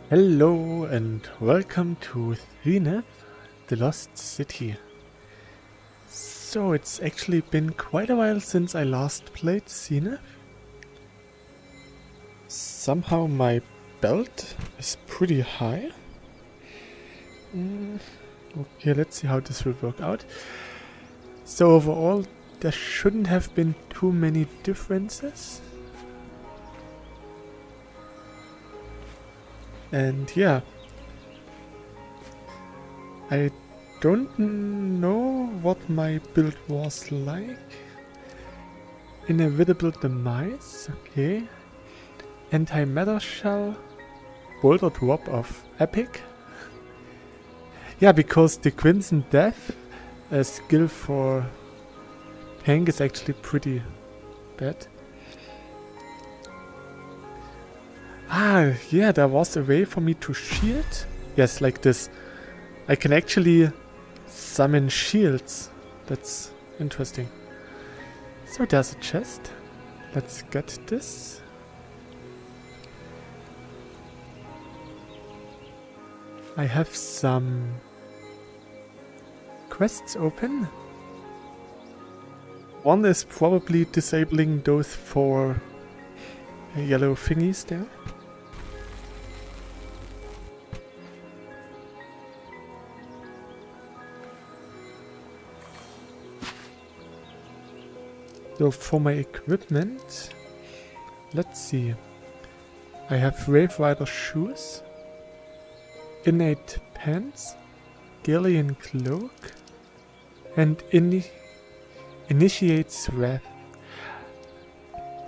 Hello and welcome to Zenith, the Lost City. So it's actually been quite a while since I last played Zenith. Somehow my belt is pretty high. Okay, let's see how this will work out. So overall, there shouldn't have been too many differences. And yeah, I don't know what my build was like. Inevitable Demise, okay. Anti-matter shell, boulder drop of epic. Yeah, because the Crimson Death skill for tank is actually pretty bad. Ah, yeah, there was a way for me to shield. Yes, like this. I can actually summon shields. That's interesting. So there's a chest. Let's get this. I have some quests open. One is probably disabling those 4 yellow thingies there. So for my equipment, let's see. I have Wave Rider shoes, innate pants, Gillian cloak, and initiates wrath.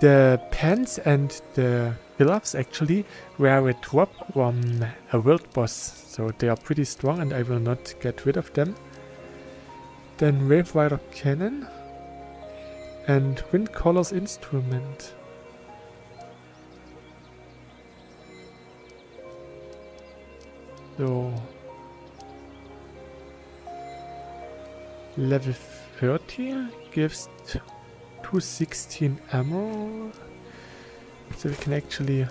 The pants and the gloves actually were a drop from a world boss, so they are pretty strong and I will not get rid of them. Then Wave Rider cannon and Wind Caller's instrument. So level 30 gives 216 ammo, so we can actually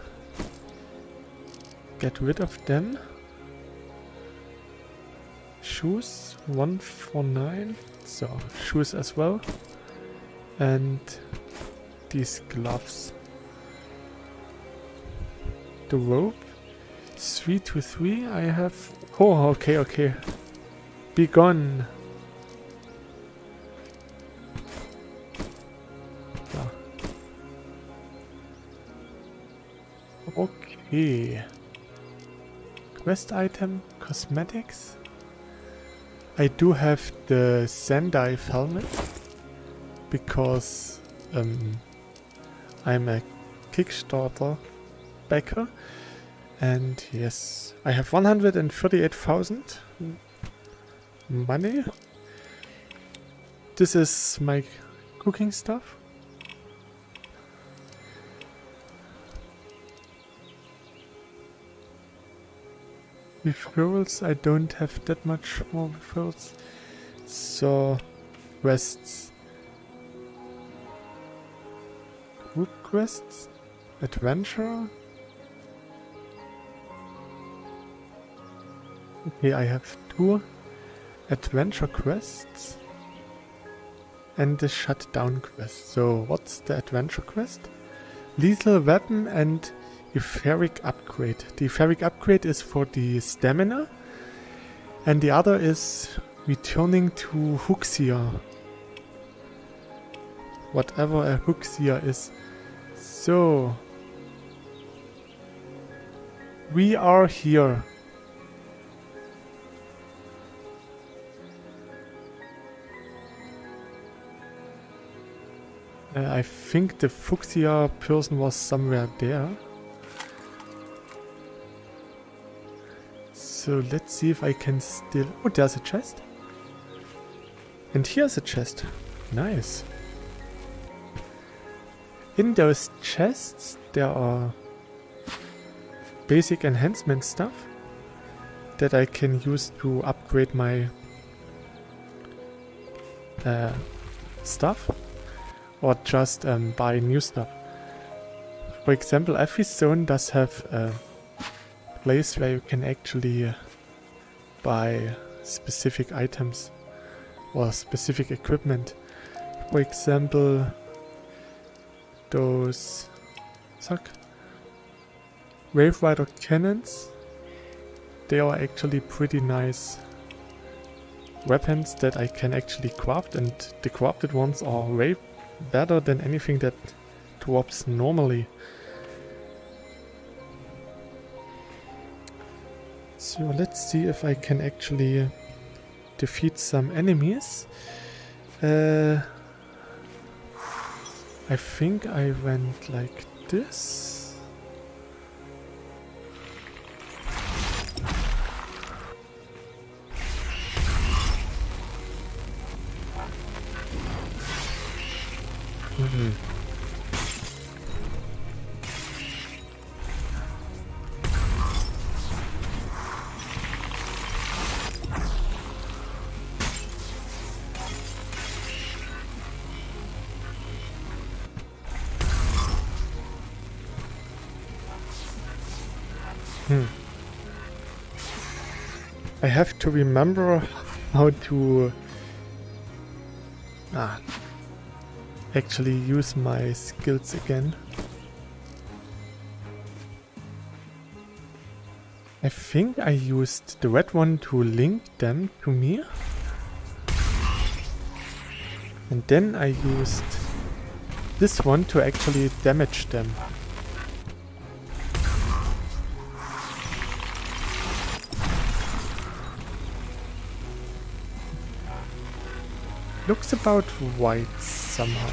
get rid of them. Shoes 149, so shoes as well. And these gloves. The rope 323 I have. Oh, okay. Be gone. Yeah. Okay. Quest item, cosmetics. I do have the Sandive helmet. Because I'm a Kickstarter backer, and yes, I have 138,000 money. This is my cooking stuff. Referrals, I don't have that much more referrals. So, quests. Group quests, adventure. Okay, I have 2 adventure quests and the shutdown quest. So what's the adventure quest? Lethal weapon and etheric upgrade. The etheric upgrade is for the stamina, and the other is returning to Huxia. Whatever a Huxia is. So we are here. I think the Fuchsia person was somewhere there. So let's see if I can still... Oh, there's a chest. And here's a chest. Nice. In those chests there are basic enhancement stuff that I can use to upgrade my stuff, or just buy new stuff. For example, every zone does have place where you can actually buy specific items or specific equipment. For example, those Wave Rider cannons. They are actually pretty nice weapons that I can actually craft, and the crafted ones are way better than anything that drops normally. So let's see if I can actually defeat some enemies. I think I went like this. I have to remember how to actually use my skills again. I think I used the red one to link them to me. And then I used this one to actually damage them. Looks about white somehow.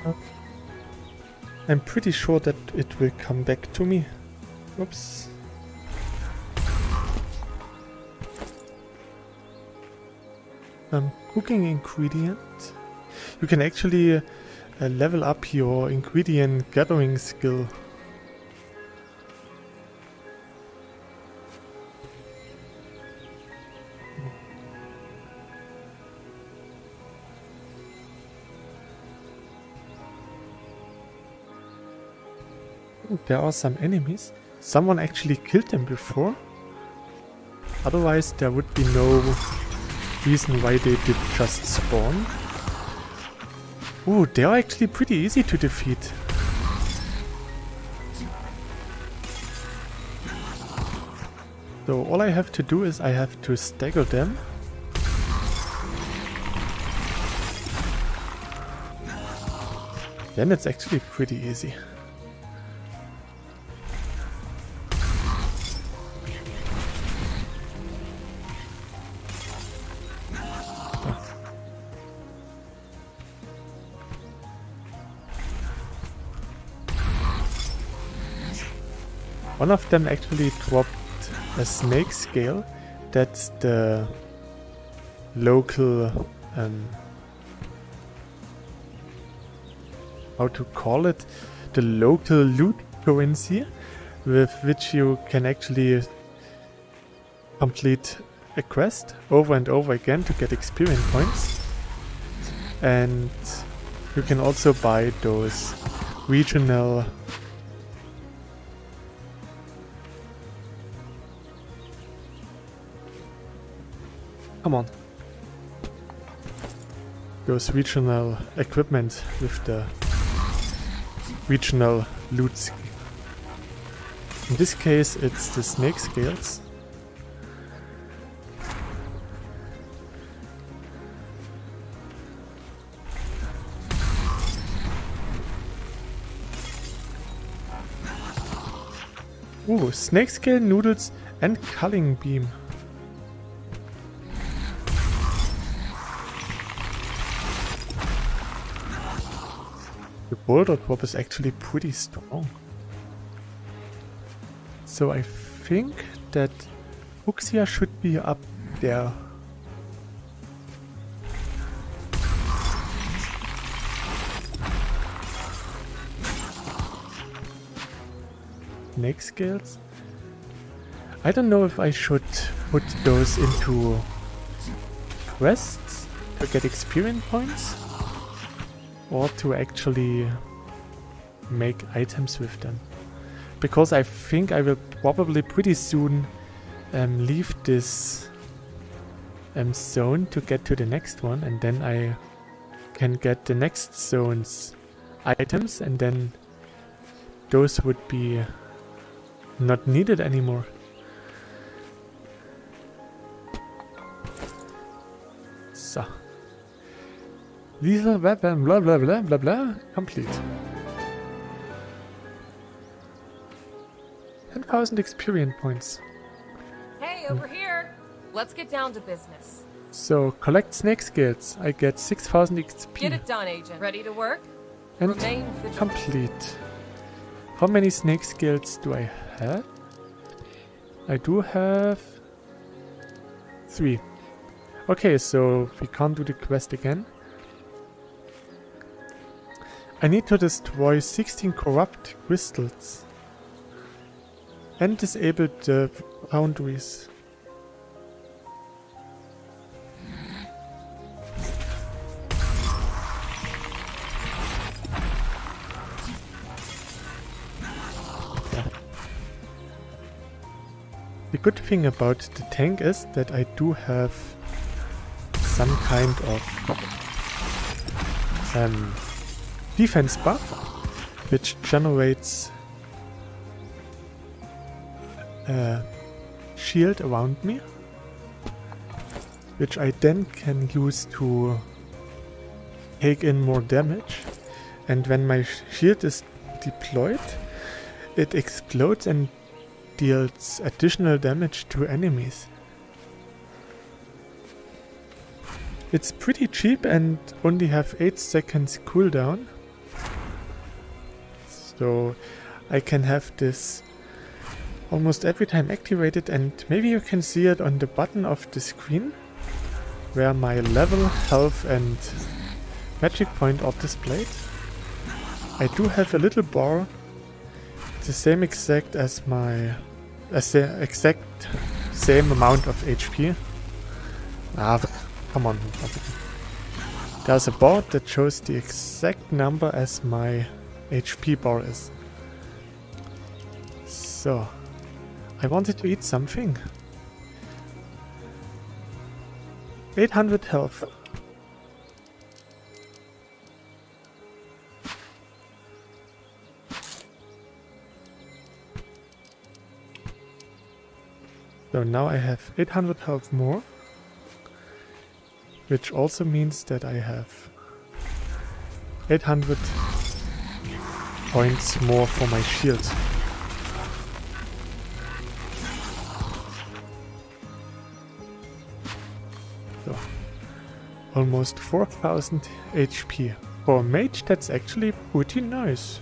Okay. I'm pretty sure that it will come back to me. Oops. Cooking ingredient. You can actually level up your ingredient gathering skill. There are some enemies. Someone actually killed them before. Otherwise there would be no reason why they did just spawn. Ooh, they are actually pretty easy to defeat. So all I have to do is I have to stagger them. Then it's actually pretty easy. One of them actually dropped a snake scale. That's the local, how to call it, the local loot currency with which you can actually complete a quest over and over again to get experience points. And you can also buy those regional those regional equipment with the regional loot. In this case it's the snake scales. Ooh, snake scale, noodles and culling beam. The boulder drop is actually pretty strong. So I think that Fuchsia should be up there. Snake scales. I don't know if I should put those into quests to get experience points or to actually make items with them. Because I think I will probably pretty soon leave this zone to get to the next one, and then I can get the next zone's items, and then those would be not needed anymore. So. Lethal weapon, blah blah blah blah blah, complete. 10,000 experience points. Hey, over here! Let's get down to business. So, collect snake skills. I get 6,000 XP. Get it done, Agent. Ready to work? And Remain vigilant. complete. How many snake skills do I have? I do have 3. Okay, so we can't do the quest again. I need to destroy 16 corrupt crystals and disable the boundaries. The good thing about the tank is that I do have some kind of defense buff, which generates a shield around me, which I then can use to take in more damage. And when my shield is deployed, it explodes and deals additional damage to enemies. It's pretty cheap and only have 8 seconds cooldown. So I can have this almost every time activated, and maybe you can see it on the button of the screen where my level, health and magic point are displayed. I do have a little bar, the same exact as my exact same amount of HP. Come on. There's a bar that shows the exact number as my HP bar is. So, I wanted to eat something. 800 health. So now I have 800 health more, which also means that I have 800 points more for my shield. So, almost 4000 HP. For a mage, that's actually pretty nice.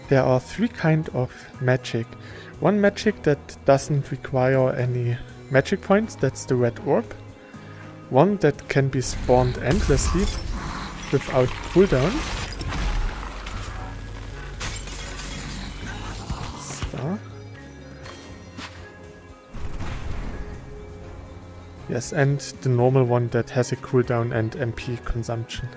There are 3 kinds of magic. One magic that doesn't require any magic points, that's the red orb. One that can be spawned endlessly without cooldown. So. Yes, and the normal one that has a cooldown and MP consumption.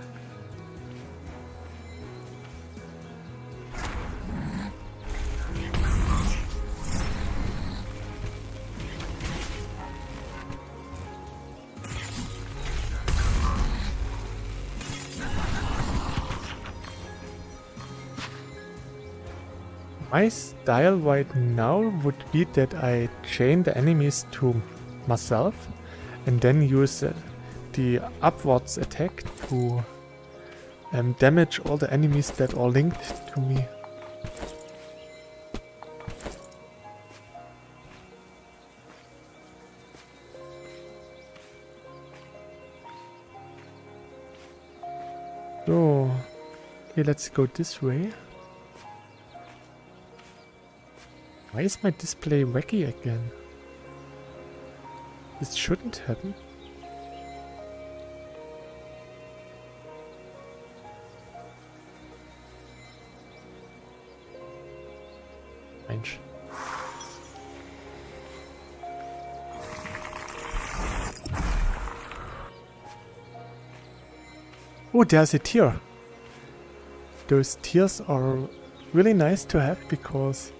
My style right now would be that I chain the enemies to myself and then use the upwards attack to damage all the enemies that are linked to me. So, okay, let's go this way. Why is my display wacky again? This shouldn't happen. Oh, there's a tier. Those tiers are really nice to have because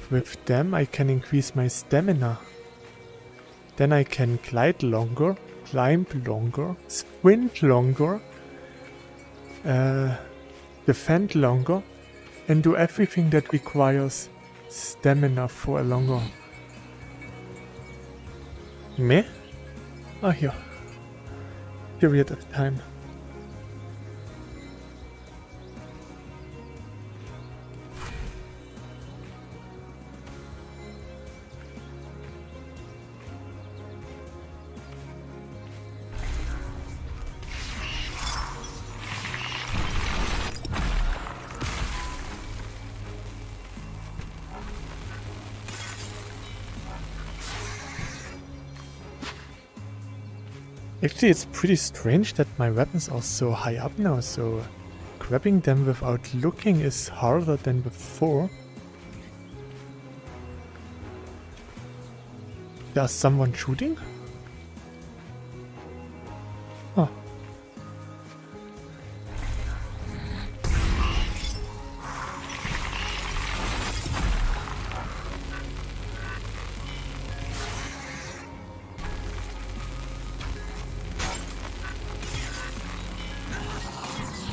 with them I can increase my stamina. Then I can glide longer, climb longer, sprint longer, defend longer, and do everything that requires stamina for a longer period of time. Actually, it's pretty strange that my weapons are so high up now, so grabbing them without looking is harder than before. There's someone shooting? Huh.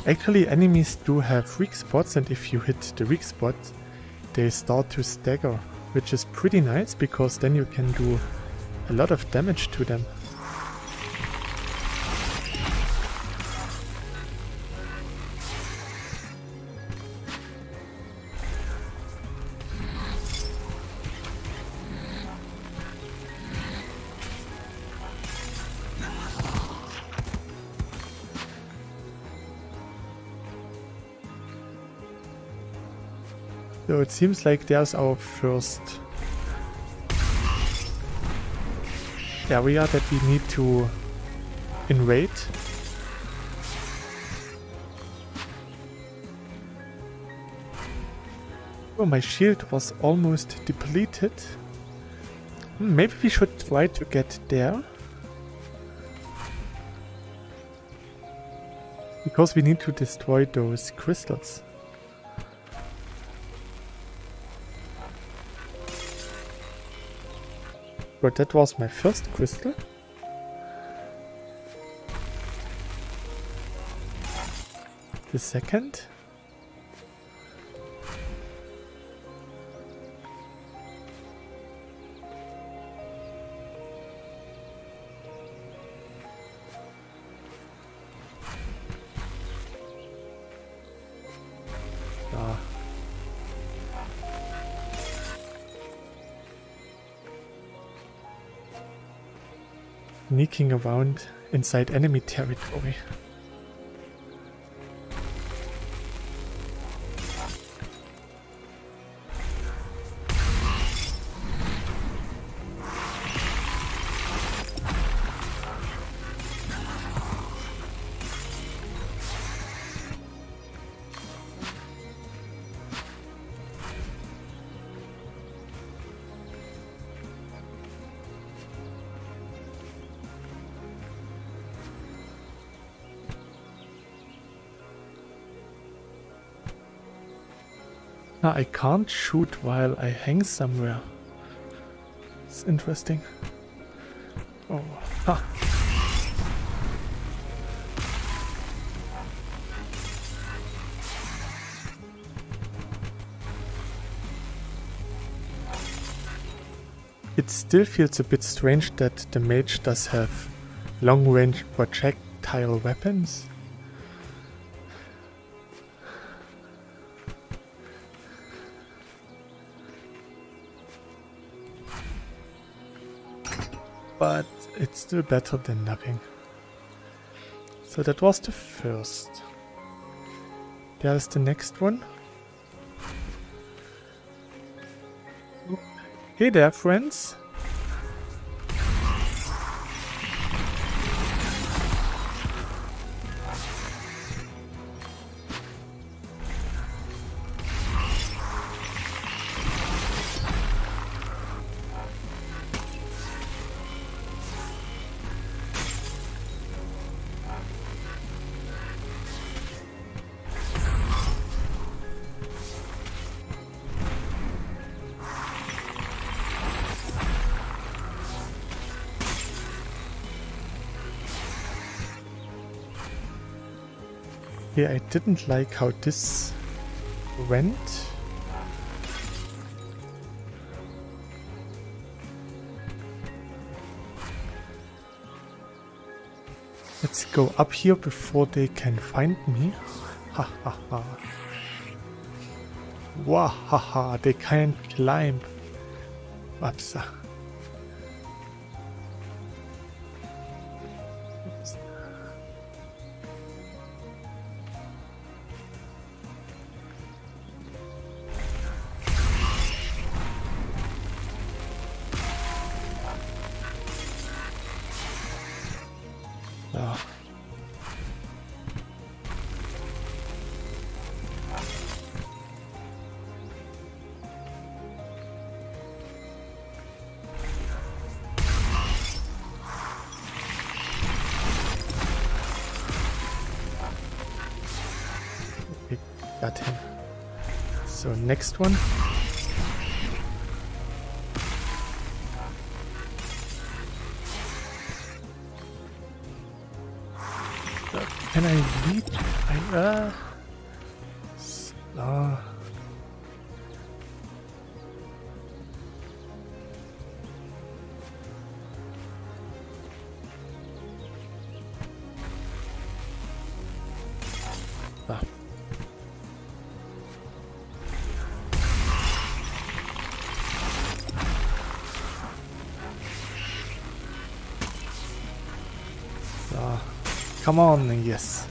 Actually, enemies do have weak spots, and if you hit the weak spot, they start to stagger, which is pretty nice because then you can do a lot of damage to them. So it seems like there's our first area that we need to invade. Oh, my shield was almost depleted. Maybe we should try to get there. Because we need to destroy those crystals. But that was my first crystal. The second. Ah. Sneaking around inside enemy territory. I can't shoot while I hang somewhere. It's interesting. Oh, ha. It still feels a bit strange that the mage does have long-range projectile weapons. But it's still better than nothing. So that was the first. There's the next one. Hey there, friends. Yeah, I didn't like how this went. Let's go up here before they can find me. Ha ha ha. Wah ha ha, they can't climb. Upsa. Ja. Okay, got him. So next one. Can I read? Ah. Ah. So, come on, yes.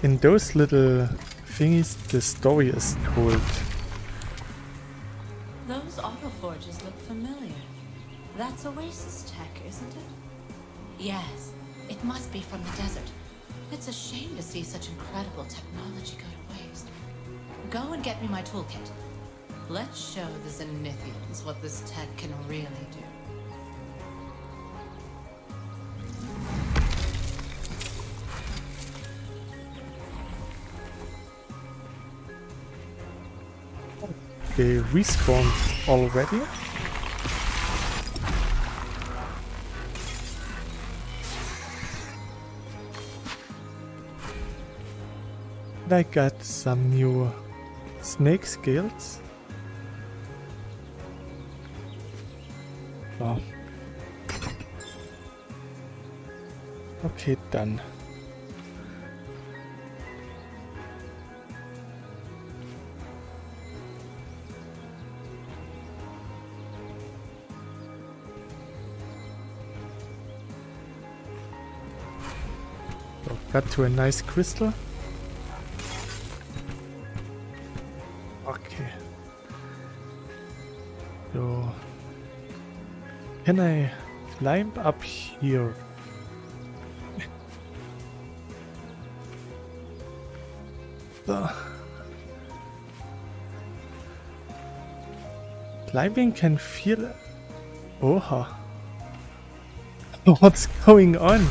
In those little thingies, the story is told. Those autoforges look familiar. That's Oasis tech, isn't it? Yes, it must be from the desert. It's a shame to see such incredible technology go to waste. Go and get me my toolkit. Let's show the Zenithians what this tech can really do. They respawned already. And I got some new snake scales. Oh. Okay, done. So, got to a nice crystal. Okay. So, can I climb up here? So. Climbing can feel... Oha. What's going on?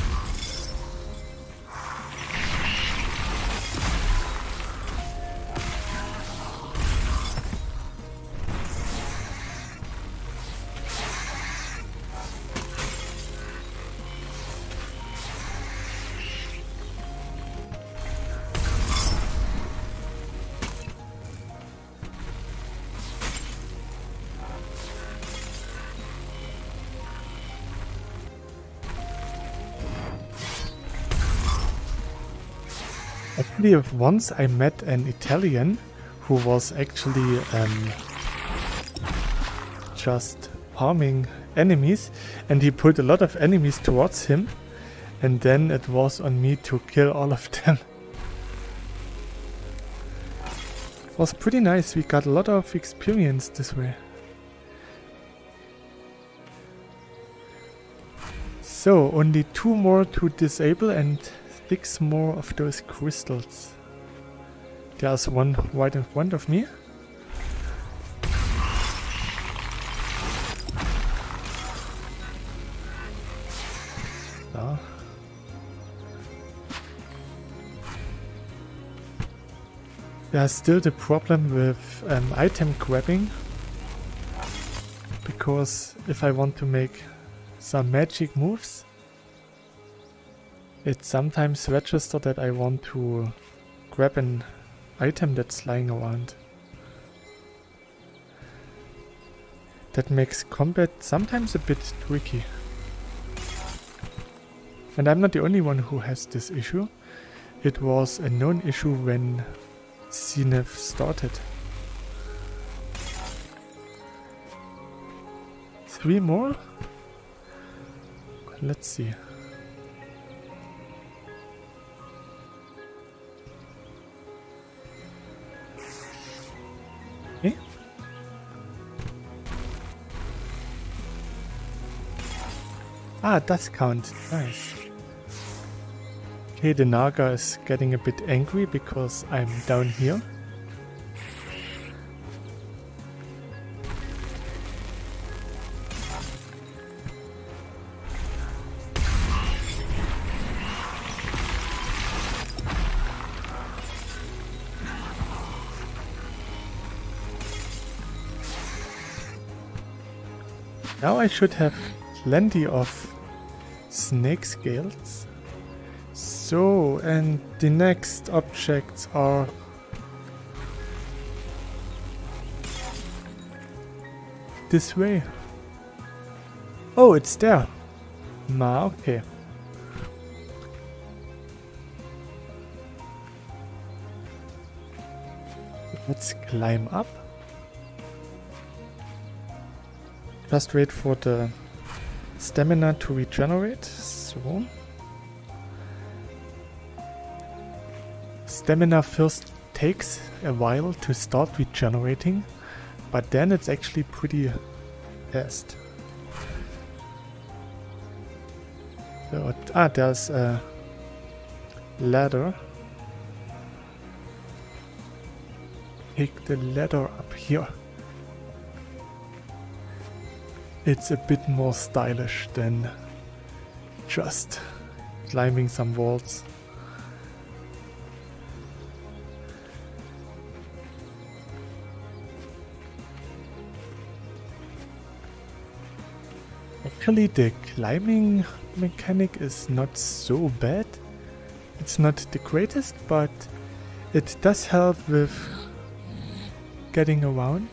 Actually, once I met an Italian who was actually just farming enemies, and he put a lot of enemies towards him, and then it was on me to kill all of them. It was pretty nice, we got a lot of experience this way. So, only 2 more to disable and 6 more of those crystals. There's one right in front of me. So. There's still the problem with item grabbing, because if I want to make some magic moves, it sometimes registers that I want to grab an item that's lying around. That makes combat sometimes a bit tricky. And I'm not the only one who has this issue. It was a known issue when Zenith started. 3 more? Let's see. Okay. Ah, it does count. Nice. Okay, the Naga is getting a bit angry because I'm down here. Now I should have plenty of snake scales. So, and the next objects are this way. Oh, it's there. Okay. Let's climb up. Just wait for the stamina to regenerate. So. Stamina first takes a while to start regenerating, but then it's actually pretty fast. So, there's a ladder. Take the ladder up here. It's a bit more stylish than just climbing some walls. Actually, the climbing mechanic is not so bad. It's not the greatest, but it does help with getting around.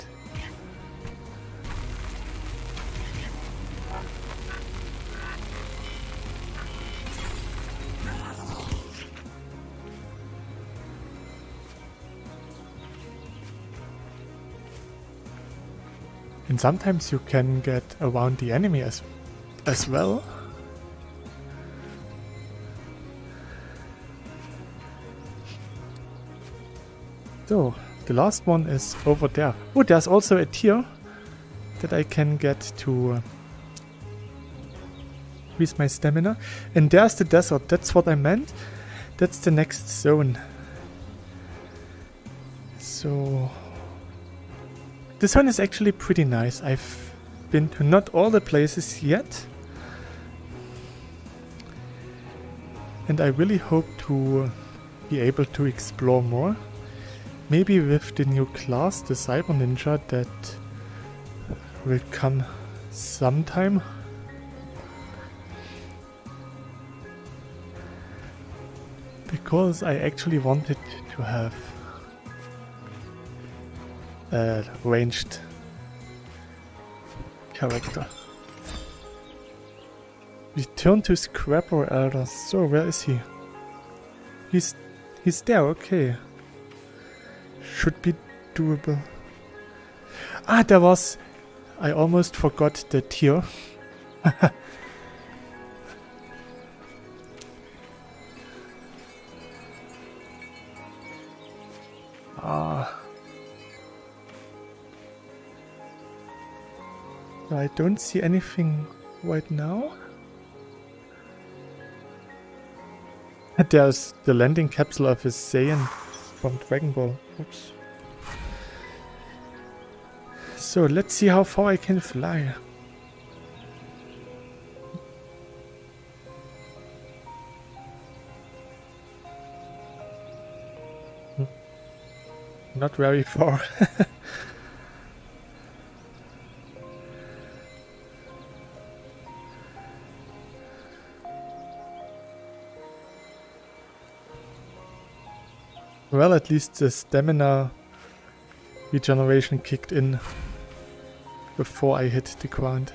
And sometimes you can get around the enemy as well. So, the last one is over there. Oh, there's also a tier that I can get to increase my stamina. And there's the desert, that's what I meant. That's the next zone. So, this one is actually pretty nice. I've been to not all the places yet. And I really hope to be able to explore more. Maybe with the new class, the Cyber Ninja, that will come sometime. Because I actually wanted to have a ranged character. Return to Scrapper Elder. So, where is he? He's there, okay. Should be doable. Ah, there was... I almost forgot the tier. I don't see anything right now. There's the landing capsule of a Saiyan from Dragon Ball. Oops. So let's see how far I can fly. not very far. Well, at least the stamina regeneration kicked in before I hit the ground.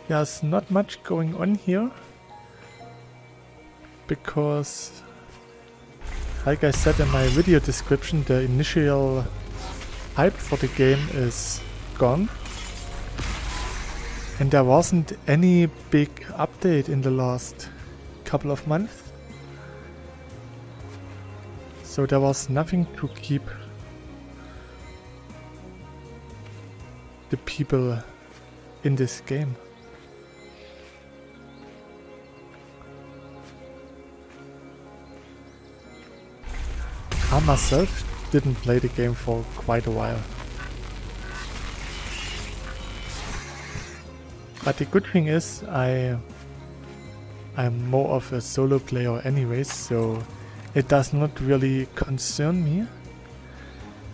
There's not much going on here because, like I said in my video description, the initial hype for the game is gone. And there wasn't any big update in the last couple of months. So there was nothing to keep the people in this game. I myself didn't play the game for quite a while. But the good thing is I'm more of a solo player anyways, so it does not really concern me.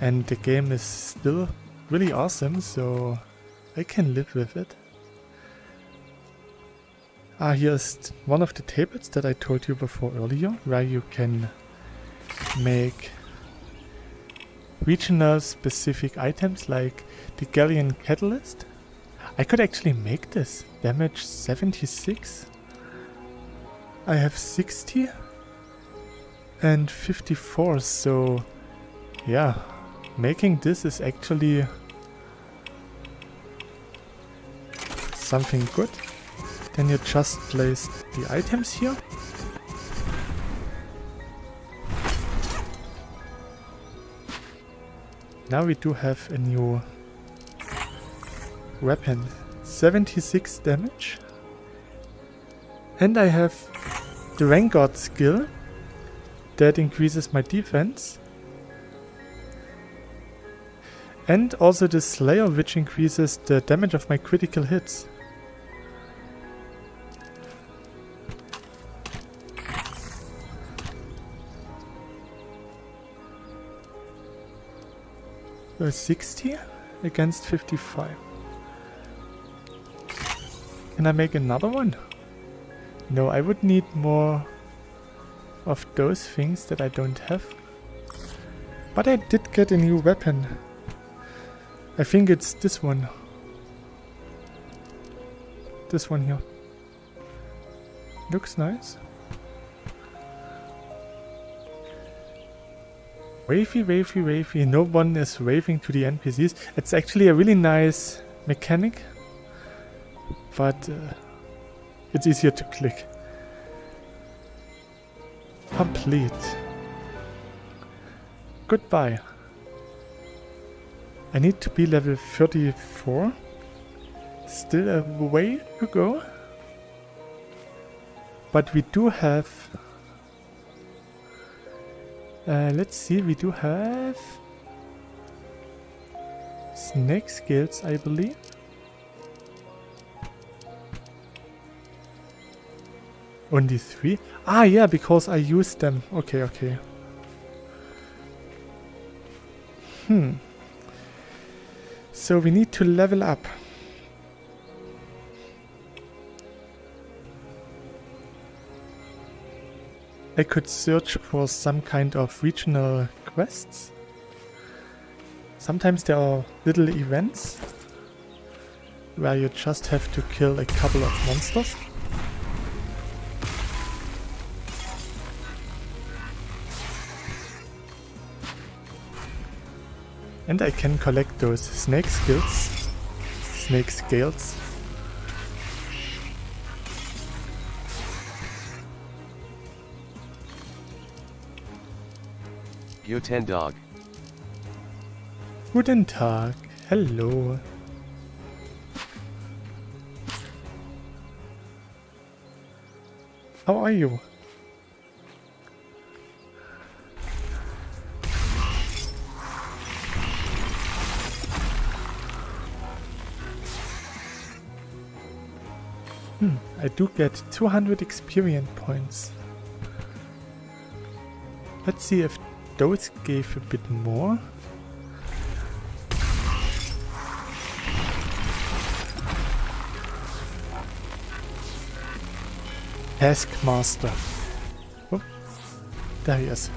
And the game is still really awesome, so I can live with it. Here's one of the tables that I told you before earlier, where you can make regional specific items like the Galleon Catalyst. I could actually make this. Damage 76. I have 60 and 54, so yeah, making this is actually something good. Then you just place the items here. Now we do have a new weapon. 76 damage. And I have the Vanguard skill that increases my defense. And also the Slayer, which increases the damage of my critical hits. So 60 against 55. Can I make another one? No, I would need more of those things that I don't have. But I did get a new weapon. I think it's this one. This one here. Looks nice. Wavy, wavy, wavy. No one is waving to the NPCs. It's actually a really nice mechanic. But it's easier to click. Complete. Goodbye. I need to be level 34. Still a way to go. But we do have... let's see, we do have... snake skills, I believe. Only 3? Ah, yeah, because I used them. Okay, okay. So we need to level up. I could search for some kind of regional quests. Sometimes there are little events where you just have to kill a couple of monsters. And I can collect those snake skills. Snake scales. Guten Tag. Guten Tag. Hello. How are you? I do get 200 experience points. Let's see if those gave a bit more. Taskmaster. Oh, there he is.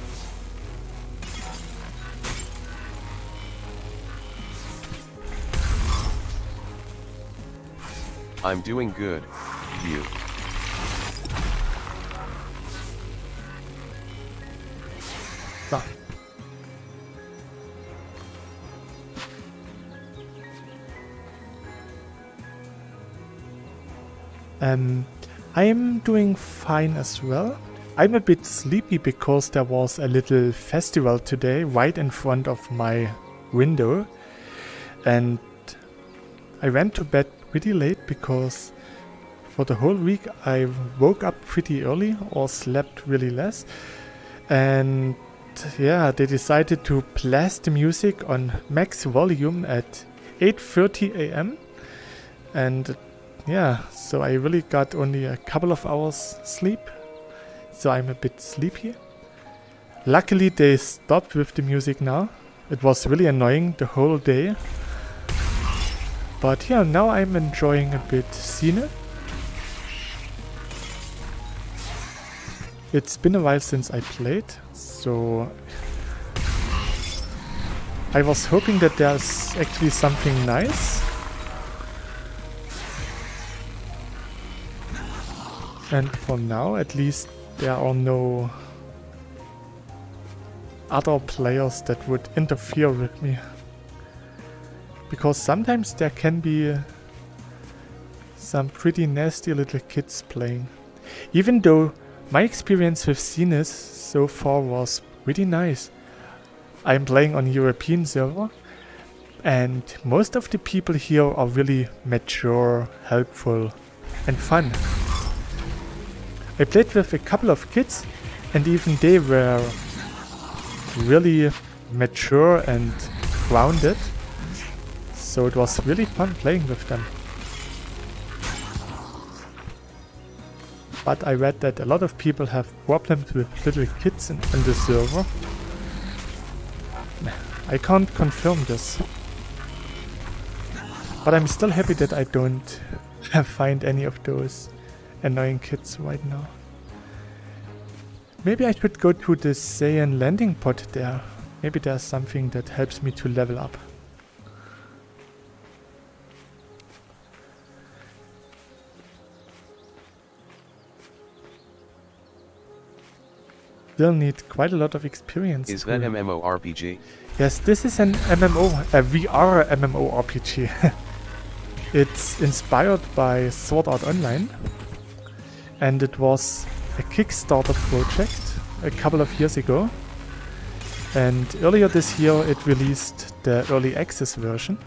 I'm doing good. You. So. I'm doing fine as well. I'm a bit sleepy because there was a little festival today right in front of my window, and I went to bed pretty late because for the whole week I woke up pretty early or slept really less, and yeah, they decided to blast the music on max volume at 8:30 a.m. and yeah, so I really got only a couple of hours sleep, so I'm a bit sleepy. Luckily they stopped with the music now. It was really annoying the whole day. But yeah, now I'm enjoying a bit Zenith. It's been a while since I played, so I was hoping that there's actually something nice. And for now, at least, there are no other players that would interfere with me. Because sometimes there can be some pretty nasty little kids playing. Even though my experience with Zenith so far was pretty nice. I'm playing on European server, and most of the people here are really mature, helpful, and fun. I played with a couple of kids, and even they were really mature and grounded, so it was really fun playing with them. But I read that a lot of people have problems with little kids in the server. I can't confirm this, but I'm still happy that I don't find any of those annoying kids right now. Maybe I should go to the Saiyan landing pod there. Maybe there's something that helps me to level up. Still need quite a lot of experience. Is that MMORPG? Yes, this is an MMO, a VR MMORPG. It's inspired by Sword Art Online, and it was a Kickstarter project a couple of years ago, and earlier this year it released the early access version.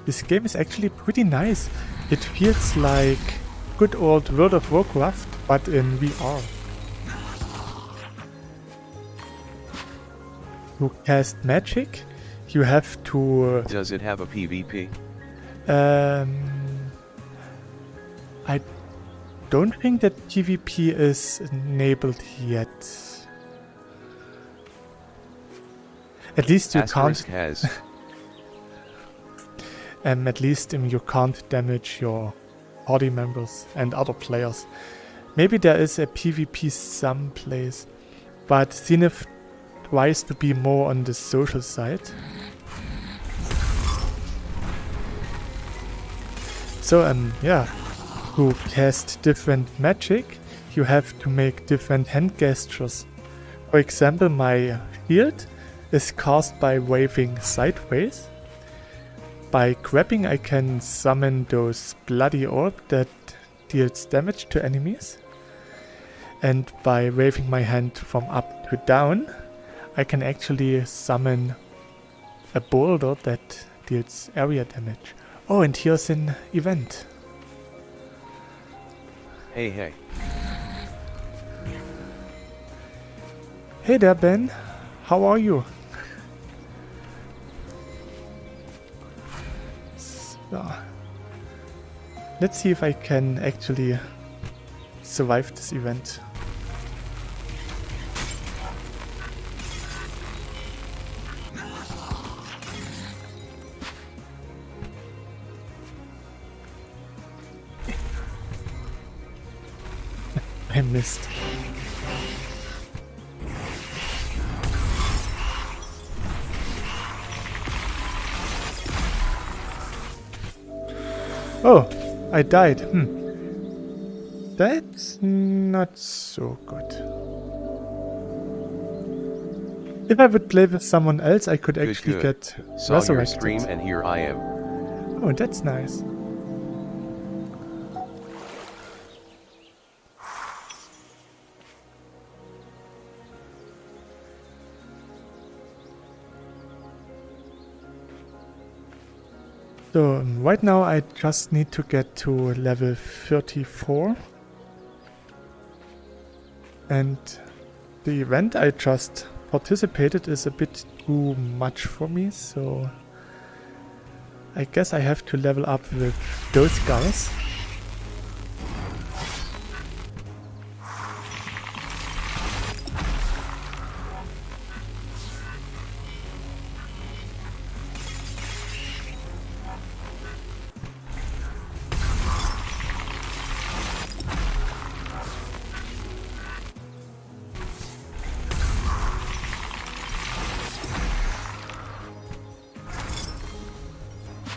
This game is actually pretty nice. It feels like good old World of Warcraft, but in VR. To cast magic, you have to... Does it have a PvP? I don't think that PvP is enabled yet. At least you Asterisk can't... has. At least you can't damage your party members and other players. Maybe there is a PvP someplace, but Zenith tries to be more on the social side. So yeah, to cast different magic, you have to make different hand gestures. For example, my shield is cast by waving sideways. By grabbing, I can summon those bloody orb that deals damage to enemies. And by waving my hand from up to down, I can actually summon a boulder that deals area damage. Oh, and here's an event. Hey. Hey there, Ben. How are you? Ah. Let's see if I can actually survive this event. I missed. Oh, I died. That's not so good. If I would play with someone else, I could actually Good. get Saw your resurrected. stream and here I am. Oh, that's nice. So right now I just need to get to level 34. And the event I just participated is a bit too much for me, so I guess I have to level up with those guys.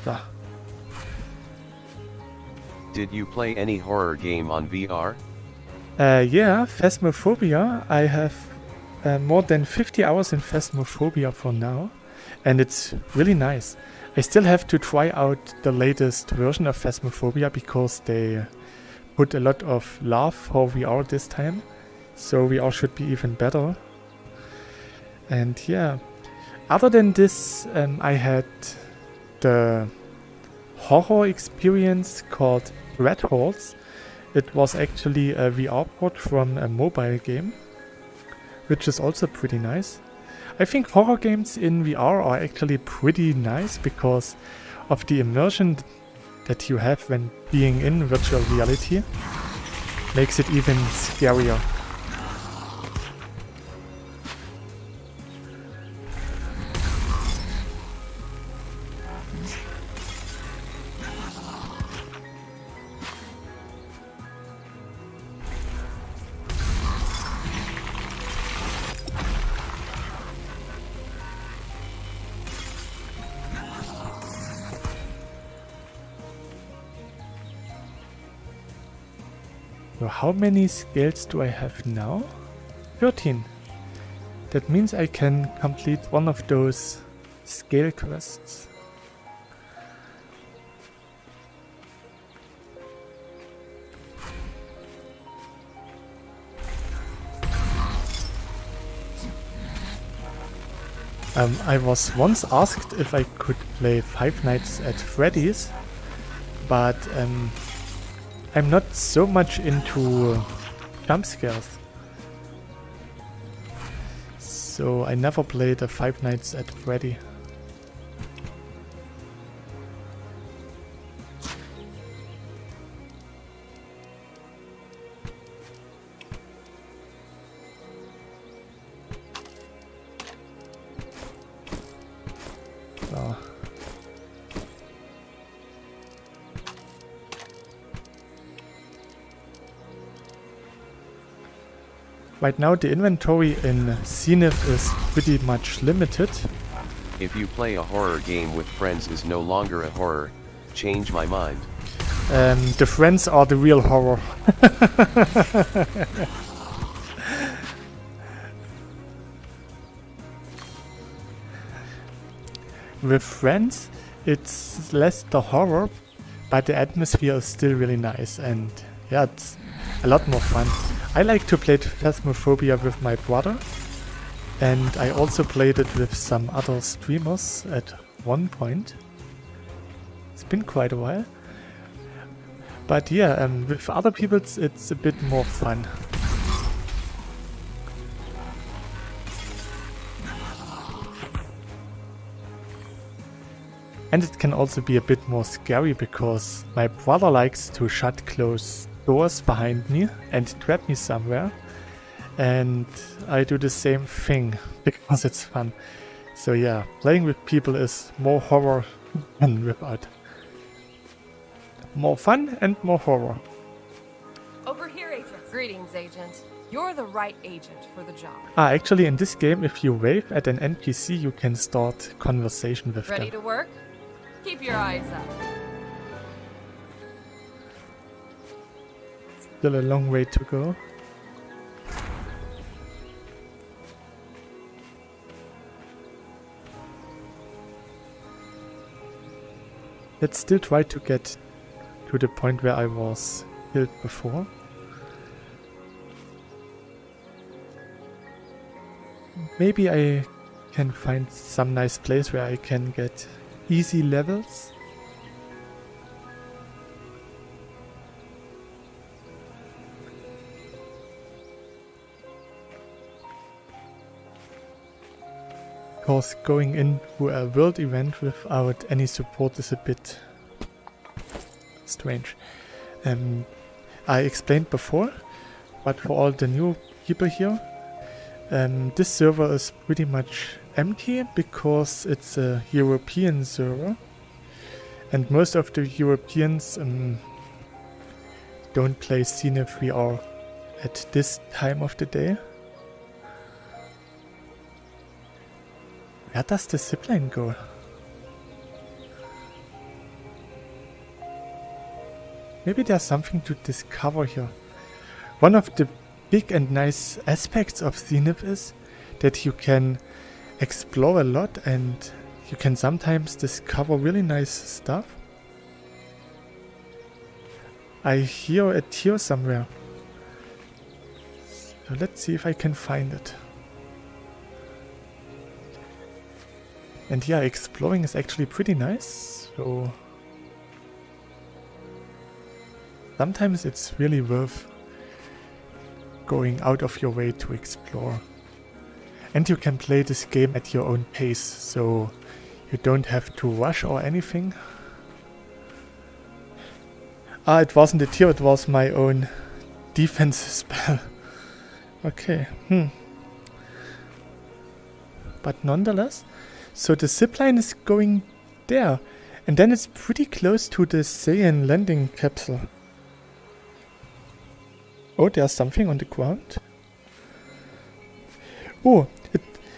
Da. Did you play any horror game on VR? Yeah, Phasmophobia. I have more than 50 hours in Phasmophobia for now, and it's really nice. I still have to try out the latest version of Phasmophobia because they put a lot of love for VR this time, so VR should be even better. And yeah, other than this, I had the horror experience called Red Halls. It was actually a VR port from a mobile game, which is also pretty nice. I think horror games in VR are actually pretty nice because of the immersion that you have when being in virtual reality. Makes it even scarier. So how many scales do I have now? 13. That means I can complete one of those scale quests. I was once asked if I could play Five Nights at Freddy's, but I'm not so much into jump scares. So I never played a Five Nights at Freddy. So. Right now the inventory in Zenith is pretty much limited. If you play a horror game with friends is no longer a horror, change my mind. The friends are the real horror. With friends, it's less the horror, but the atmosphere is still really nice, and yeah, it's a lot more fun. I like to play Phasmophobia with my brother, and I also played it with some other streamers at one point. It's been quite a while. But yeah, with other people it's a bit more fun. And it can also be a bit more scary because my brother likes to shut close doors behind me and trap me somewhere. And I do the same thing because it's fun. So yeah, playing with people is more horror than without. More fun and more horror. Over here, Agent. Greetings, Agent. You're the right agent for the job. Actually in this game, if you wave at an NPC, you can start conversation with Ready them. to work? Keep your eyes up. Still a long way to go. Let's still try to get to the point where I was killed before. Maybe I can find some nice place where I can get easy levels. Of course, going into a world event without any support is a bit strange. I explained before, but for all the new people here, this server is pretty much empty because it's a European server, and most of the Europeans don't play Zenith VR at this time of the day. Where does the zipline go? Maybe there's something to discover here. One of the big and nice aspects of Zenith is that you can explore a lot and you can sometimes discover really nice stuff. I hear a tear somewhere. So let's see if I can find it. And yeah, exploring is actually pretty nice, so sometimes it's really worth going out of your way to explore. And you can play this game at your own pace, so you don't have to rush or anything. It wasn't a tear, it was my own defense spell. Okay, But nonetheless, so the zipline is going there, and then it's pretty close to the Saiyan landing capsule. Oh, there's something on the ground. Oh,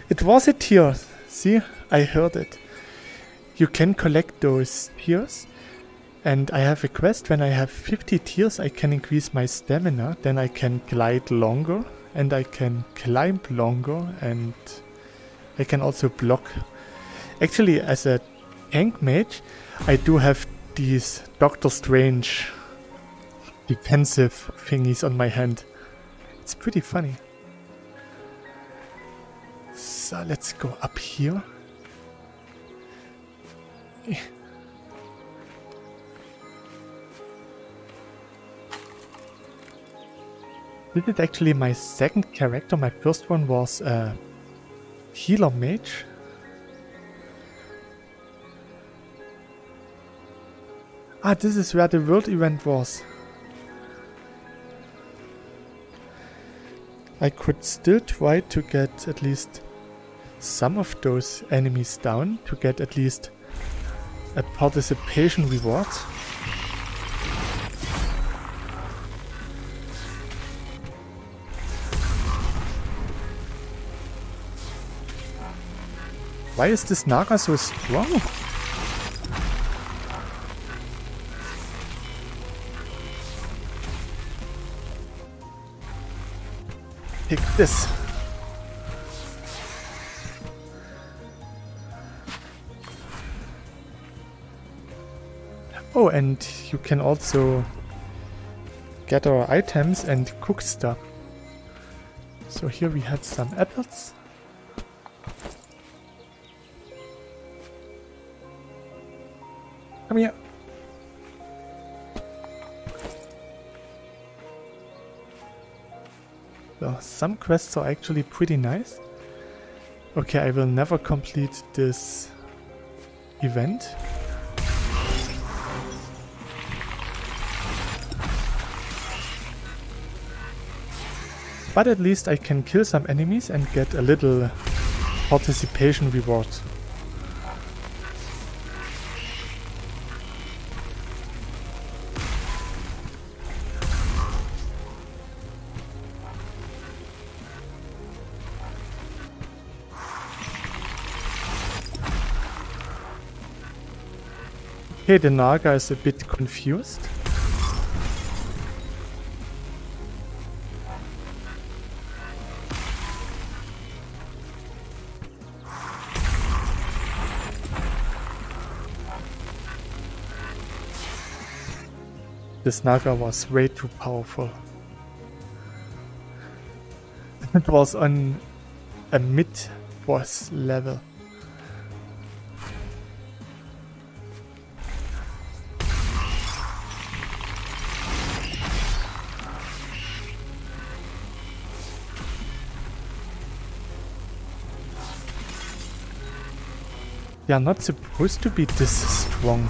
it was a tear. See, I heard it. You can collect those tears, and I have a quest. When I have 50 tears, I can increase my stamina. Then I can glide longer, and I can climb longer, and I can also block. Actually, as a tank mage, I do have these Doctor Strange defensive thingies on my hand. It's pretty funny. So let's go up here. This is actually my second character. My first one was a healer mage. This is where the world event was. I could still try to get at least some of those enemies down to get at least a participation reward. Why is this Naga so strong? Take this. Oh, and you can also gather items and cook stuff. So here we had some apples. Come here. Well, some quests are actually pretty nice. Okay, I will never complete this event. But at least I can kill some enemies and get a little participation reward. Okay, the Naga is a bit confused. This Naga was way too powerful. It was on a mid-boss level. They are not supposed to be this strong.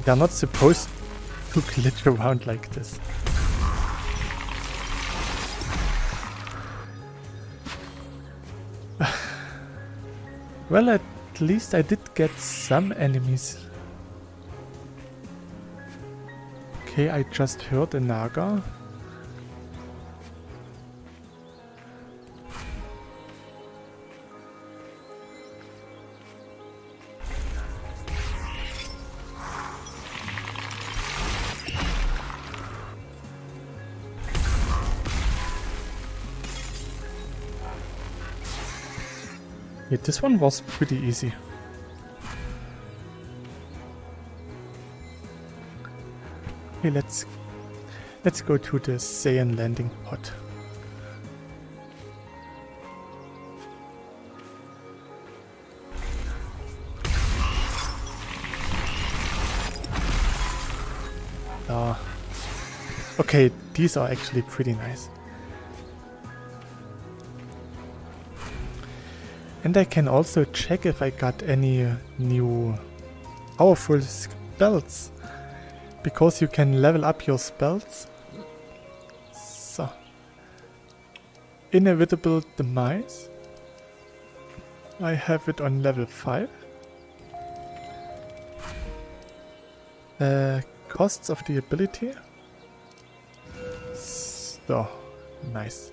They are not supposed to glitch around like this. Well, at least I did get some enemies. Okay, I just heard a Naga. Yeah, this one was pretty easy. Okay, let's go to the Saiyan landing pod. Okay, these are actually pretty nice. And I can also check if I got any new powerful spells, because you can level up your spells. So, Inevitable Demise. I have it on level 5. Costs of the ability. So, nice.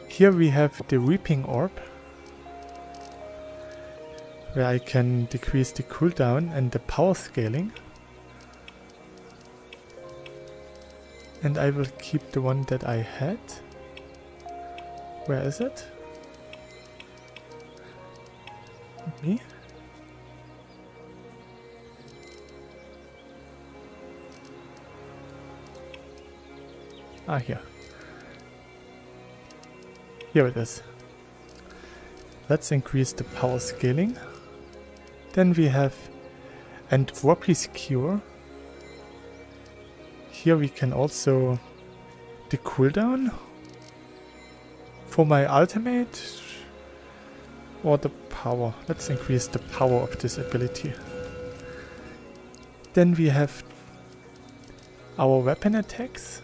Here we have the Weeping Orb, where I can decrease the cooldown and the power scaling. And I will keep the one that I had. Where is it? Me? Ah, here. Here it is. Let's increase the power scaling. Then we have Entropy's Cure. Here we can also the cooldown for my ultimate or the power. Let's increase the power of this ability. Then we have our weapon attacks.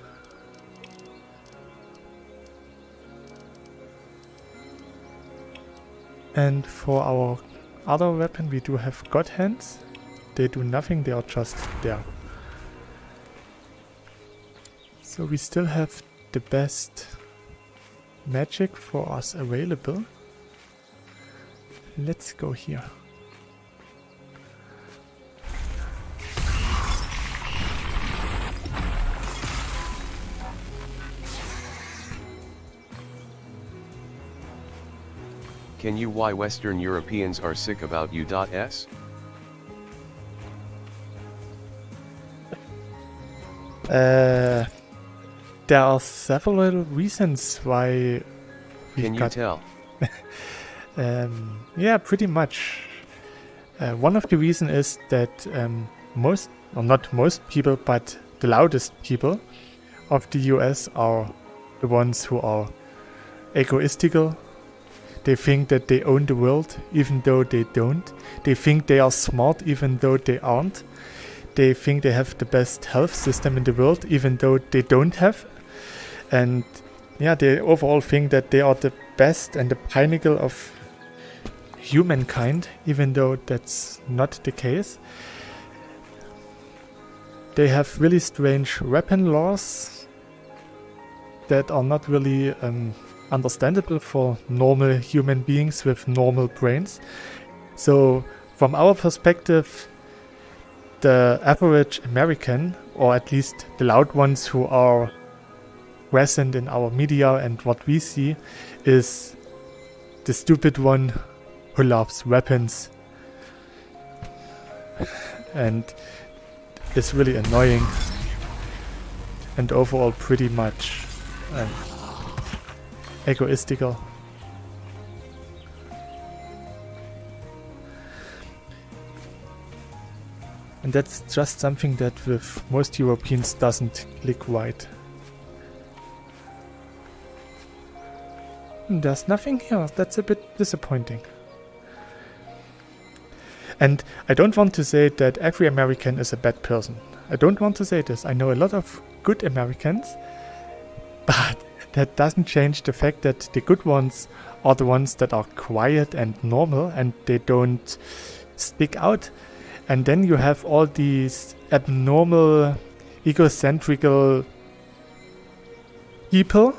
And for our other weapon we do have God Hands. They do nothing, they are just there. So we still have the best magic for us available. Let's go here. Can you why Western Europeans are sick about U.S? There are several reasons why we Can you tell? Yeah, pretty much. One of the reasons is that most, or not most people, but the loudest people of the US are the ones who are egoistical. They think that they own the world, even though they don't. They think they are smart, even though they aren't. they think they have the best health system in the world, even though they don't have. And yeah, they overall think that they are the best and the pinnacle of humankind, even though that's not the case. They have really strange weapon laws that are not really understandable for normal human beings with normal brains. So from our perspective, the average American, or at least the loud ones who are present in our media and what we see, is the stupid one who loves weapons and is really annoying and overall pretty much egoistical. And that's just something that with most Europeans doesn't click right. There's nothing here. That's a bit disappointing. And I don't want to say that every American is a bad person. I don't want to say this. I know a lot of good Americans, but that doesn't change the fact that the good ones are the ones that are quiet and normal and they don't stick out. And then you have all these abnormal, egocentrical people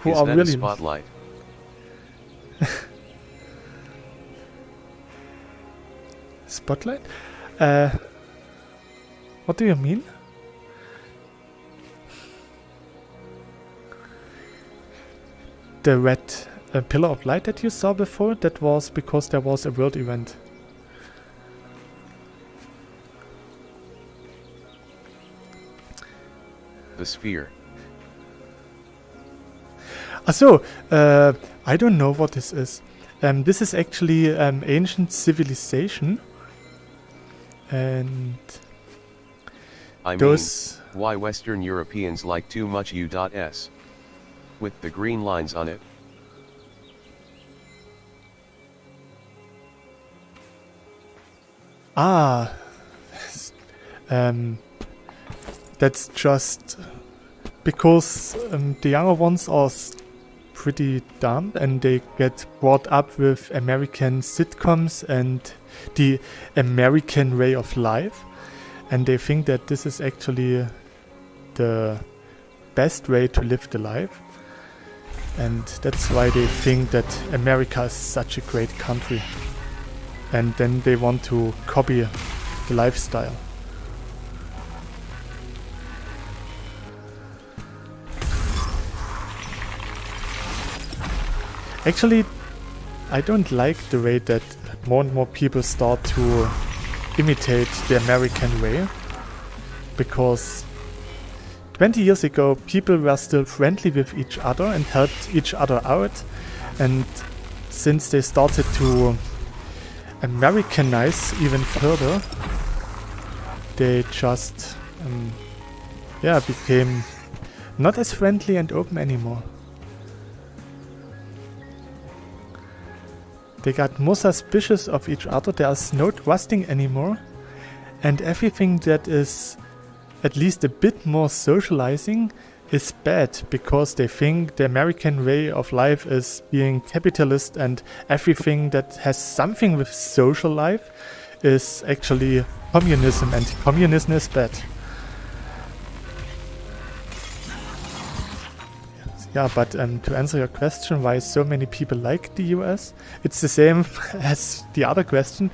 who Is are that really... a spotlight? Spotlight? What do you mean? The red pillar of light that you saw before, that was because there was a world event. The sphere. So, I don't know what this is. This is actually ancient civilization. And I those... mean, why Western Europeans like too much U.S. with the green lines on it? Ah, that's just because the younger ones are pretty dumb and they get brought up with American sitcoms and the American way of life, and they think that this is actually the best way to live the life, and that's why they think that America is such a great country, and then they want to copy the lifestyle. Actually, I don't like the way that more and more people start to imitate the American way, because 20 years ago people were still friendly with each other and helped each other out, and since they started to Americanize even further, they just became not as friendly and open anymore. They got more suspicious of each other, there's no trusting anymore, and everything that is at least a bit more socializing is bad, because they think the American way of life is being capitalist, and everything that has something with social life is actually communism, and communism is bad. Yeah, but to answer your question, why so many people like the US, it's the same as the other question.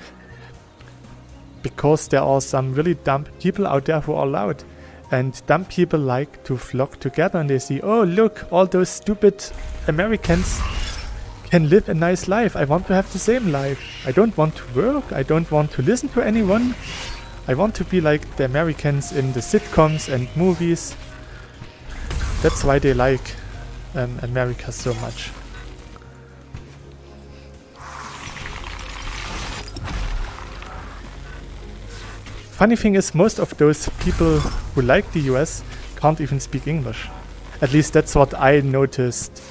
Because there are some really dumb people out there who are loud. And dumb people like to flock together and they see, oh look, all those stupid Americans can live a nice life. I want to have the same life. I don't want to work. I don't want to listen to anyone. I want to be like the Americans in the sitcoms and movies. That's why they like America so much. Funny thing is, most of those people who like the US can't even speak English. At least that's what I noticed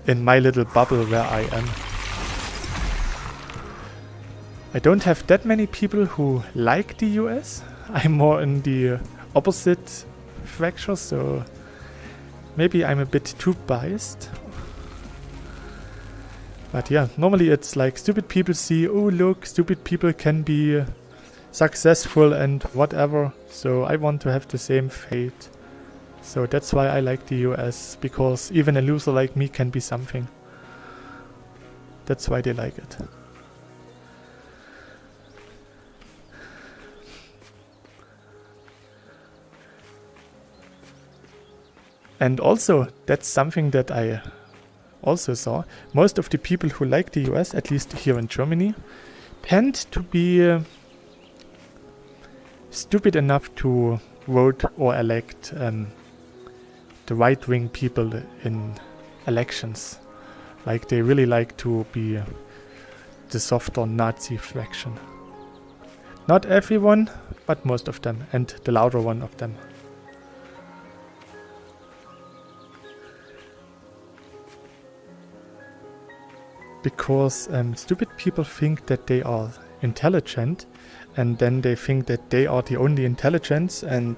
in my little bubble where I am. I don't have that many people who like the US. I'm more in the opposite fracture, so maybe I'm a bit too biased. But yeah, normally it's like stupid people see, oh look, stupid people can be successful and whatever. So I want to have the same fate. So that's why I like the US, because even a loser like me can be something. That's why they like it. And also, that's something that I also saw. Most of the people who like the US, at least here in Germany, tend to be stupid enough to vote or elect the right-wing people in elections. Like they really like to be the softer Nazi faction. Not everyone, but most of them, and the louder one of them. Because stupid people think that they are intelligent, and then they think that they are the only intelligence, and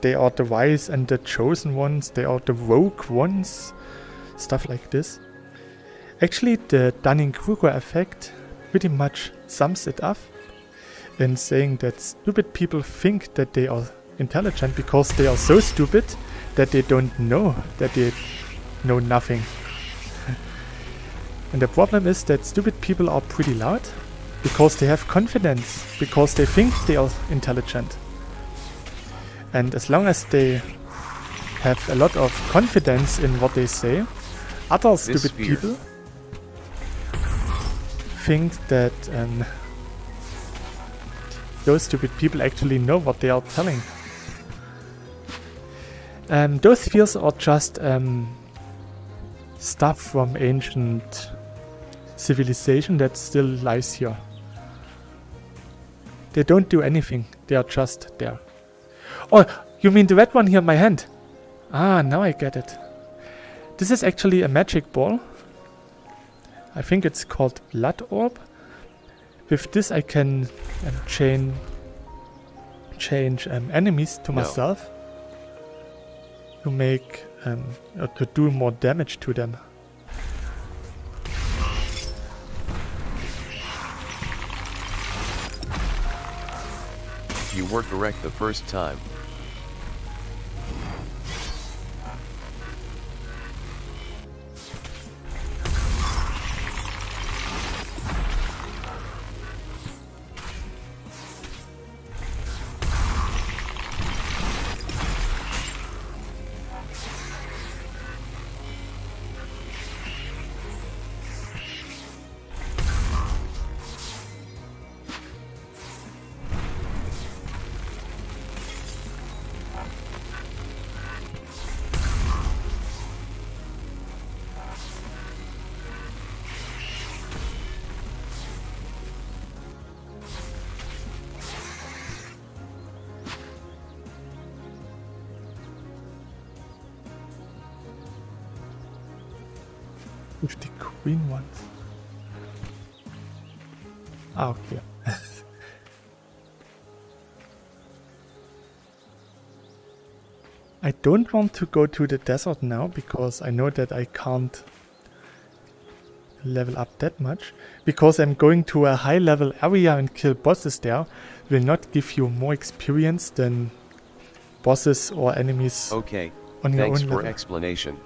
they are the wise and the chosen ones, they are the woke ones, stuff like this. Actually, the Dunning-Kruger effect pretty much sums it up in saying that stupid people think that they are intelligent because they are so stupid that they don't know that they know nothing. And the problem is that stupid people are pretty loud because they have confidence, because they think they are intelligent. And as long as they have a lot of confidence in what they say, other stupid people think that those stupid people actually know what they are telling. Those fears are just stuff from ancient civilization that still lies here. They don't do anything, they are just there. Oh, you mean the red one here in my hand? Ah, now I get it. This is actually a magic ball. I think it's called Blood Orb. With this I can change enemies to myself to make or to do more damage to them. You were correct the first time. With the green ones. Ah, okay. I don't want to go to the desert now because I know that I can't level up that much. Because I'm going to a high level area and kill bosses there will not give you more experience than bosses or enemies on your own level. Thanks for explanation.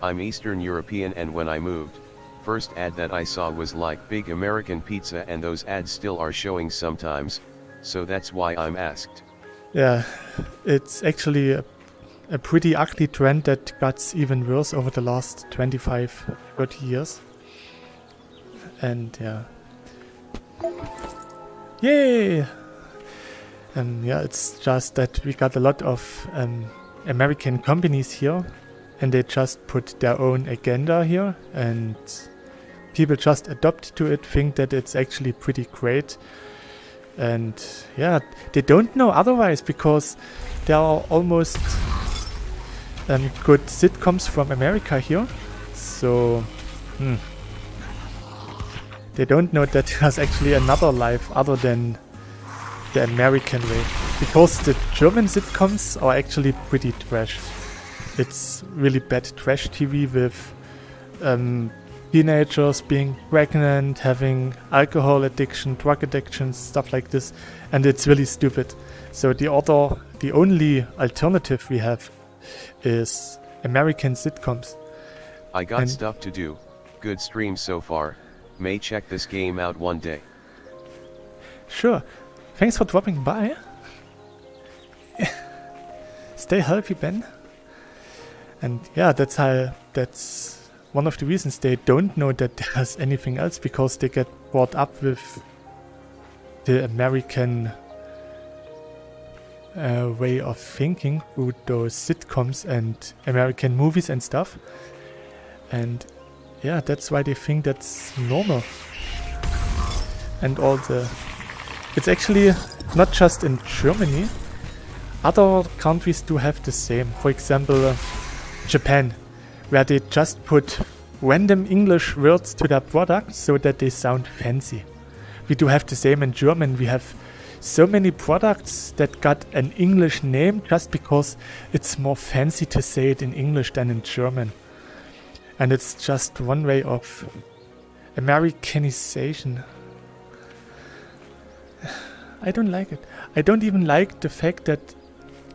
I'm Eastern European, and when I moved, first ad that I saw was like big American pizza, and those ads still are showing sometimes, so that's why I'm asked. Yeah, it's actually a pretty ugly trend that got even worse over the last 25-30 years. And yeah. Yay! Yeah, it's just that we got a lot of American companies here, and they just put their own agenda here, and people just adopt to it, think that it's actually pretty great. And yeah, they don't know otherwise, because there are almost good sitcoms from America here. So they don't know that there's actually another life other than the American way. Because the German sitcoms are actually pretty trash. It's really bad trash TV with teenagers being pregnant, having alcohol addiction, drug addiction, stuff like this, and it's really stupid. So the only alternative we have is American sitcoms. I got stuff to do. Good stream so far. May check this game out one day. Sure. Thanks for dropping by. Stay healthy, Ben. And yeah, that's one of the reasons they don't know that there's anything else, because they get brought up with the American way of thinking through those sitcoms and American movies and stuff. And yeah, that's why they think that's normal. And it's actually not just in Germany. Other countries do have the same. For example, Japan, where they just put random English words to their products so that they sound fancy. We do have the same in German. We have so many products that got an English name just because it's more fancy to say it in English than in German. And it's just one way of Americanization. I don't like it. I don't even like the fact that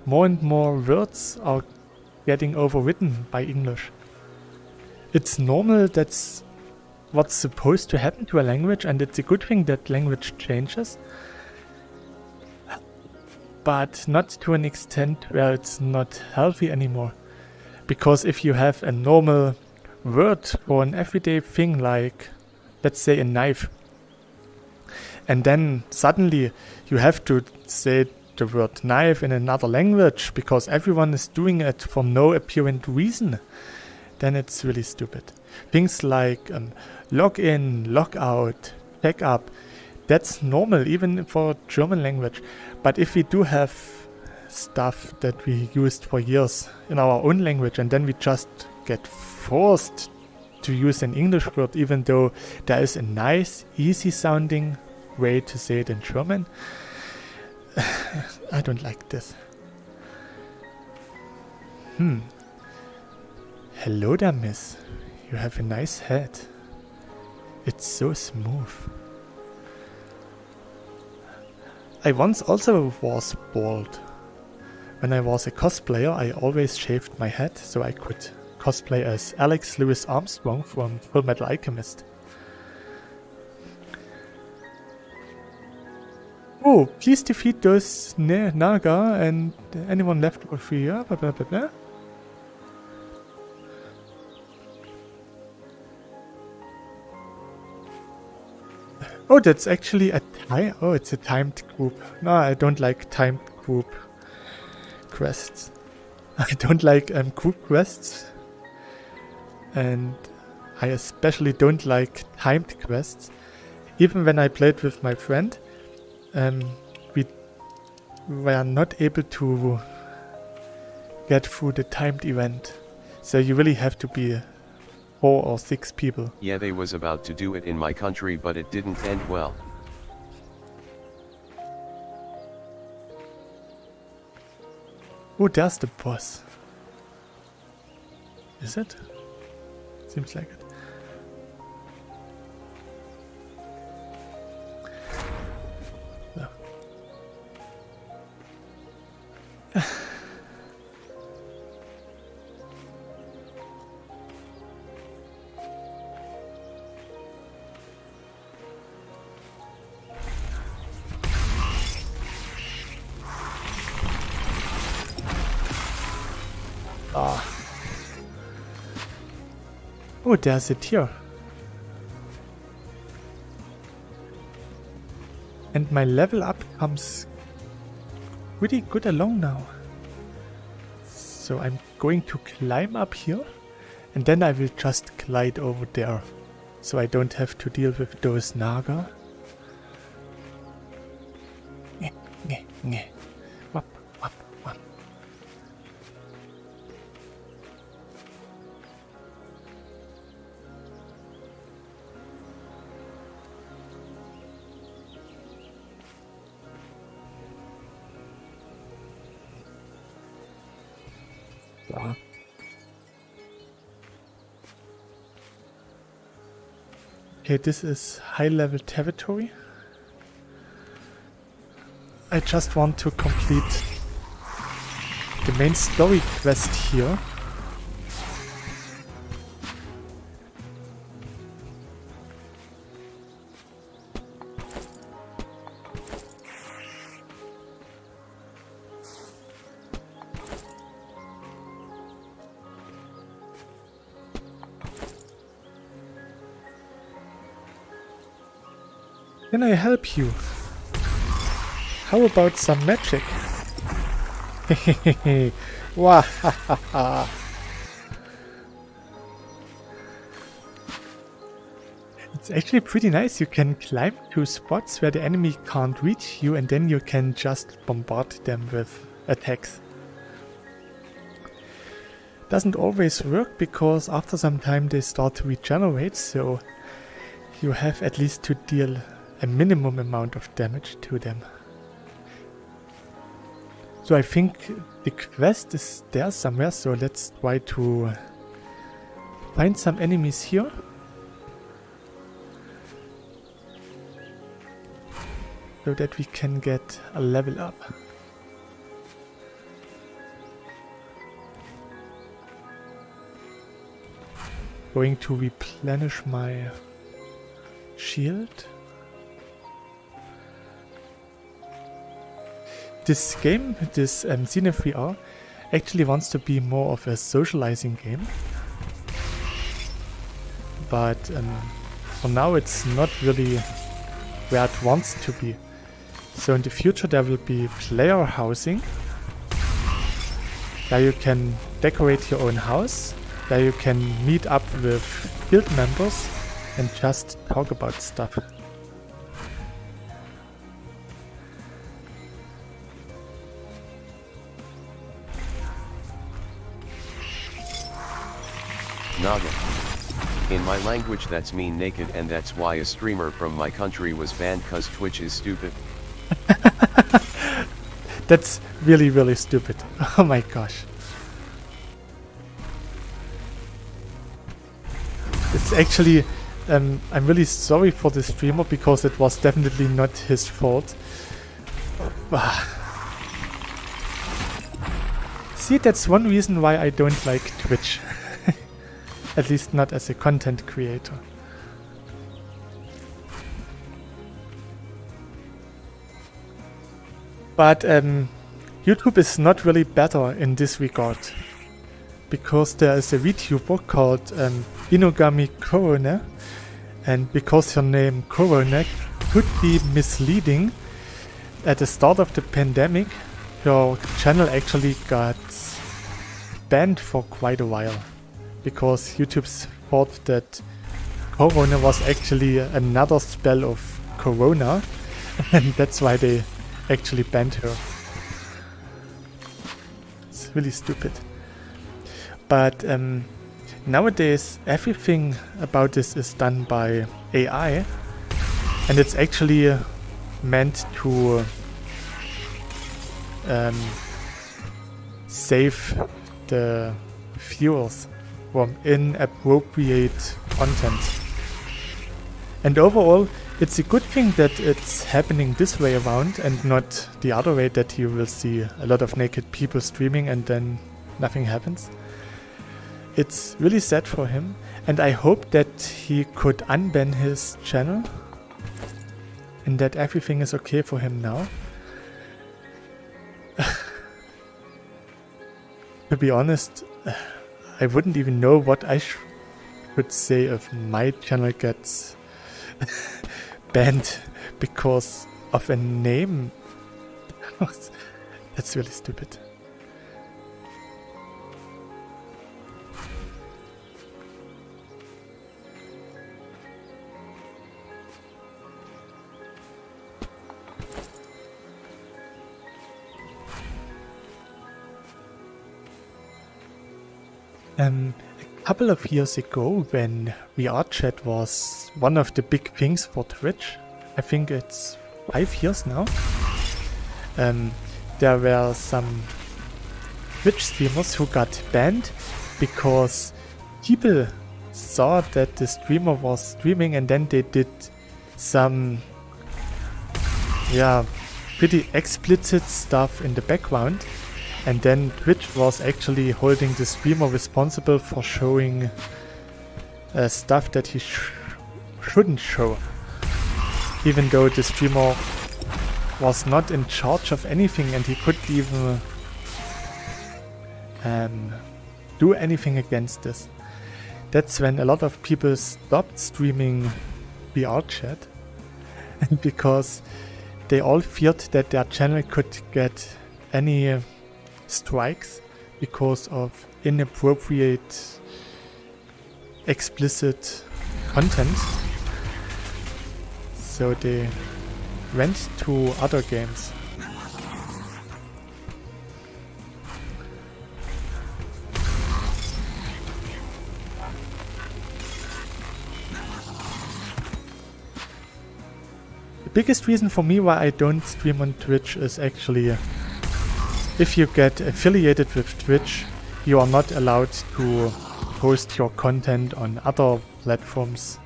more and more words are getting overwritten by English. It's normal, that's what's supposed to happen to a language, and it's a good thing that language changes. But not to an extent where it's not healthy anymore. Because if you have a normal word for an everyday thing like, let's say, a knife, and then suddenly you have to say the word knife in another language because everyone is doing it for no apparent reason, then it's really stupid. Things like log in, log out, check up, that's normal even for German language. But if we do have stuff that we used for years in our own language and then we just get forced to use an English word even though there is a nice, easy sounding way to say it in German, I don't like this. Hello there, miss. You have a nice head. It's so smooth. I once also was bald. When I was a cosplayer, I always shaved my head so I could cosplay as Alex Louis Armstrong from Fullmetal Alchemist. Oh, please defeat those Naga and anyone left for free, blah blah blah blah. Oh, that's actually a time. Oh, it's a timed group. No, I don't like timed group quests. I don't like group quests. And I especially don't like timed quests. Even when I played with my friend, we were not able to get through the timed event. So you really have to be 4 or 6 people. Yeah, they was about to do it in my country, but it didn't end well. Oh, there's the boss. Is it? Seems like it. No. Oh, there's it here. And my level up comes pretty good along now. So I'm going to climb up here and then I will just glide over there. So I don't have to deal with those Naga. Wap, wap, wap. Okay, this is high-level territory. I just want to complete the main story quest here. Can I help you? How about some magic? Hehehe. Wahahaha. It's actually pretty nice. You can climb to spots where the enemy can't reach you, and then you can just bombard them with attacks. Doesn't always work because after some time they start to regenerate, so you have at least to deal a minimum amount of damage to them. So I think the quest is there somewhere, so let's try to find some enemies here. So that we can get a level up. Going to replenish my shield. This game, this Zenith VR, actually wants to be more of a socializing game. But for now it's not really where it wants to be. So in the future there will be player housing. There you can decorate your own house. There you can meet up with guild members and just talk about stuff. Naga. In my language that's mean naked, and that's why a streamer from my country was banned cause Twitch is stupid. That's really, really stupid. Oh my gosh. It's actually, I'm really sorry for the streamer because it was definitely not his fault. See, that's one reason why I don't like Twitch. At least not as a content creator. But YouTube is not really better in this regard. Because there is a VTuber called Inogami Korone. And because her name Korone could be misleading, at the start of the pandemic, her channel actually got banned for quite a while. Because YouTube thought that Corona was actually another spell of Corona, and that's why they actually banned her. It's really stupid. But nowadays everything about this is done by AI, and it's actually meant to save the viewers from inappropriate content. And overall, it's a good thing that it's happening this way around and not the other way, that you will see a lot of naked people streaming and then nothing happens. It's really sad for him, and I hope that he could unban his channel and that everything is okay for him now. To be honest, I wouldn't even know what I should say if my channel gets banned because of a name. That's really stupid. A couple of years ago, when VR chat was one of the big things for Twitch, I think it's 5 years now, there were some Twitch streamers who got banned because people saw that the streamer was streaming, and then they did some, yeah, pretty explicit stuff in the background, and then Twitch was actually holding the streamer responsible for showing stuff that he shouldn't show, even though the streamer was not in charge of anything and he couldn't even do anything against this. That's when a lot of people stopped streaming VR chat because they all feared that their channel could get any strikes because of inappropriate, explicit content. So they went to other games. The biggest reason for me why I don't stream on Twitch is actually if you get affiliated with Twitch, you are not allowed to post your content on other platforms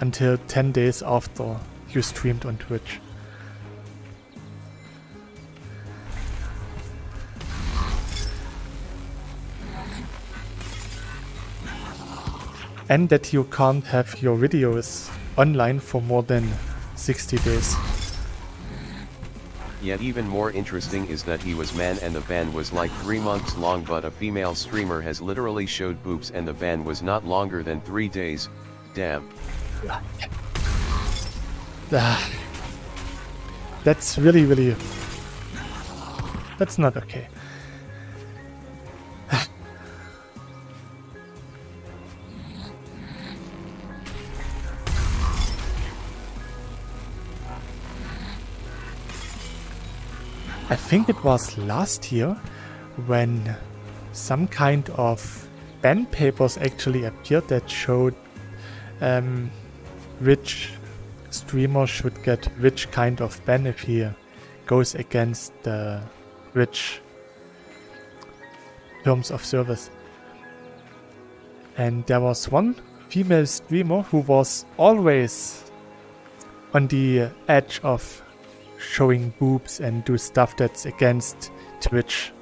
until 10 days after you streamed on Twitch. And that you can't have your videos online for more than 60 days. Yet even more interesting is that he was man and the ban was like 3 months long, but a female streamer has literally showed boobs and the ban was not longer than 3 days. Damn. That's really that's not okay. I think it was last year when some kind of ban papers actually appeared that showed which streamer should get which kind of ban if he goes against the which terms of service. And there was one female streamer who was always on the edge of showing boobs and do stuff that's against Twitch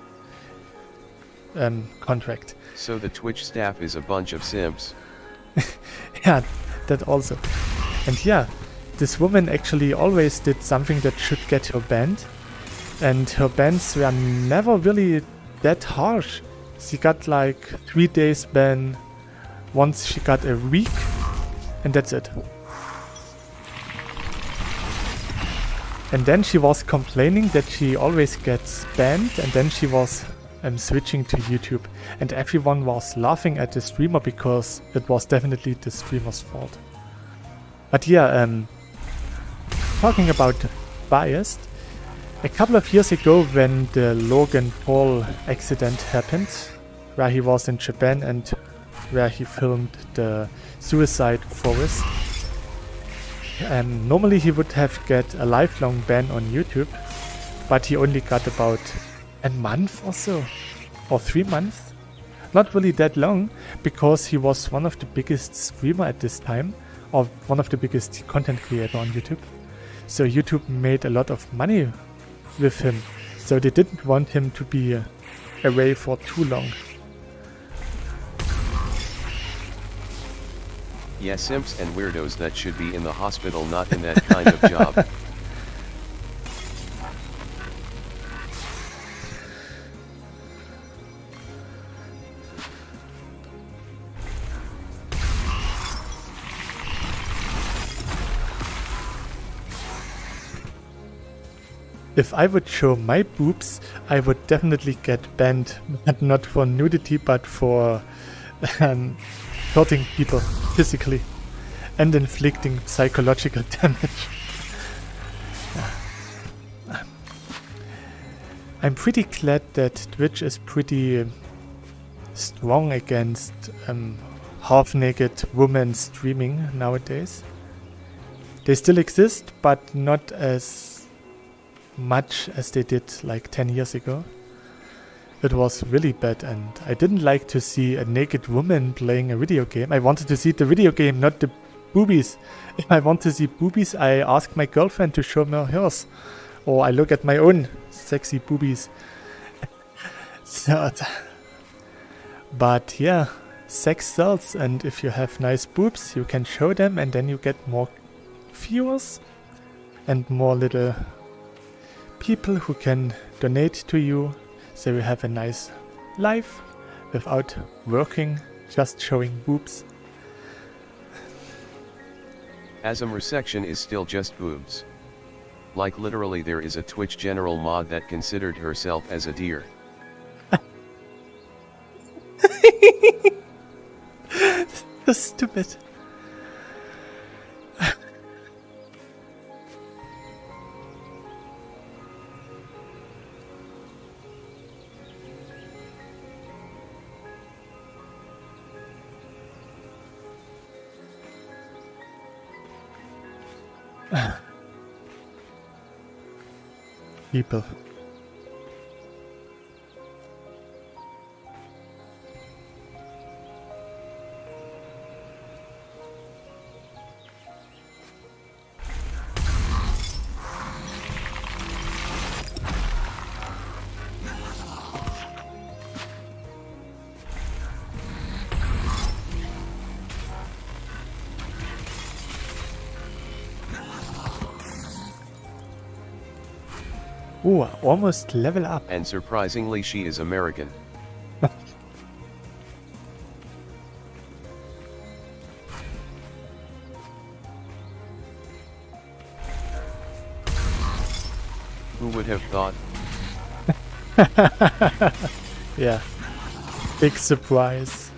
contract. So the Twitch staff is a bunch of simps. Yeah, that also. And yeah, this woman actually always did something that should get her banned, and her bans were never really that harsh. She got like 3 days ban, once she got a week, and that's it. And then she was complaining that she always gets banned, and then she was switching to YouTube, and everyone was laughing at the streamer because it was definitely the streamer's fault. But yeah, talking about biased, a couple of years ago when the Logan Paul accident happened, where he was in Japan and where he filmed the suicide forest, normally he would have get a lifelong ban on YouTube, but he only got about a month or so, or 3 months. Not really that long, because he was one of the biggest streamer at this time, or one of the biggest content creator on YouTube. So YouTube made a lot of money with him, so they didn't want him to be away for too long. Yeah, simps and weirdos that should be in the hospital, not in that kind of job. If I would show my boobs, I would definitely get banned, but not for nudity, but for hurting people physically and inflicting psychological damage. I'm pretty glad that Twitch is pretty strong against half-naked women streaming nowadays. They still exist, but not as much as they did like 10 years ago. It was really bad, and I didn't like to see a naked woman playing a video game. I wanted to see the video game, not the boobies. If I want to see boobies, I ask my girlfriend to show me hers. Or I look at my own sexy boobies. But yeah, sex sells, and if you have nice boobs, you can show them, and then you get more viewers and more little people who can donate to you, so you have a nice life without working, just showing boobs. Asm resection is still just boobs. Like literally there is a Twitch general mod that considered herself as a deer. That's stupid. People. Ooh, almost level up. And surprisingly she is American. Who would have thought? Yeah, big surprise.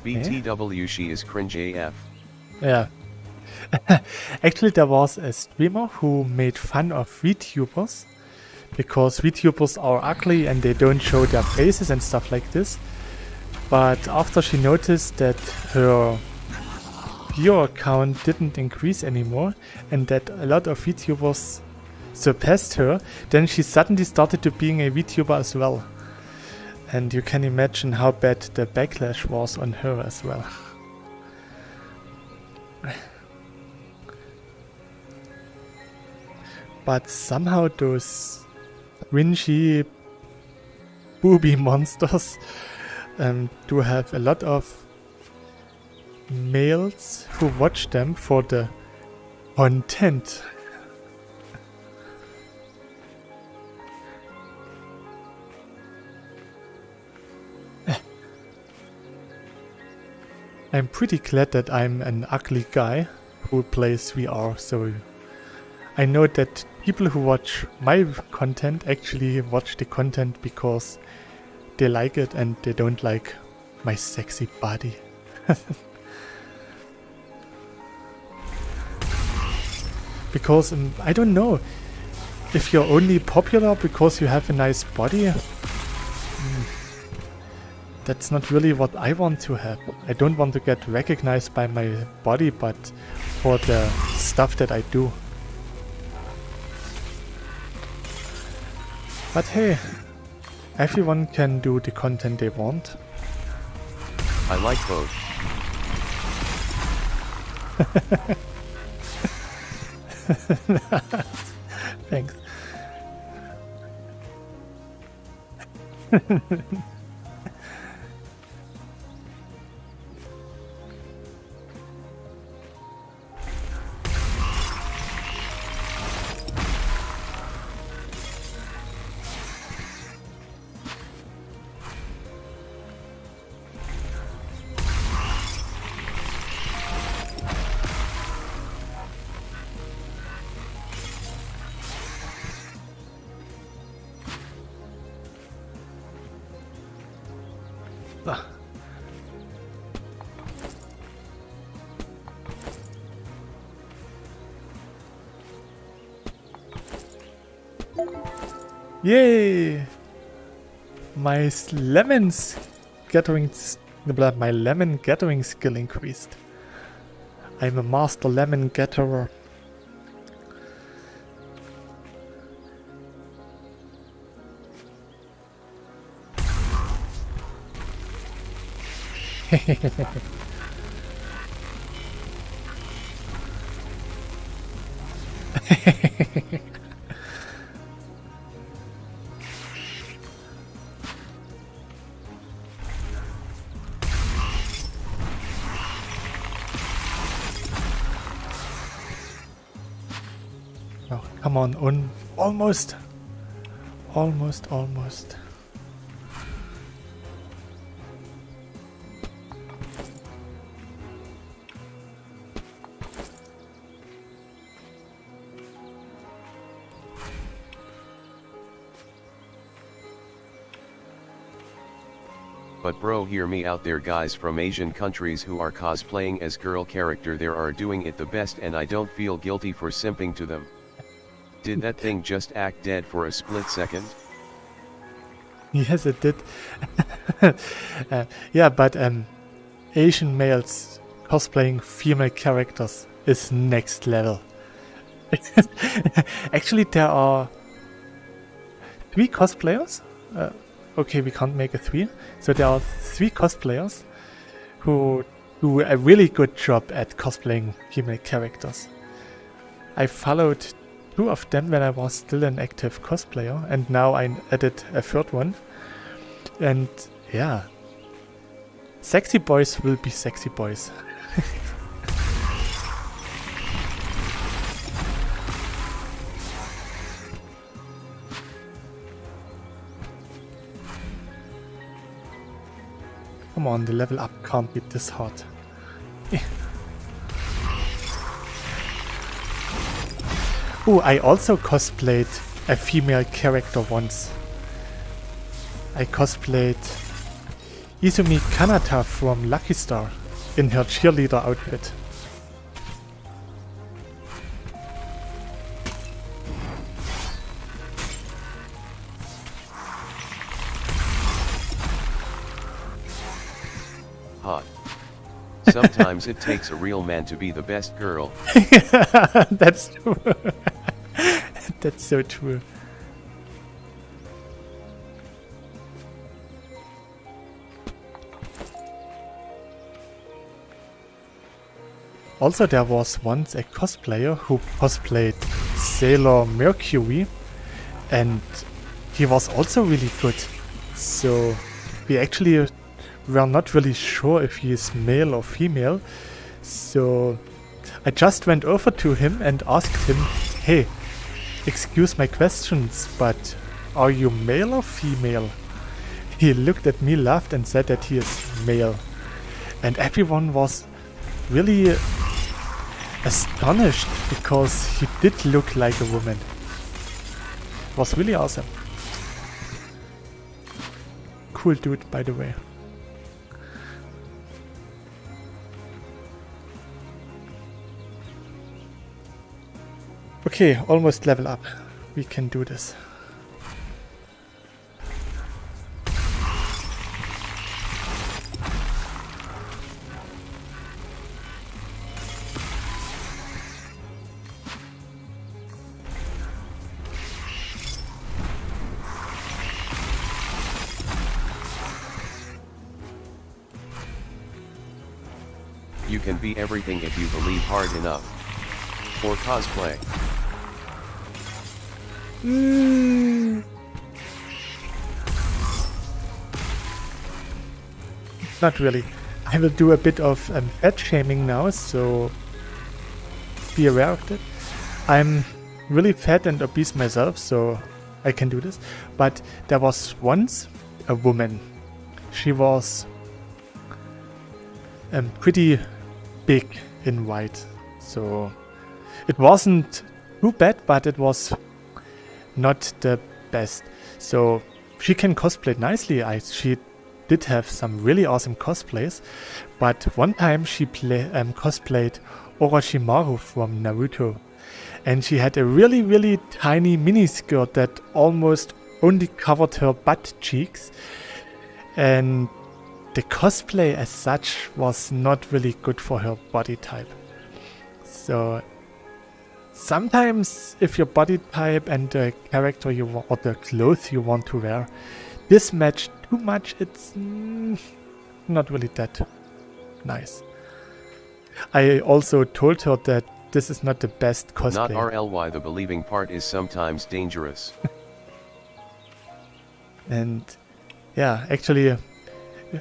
BTW she is cringe AF. Yeah. Actually, there was a streamer who made fun of VTubers because VTubers are ugly and they don't show their faces and stuff like this. But after she noticed that her viewer count didn't increase anymore and that a lot of VTubers surpassed her, then she suddenly started to being a VTuber as well. And you can imagine how bad the backlash was on her as well. But somehow those cringy booby monsters do have a lot of males who watch them for the content. I'm pretty glad that I'm an ugly guy who plays VR, so I know that people who watch my content actually watch the content because they like it and they don't like my sexy body. Because I don't know if you're only popular because you have a nice body. That's not really what I want to have. I don't want to get recognized by my body, but for the stuff that I do. But hey, everyone can do the content they want. I like both. Thanks. Yay! My lemon gathering skill increased. I'm a master lemon gatherer. Oh, come on, almost. Almost. But bro, hear me out there, guys from Asian countries who are cosplaying as girl character, they are doing it the best and I don't feel guilty for simping to them. Did that thing just act dead for a split second? Yes, it did. Yeah, but Asian males cosplaying female characters is next level. Actually, there are 3 cosplayers. Okay, we can't make a 3. So there are 3 cosplayers who do a really good job at cosplaying female characters. I followed 2 of them when I was still an active cosplayer, and now I added a 3rd one. And yeah, sexy boys will be sexy boys. Come on, the level up can't be this hard. Oh, I also cosplayed a female character once. I cosplayed Izumi Kanata from Lucky Star in her cheerleader outfit. Hot. Sometimes it takes a real man to be the best girl. That's true. That's so true. Also, there was once a cosplayer who cosplayed Sailor Mercury, and he was also really good. So we actually were not really sure if he is male or female. So I just went over to him and asked him, "Hey, excuse my questions, but are you male or female?" He looked at me, laughed and said that he is male. And everyone was really astonished because he did look like a woman. It was really awesome. Cool dude, by the way. Okay, almost level up. We can do this. You can be everything if you believe hard enough. For cosplay. Not really. I will do a bit of fat shaming now, so be aware of it. I'm really fat and obese myself, so I can do this. But there was once a woman. She was pretty big in white, so it wasn't too bad, but it was not the best. So she can cosplay nicely. She did have some really awesome cosplays, but one time she cosplayed Orochimaru from Naruto, And she had a really, really tiny mini skirt that almost only covered her butt cheeks. And the cosplay as such was not really good for her body type. So sometimes if your body type and the character you want, or the clothes you want to wear, mismatch too much, it's not really that nice. I also told her that this is not the best cosplay. Not RLY, the believing part is sometimes dangerous. And yeah, actually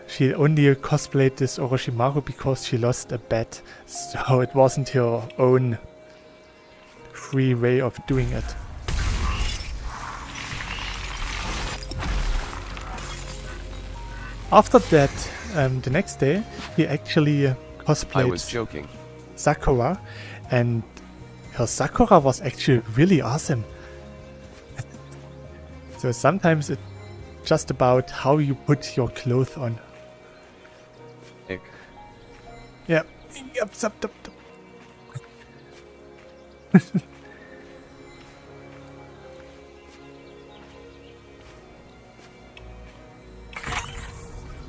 she only cosplayed this Orochimaru because she lost a bet, so it wasn't her own free way of doing it. After that, the next day, he actually cosplayed I was joking. Sakura, and her Sakura was actually really awesome. So sometimes it's just about how you put your clothes on. Ick. Yeah. Yep, sup.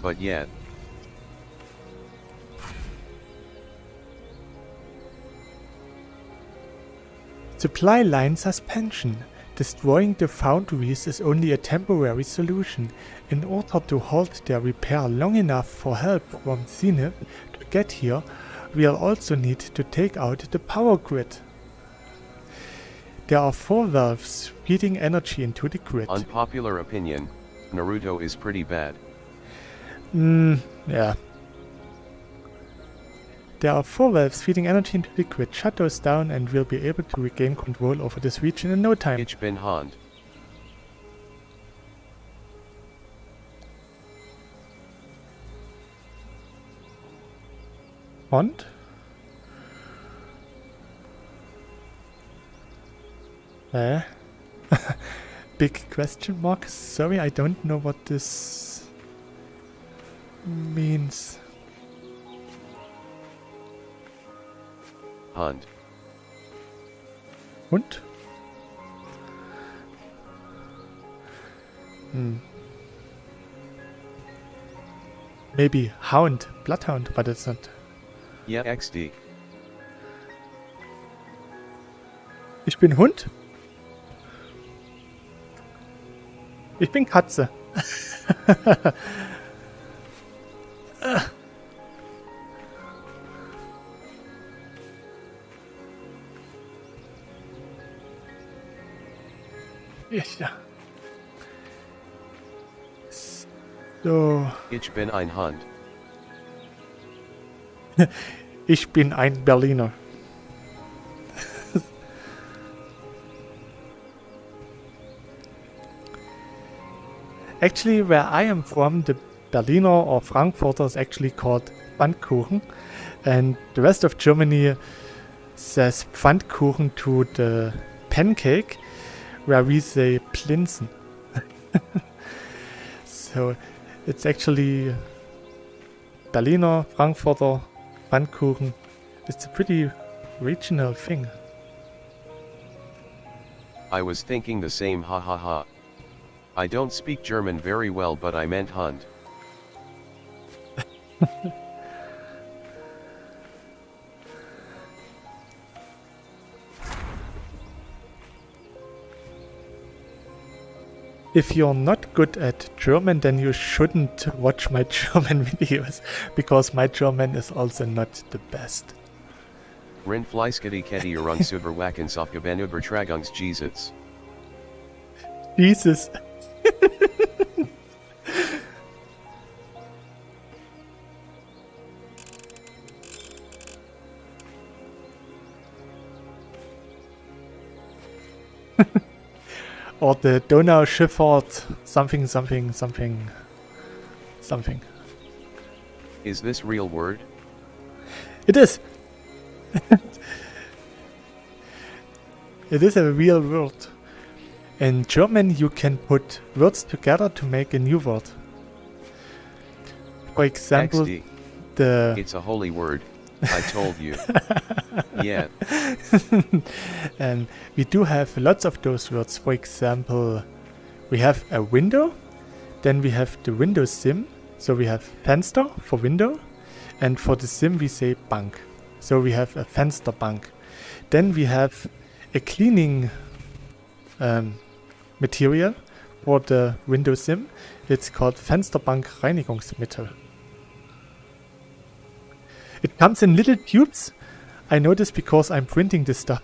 But yet. Supply line suspension. Destroying the foundries is only a temporary solution. In order to halt their repair long enough for help from Zenith to get here, we'll also need to take out the power grid. There are 4 valves feeding energy into the grid. Unpopular opinion, Naruto is pretty bad. Yeah. There are 4 valves feeding energy into the grid. Shut those down and we'll be able to regain control over this region in no time. Ich bin Hand. Und? Big question mark. Sorry, I don't know what this means. Hand. Und? Maybe hound, bloodhound, but it's not. Yeah, XD. Ich bin Hund. Ich bin Katze. Ja. So. Ich bin ein Hund. Ich bin ein Berliner. Actually, where I am from, the Berliner or Frankfurter is actually called Pfannkuchen, and the rest of Germany says Pfannkuchen to the pancake, where we say Plinsen. So it's actually Berliner, Frankfurter, Pfannkuchen. It's a pretty regional thing. I was thinking the same, ha ha ha. I don't speak German very well, but I meant Hund. If you're not good at German, then you shouldn't watch my German videos, because my German is also not the best. Rin Fleiskety Ketty Urung Superwackens auf Gebenübertragungs Jesus. Jesus. Or the Donauschifffahrt something. Is this real word? It is. It is a real word. In German you can put words together to make a new word. For example, XD. the It's a holy word. I told you. Yeah. And we do have lots of those words. For example, we have a window, then we have the window sim. So we have Fenster for window, and for the sim we say Bank. So we have a Fensterbank. Then we have a cleaning material for the window sim. It's called Fensterbank Reinigungsmittel. It comes in little tubes. I know this because I'm printing this stuff.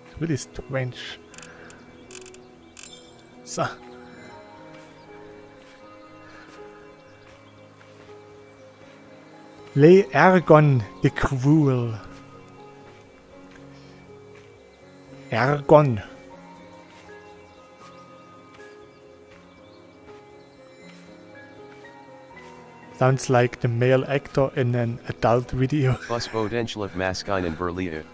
It's really strange. So. Le Ergon the Cruel. Ergon. Sounds like the male actor in an adult video. Was potential masculine Berlin.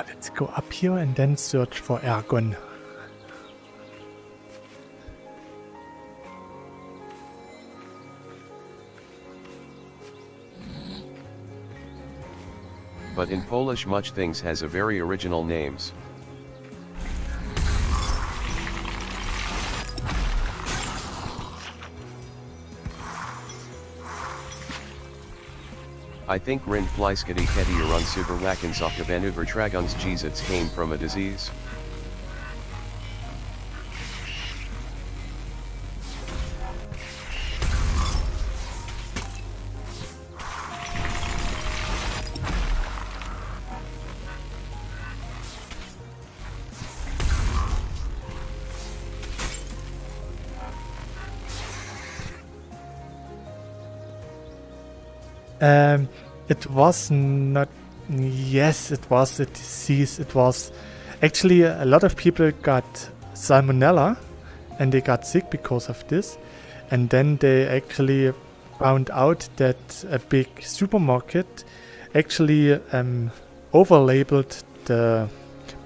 Let's go up here and then search for Ergon. But in Polish much things has a very original names. I think Rind Pleiskety Ketier Superwackens auf Übertragungsgesetz came from a disease. It was not. Yes, it was a disease. It was actually a lot of people got salmonella and they got sick because of this. And then they actually found out that a big supermarket actually overlabeled the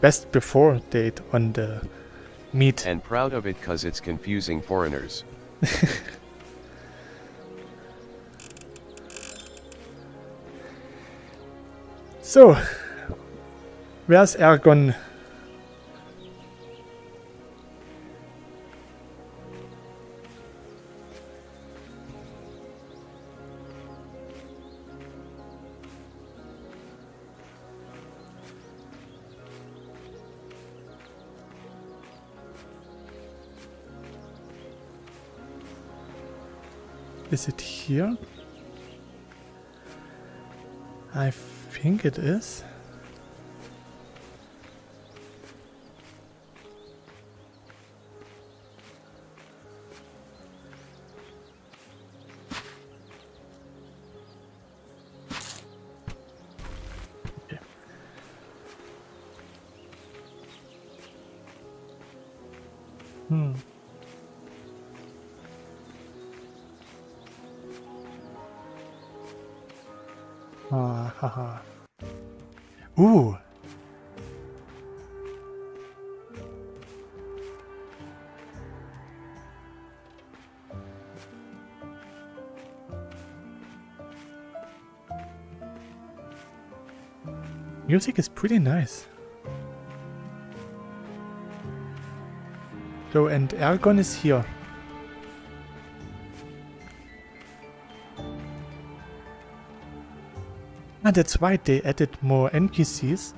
best before date on the meat. And proud of it cause it's confusing foreigners. So, where's Ergon? Is it here? I think it is. Okay. Haha. Ooh. Music is pretty nice. So, and Ergon is here. That's why they added more NPCs,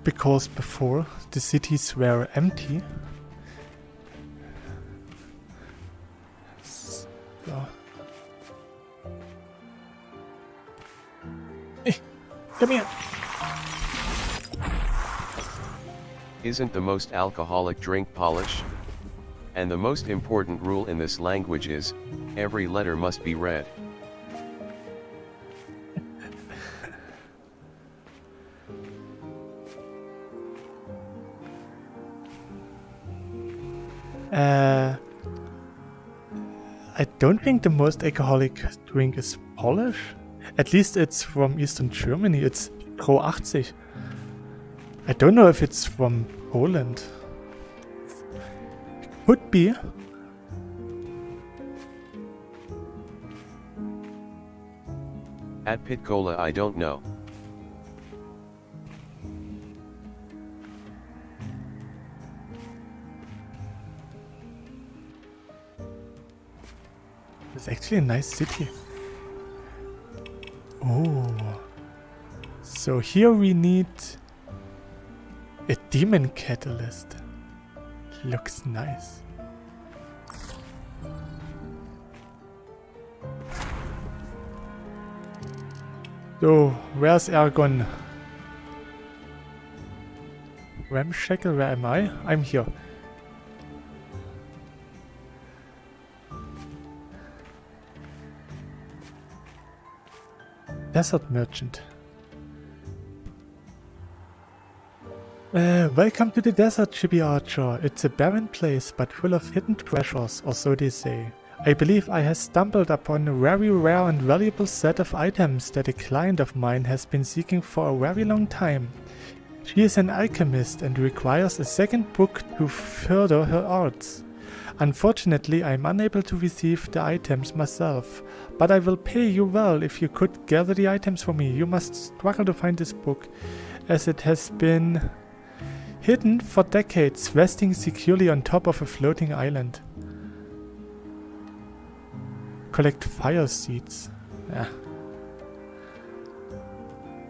because before the cities were empty. So. Hey, come here. Isn't the most alcoholic drink Polish? And the most important rule in this language is, every letter must be read. I don't think the most alcoholic drink is Polish. At least it's from Eastern Germany. It's Pro 80. I don't know if it's from Poland. Could be. At Pit Cola, I don't know. It's actually a nice city. Oh. So here we need a demon catalyst. Looks nice. So, where's Ergon? Ramshackle, where am I? I'm here. Desert Merchant. Welcome to the desert, Chibi Archer. It's a barren place, but full of hidden treasures, or so they say. I believe I have stumbled upon a very rare and valuable set of items that a client of mine has been seeking for a very long time. She is an alchemist and requires a second book to further her arts. Unfortunately, I am unable to receive the items myself, but I will pay you well if you could gather the items for me. You must struggle to find this book, as it has been hidden for decades, resting securely on top of a floating island. Collect fire seeds. Yeah.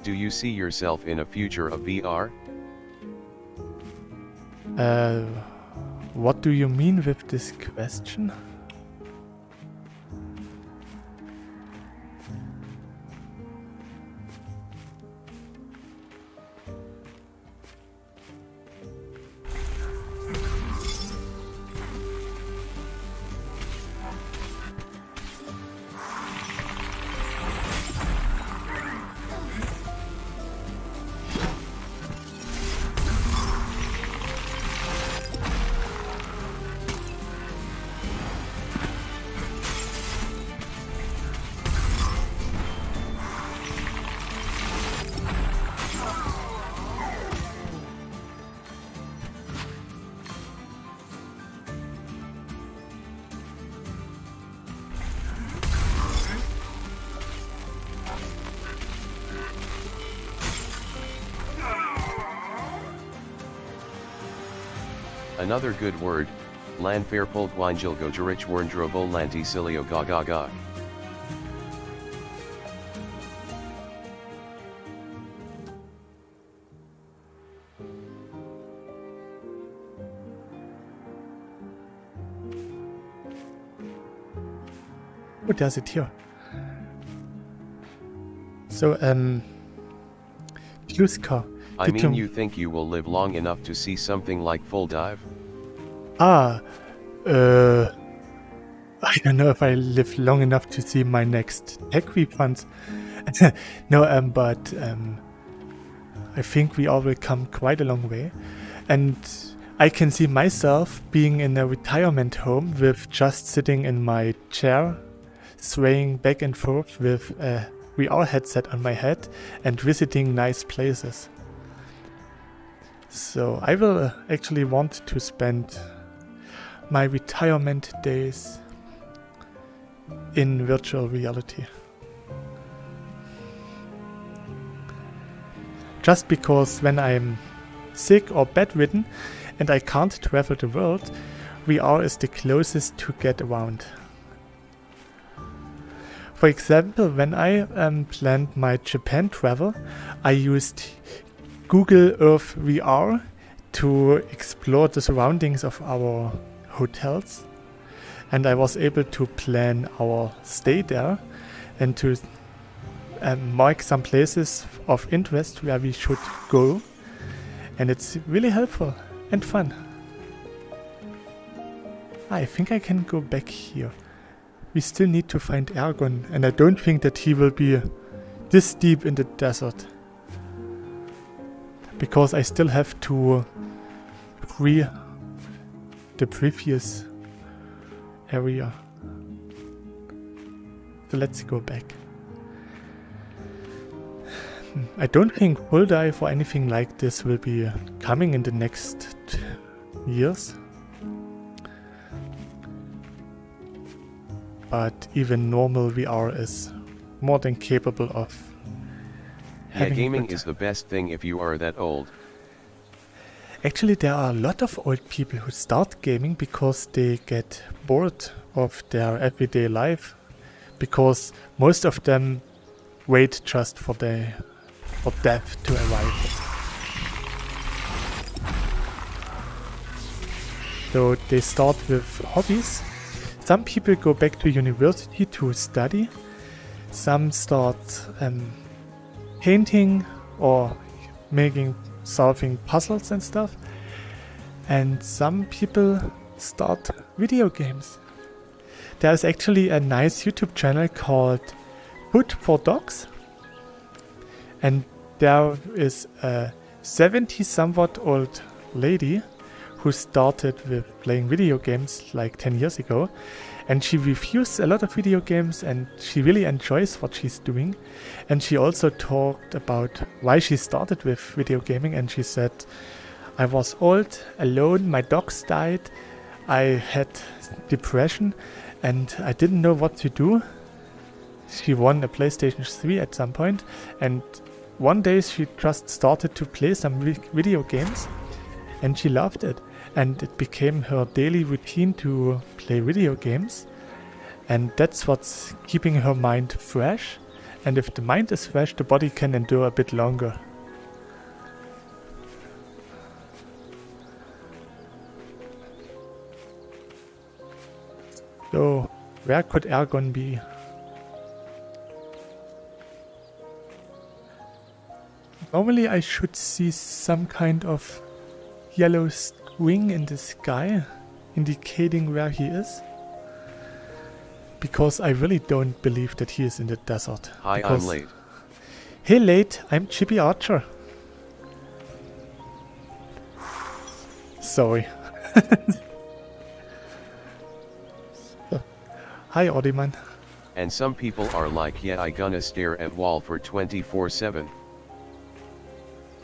Do you see yourself in a future of VR? What do you mean with this question? Another good word, Lanfair Polgwinjilgo Jarich Werndrobo Lanticilio Gagagag. What does it here? So, Kluska. I mean, you think you will live long enough to see something like Full Dive? I don't know if I live long enough to see my next tech refunds. No, but I think we all will come quite a long way. And I can see myself being in a retirement home with just sitting in my chair, swaying back and forth with a VR headset on my head and visiting nice places. So I will actually want to spend my retirement days in virtual reality. Just because when I'm sick or bedridden and I can't travel the world, VR is the closest to get around. For example, when I planned my Japan travel, I used Google Earth VR to explore the surroundings of our hotels, and I was able to plan our stay there and to mark some places of interest where we should go, and it's really helpful and fun. I think I can go back here. We still need to find Ergon, and I don't think that he will be this deep in the desert, because I still have to free the previous area. So let's go back. I don't think full dive or anything like this will be coming in the next years. But even normal VR is more than capable of Yeah, having gaming good- is the best thing if you are that old. Actually, there are a lot of old people who start gaming because they get bored of their everyday life, because most of them wait just for death to arrive. So they start with hobbies. Some people go back to university to study. Some start painting or solving puzzles and stuff. And some people start video games. There's actually a nice YouTube channel called Food for Dogs. And there is a 70-somewhat old lady who started with playing video games like 10 years ago. And she reviews a lot of video games and she really enjoys what she's doing. And she also talked about why she started with video gaming. And she said, I was old, alone, my dogs died, I had depression and I didn't know what to do. She won a PlayStation 3 at some point, and one day she just started to play some video games and she loved it. And it became her daily routine to play video games. And that's what's keeping her mind fresh. And if the mind is fresh, the body can endure a bit longer. So, where could Ergon be? Normally I should see some kind of yellow string in the sky, indicating where he is. Because I really don't believe that he is in the desert. Hi, Because- I'm late. Hey late, I'm Chippy Archer. Sorry. Hi Audiman. And some people are like, yeah, I gonna stare at wall for 24/7.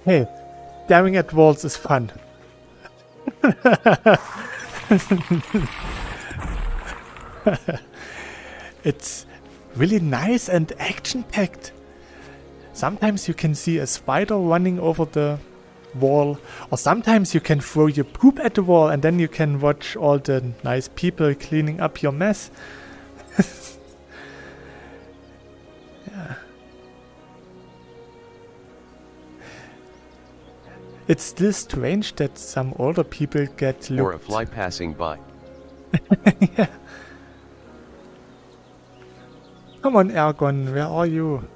Hey, staring at walls is fun. It's really nice and action-packed. Sometimes you can see a spider running over the wall, or sometimes you can throw your poop at the wall and then you can watch all the nice people cleaning up your mess. Yeah. It's still strange that some older people get Or a looked. fly passing by. Yeah. Come on, Ergon, where are you?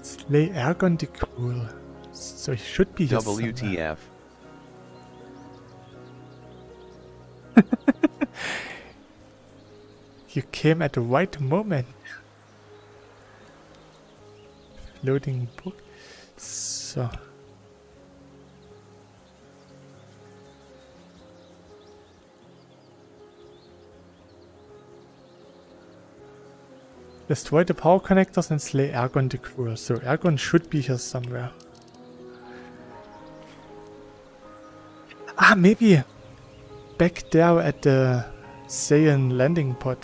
Slay Ergon the Cruel. So he should be here somewhere. WTF. You came at the right moment. Loading book. So. Destroy the power connectors and slay Ergon the Cruel. So Ergon should be here somewhere. Ah, maybe back there at the Saiyan landing pod.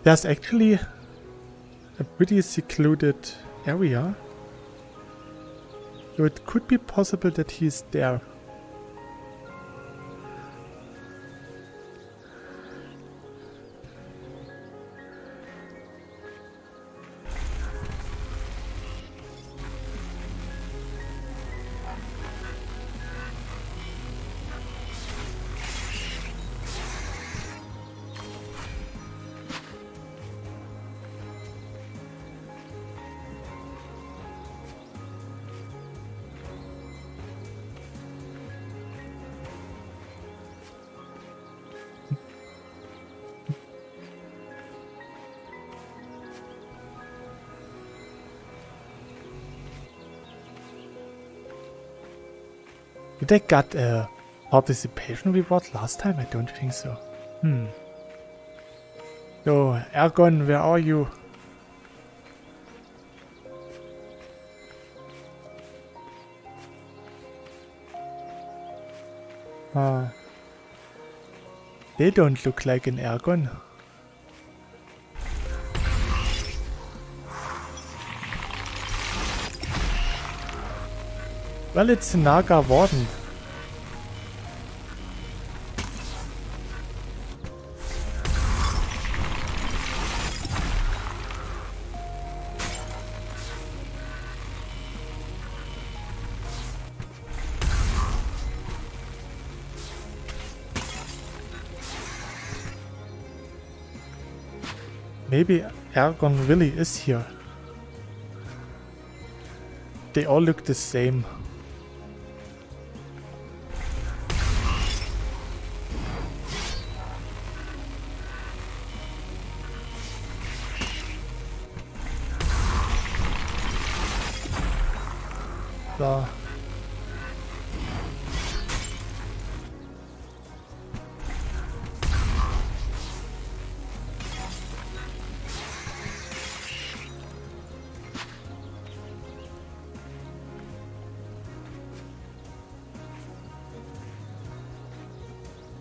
There's actually a pretty secluded area. So it could be possible that he's there. Did I got a participation reward last time? I don't think so. So, Ergon, where are you? They don't look like an Ergon. Well, it's a Naga Warden. Maybe Ergon really is here. They all look the same. So.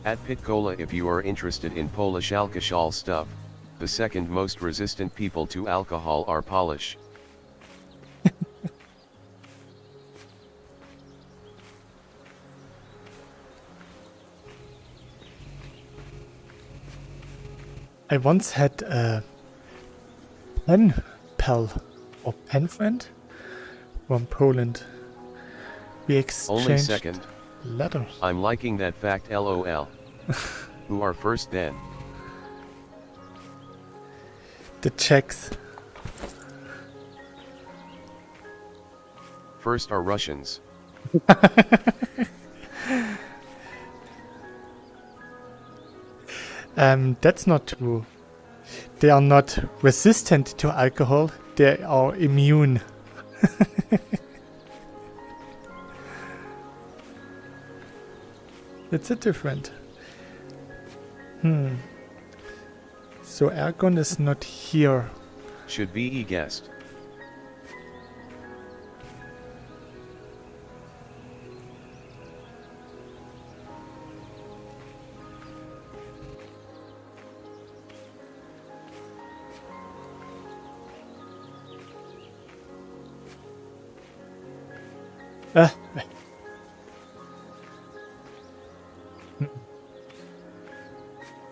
At Pitcola, if you are interested in Polish alcohol stuff, the second most resistant people to alcohol are Polish. I once had a pen pal or pen friend from Poland. We exchanged Only second. letters. I'm liking that fact, lol. Who are first then? The Czechs. First are Russians. That's not true. They are not resistant to alcohol, they are immune. It's a different. So Ergon is not here. Should be guessed.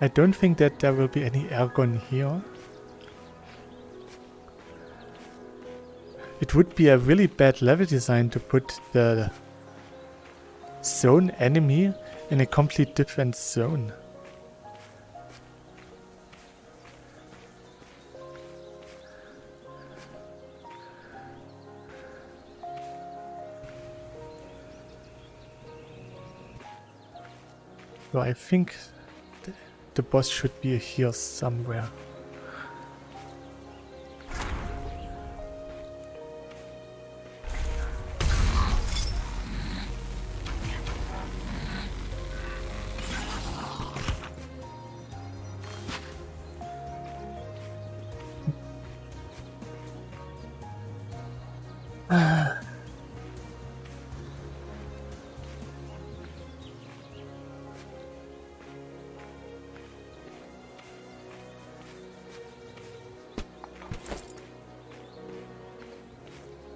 I don't think that there will be any Ergon here. It would be a really bad level design to put the zone enemy in a complete different zone. So I think the boss should be here somewhere.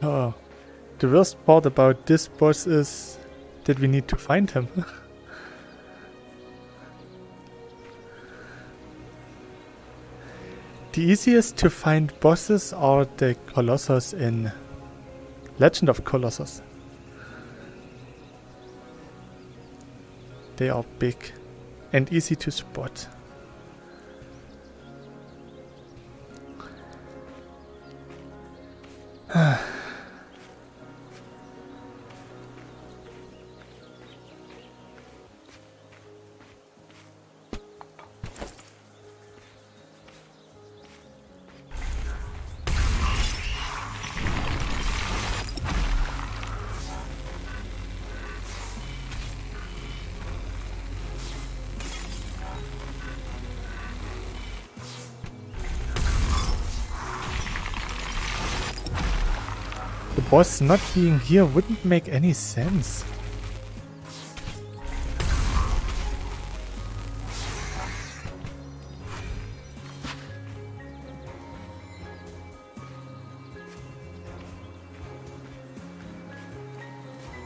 Oh, the worst part about this boss is that we need to find him. The easiest to find bosses are the Colossus in Legend of Colossus. They are big and easy to spot. boss not being here wouldn't make any sense.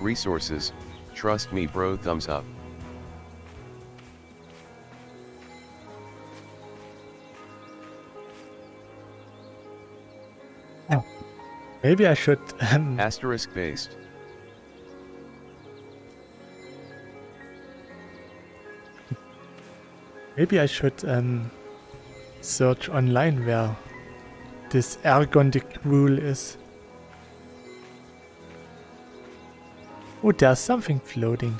Resources, trust me bro, thumbs up. Maybe I should Asterisk based. maybe I should search online where this Ergon the Cruel is. Oh, there's something floating.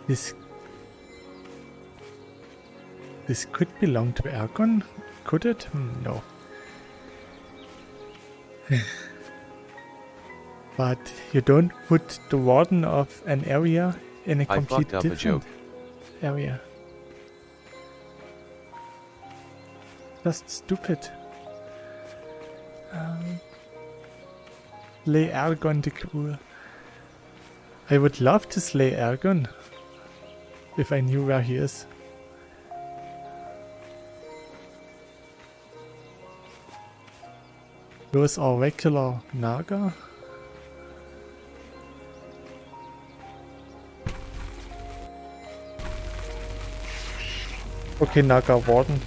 This could belong to Ergon, could it? No. But you don't put the warden of an area in a I complete fucked up a different joke. area. Just stupid. Slay Ergon the Cruel. I would love to slay Ergon if I knew where he is. Those are regular Naga. Okay, Naga Warden.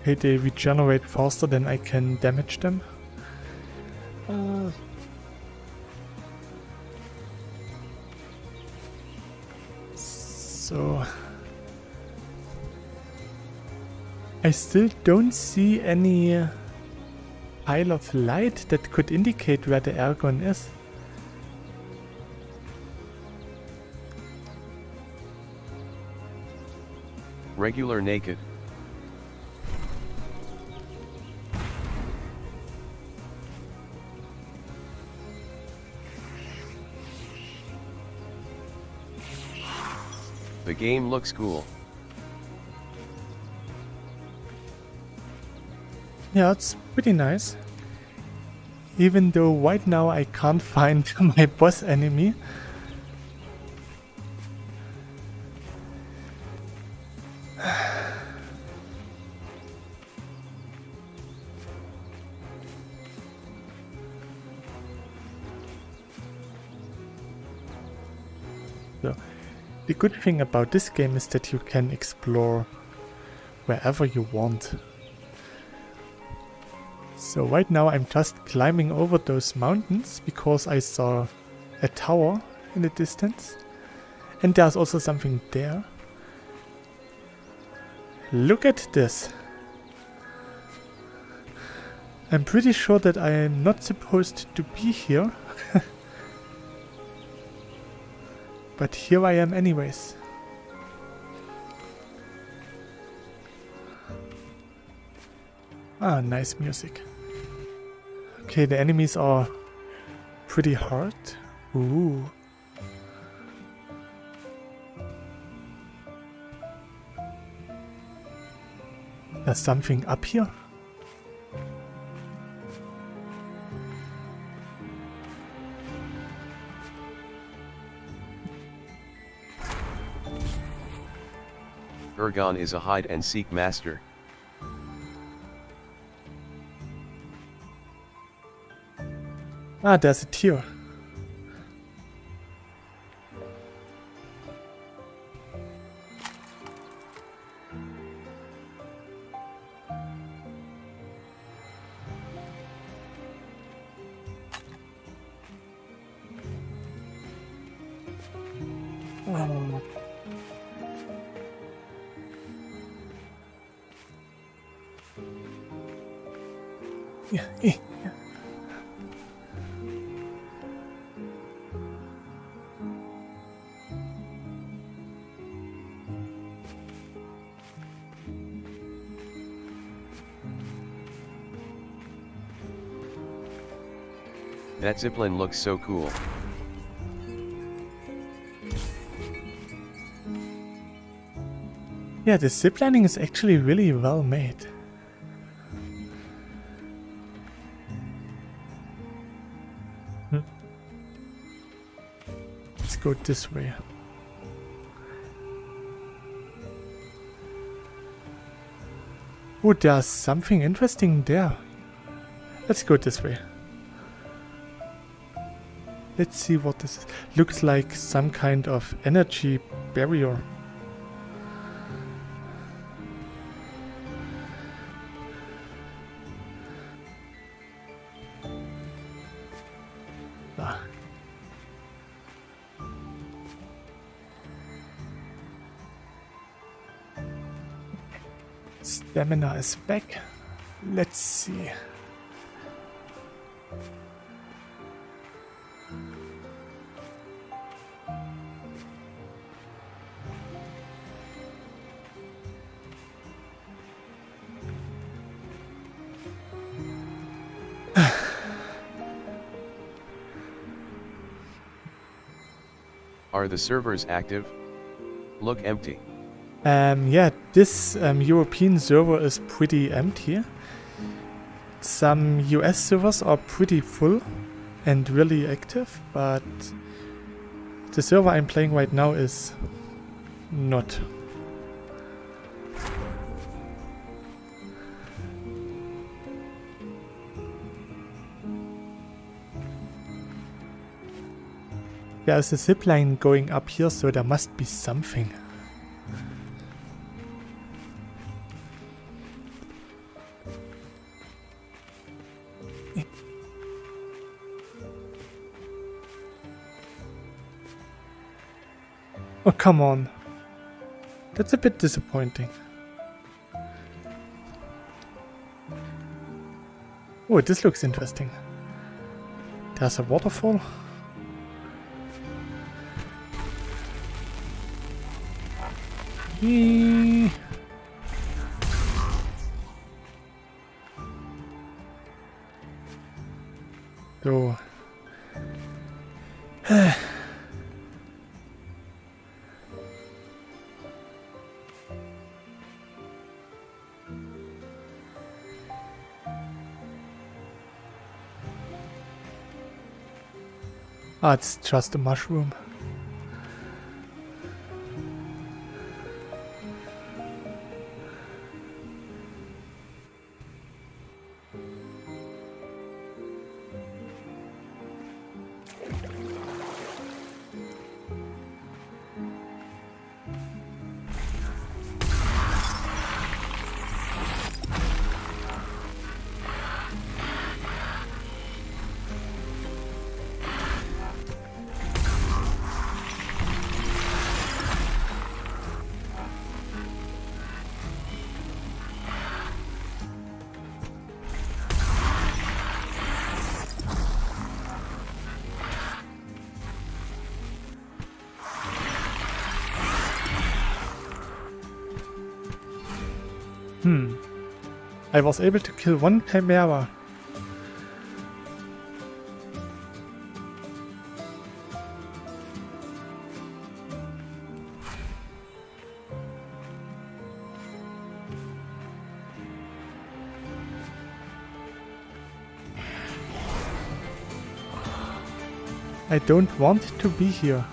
Okay, they regenerate faster than I can damage them. So I still don't see any pile of light that could indicate where the Ergon is. Regular naked. The game looks cool. Yeah, it's pretty nice. Even though right now I can't find my boss enemy. So, the good thing about this game is that you can explore wherever you want. So right now I'm just climbing over those mountains because I saw a tower in the distance. And there's also something there. Look at this. I'm pretty sure that I am not supposed to be here. But here I am anyways. Ah, nice music. Okay, the enemies are pretty hard. Ooh. There's something up here. Ergon is a hide-and-seek master. Ah, there's a tear. Oh. Yeah, yeah. That zipline looks so cool. Yeah, the ziplining is actually really well made. Let's go this way. Oh, there's something interesting there. Let's go this way. Let's see what this is. Looks like some kind of energy barrier. Ah. Stamina is back. Let's see. Are the servers active? Look empty. Yeah, this European server is pretty empty. Some US servers are pretty full and really active, but the server I'm playing right now is not. There's a zipline going up here, so there must be something. Oh, come on. That's a bit disappointing. Oh, this looks interesting. There's a waterfall. Yee. So. Ah, it's just a mushroom. I was able to kill one chimera. I don't want to be here.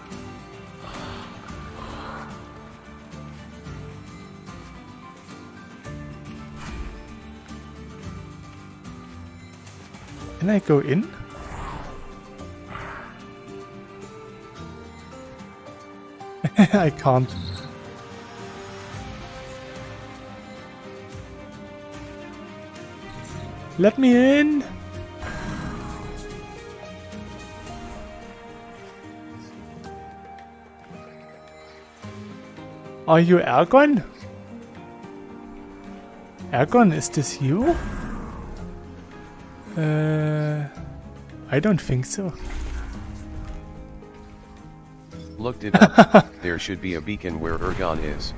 Can I go in? I can't. Let me in! Are you Ergon? Ergon, is this you? I don't think so. Looked it up. There should be a beacon where Ergon is.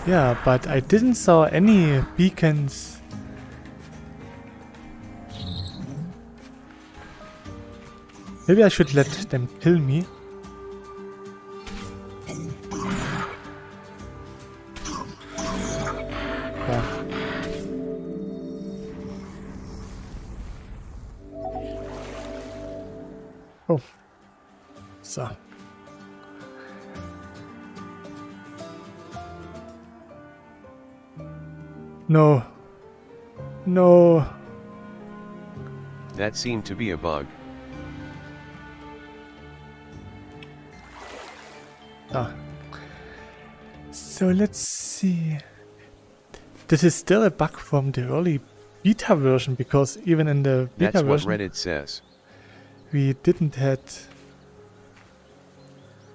Yeah, but I didn't saw any beacons. Maybe I should let them kill me. Yeah. Oh. So. No. No. That seemed to be a bug. Ah. So let's see. This is still a bug from the early beta version, because even in the beta That's what version Reddit says. we didn't had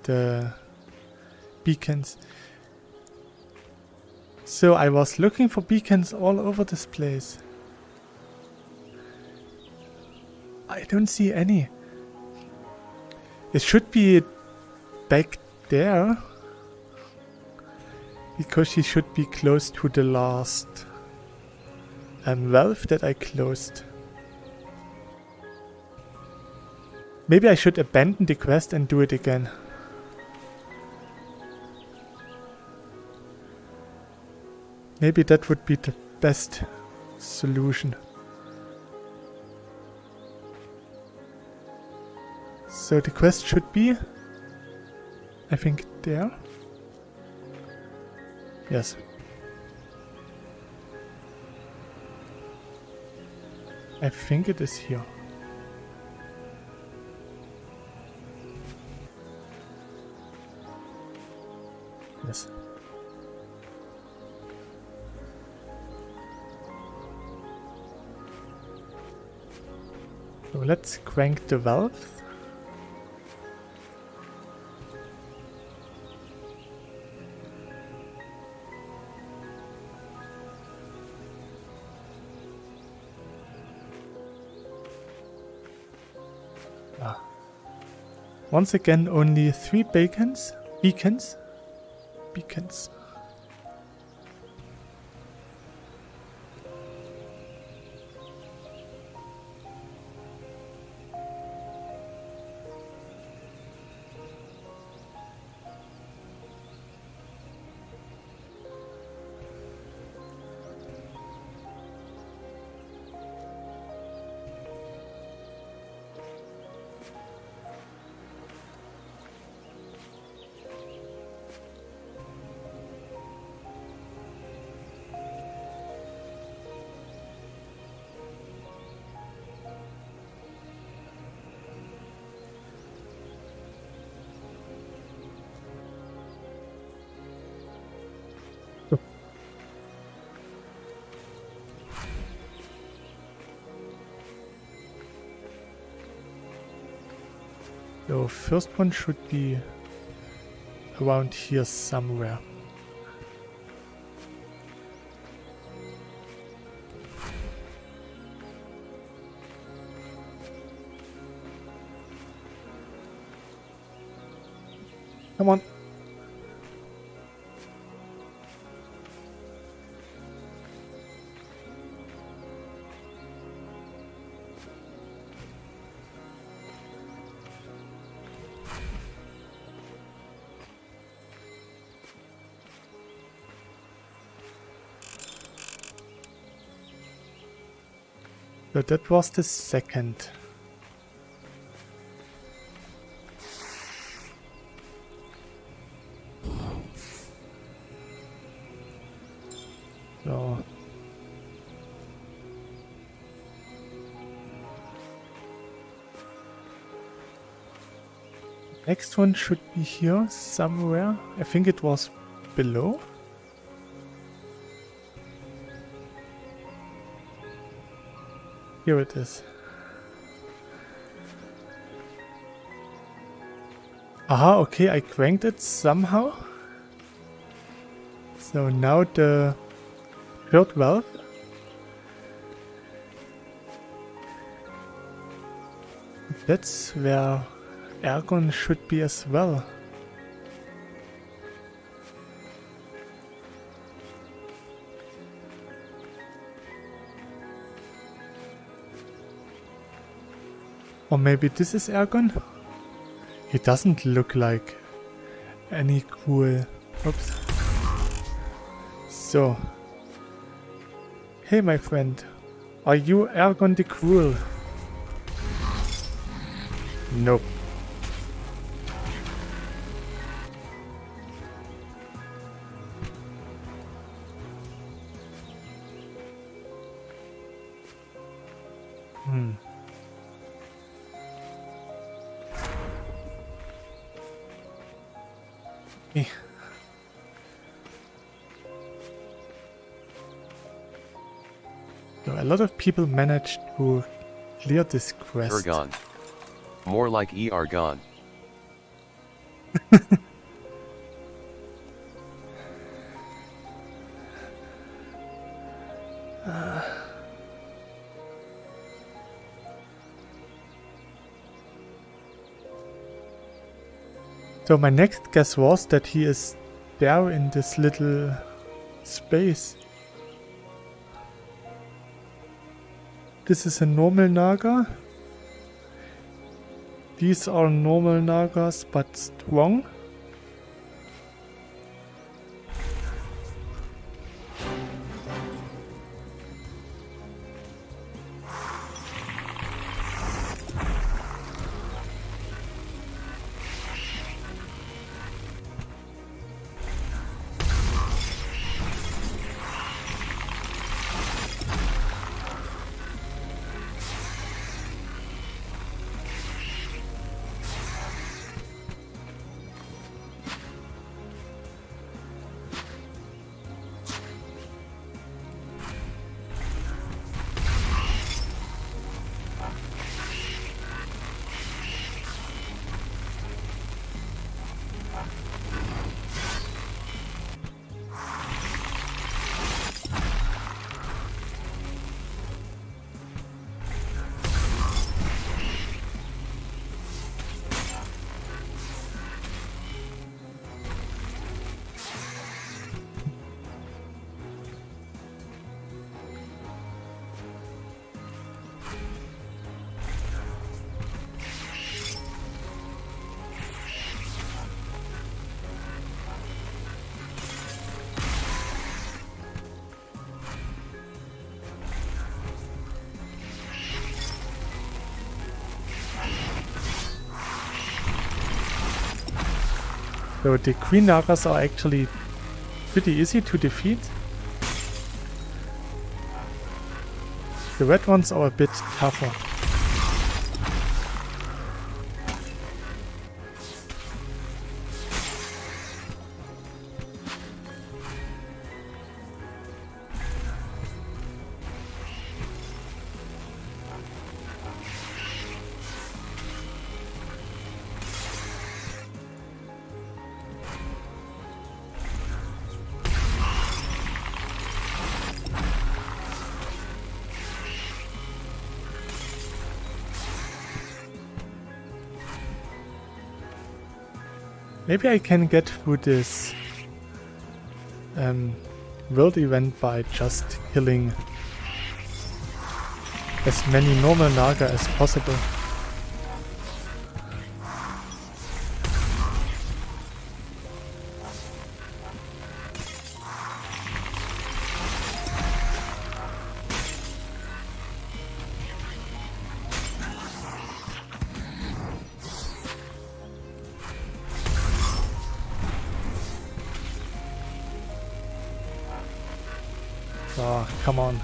the beacons. So I was looking for beacons all over this place. I don't see any. It should be back there, because she should be close to the last valve that I closed. Maybe I should abandon the quest and do it again. Maybe that would be the best solution. So the quest should be, I think, there. Yes. I think it is here. Yes. So let's crank the valve. Once again, only 3 beacons. Beacons. So first one should be around here somewhere. Come on. So that was the second. So next one should be here somewhere. I think it was below. Here it is. Aha, okay, I cranked it somehow. So now the third valve. That's where Ergon should be as well. Or maybe this is Ergon? He doesn't look like any cool... Oops. So. Hey my friend. Are you Ergon the Cruel? Nope. Okay. So a lot of people managed to clear this quest. Ergon. More like Ergon. So my next guess was that he is there in this little space. This is a normal Naga. These are normal Nagas but strong. So the Queen Nagas are actually pretty easy to defeat. The red ones are a bit tougher. Maybe I can get through this world event by just killing as many normal Naga as possible. Oh, come on.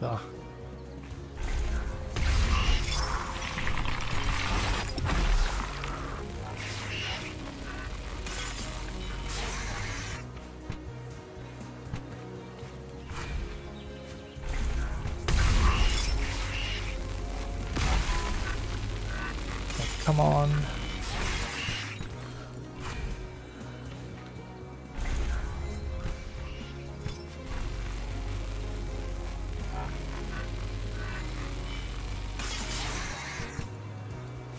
So. Come on.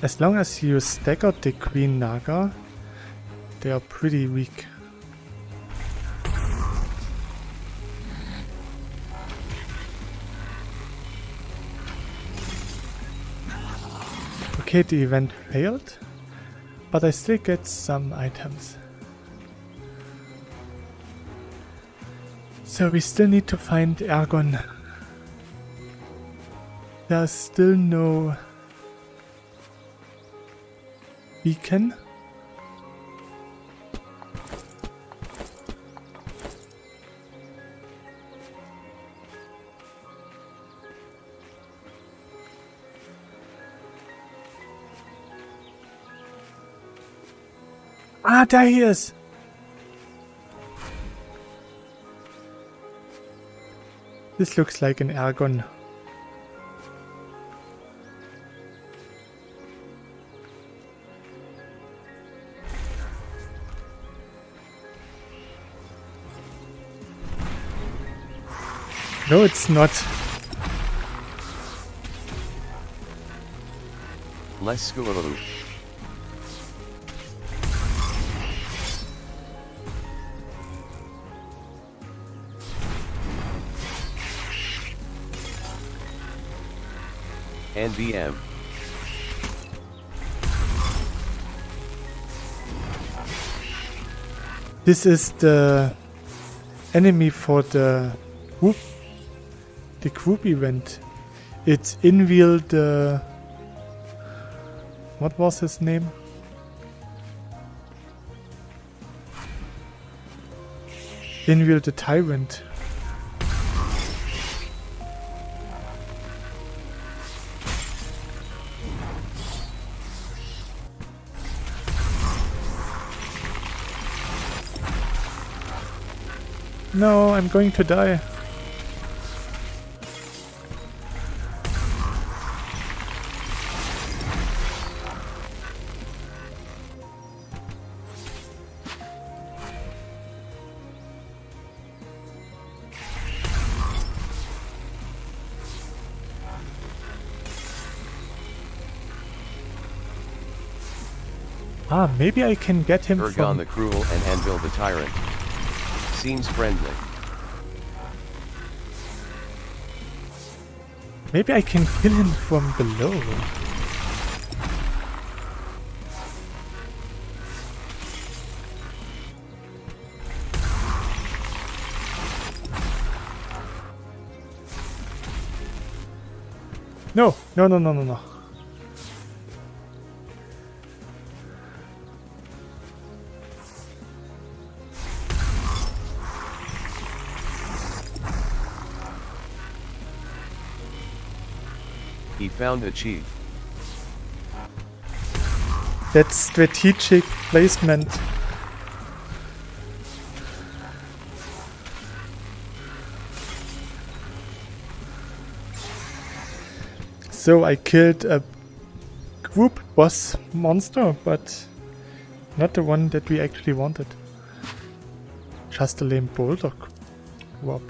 As long as you stagger the Queen Naga, they are pretty weak. Okay, the event failed, but I still get some items. So we still need to find Ergon. There's still no beacon. Ah, there he is! This looks like an Ergon. No, it's not. Let's go. NVM. This is the enemy for the group event. It's Inwheel the... What was his name? Inwheel the Tyrant. No, I'm going to die. Ah, maybe I can get him Ergon from... the Cruel and Anvil the Tyrant. Seems friendly. Maybe I can kill him from below. No, no, no, no, no, no. He found a chief. That's strategic placement. So I killed a group boss monster, but not the one that we actually wanted. Just a lame boulder swap.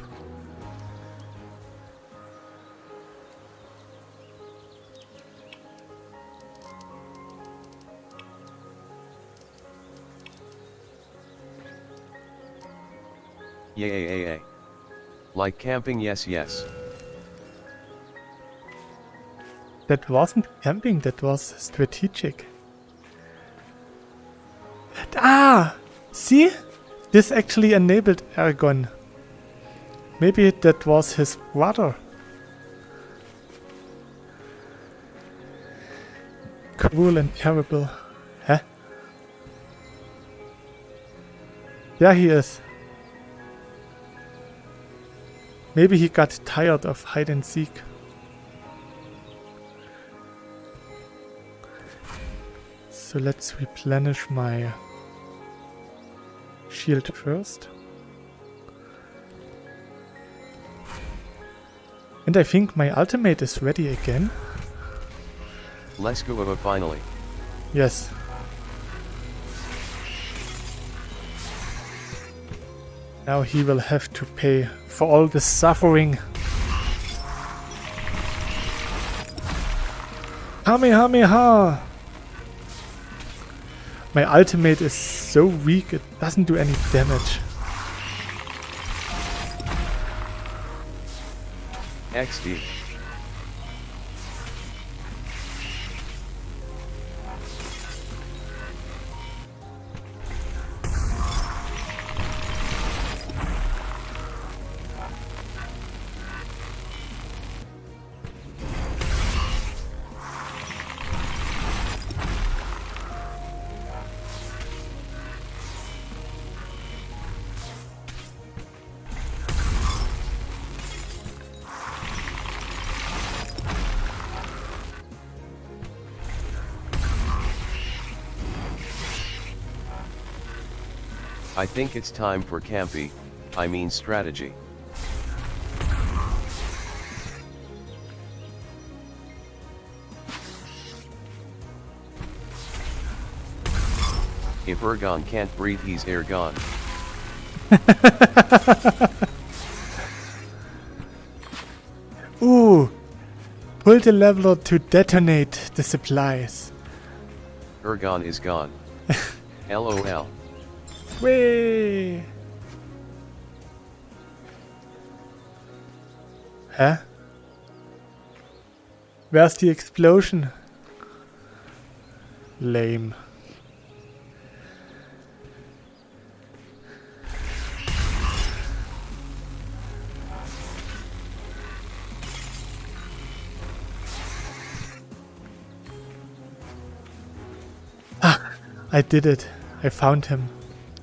Yay. Like camping, yes. That wasn't camping, that was strategic. Ah! See? This actually enabled Ergon. Maybe that was his brother. Cruel and terrible. Huh? There he is. Maybe he got tired of hide and seek. So let's replenish my shield first. And I think my ultimate is ready again. Let's go finally. Yes. Now he will have to pay for all the suffering. Kamehameha! My ultimate is so weak, it doesn't do any damage. XD. I think it's time for campy, I mean strategy. If Ergon can't breathe, he's Ergon. Ooh! Pull the leveler to detonate the supplies. Ergon is gone. LOL. Way. Huh? Where's the explosion? Lame. Ah, I did it. I found him.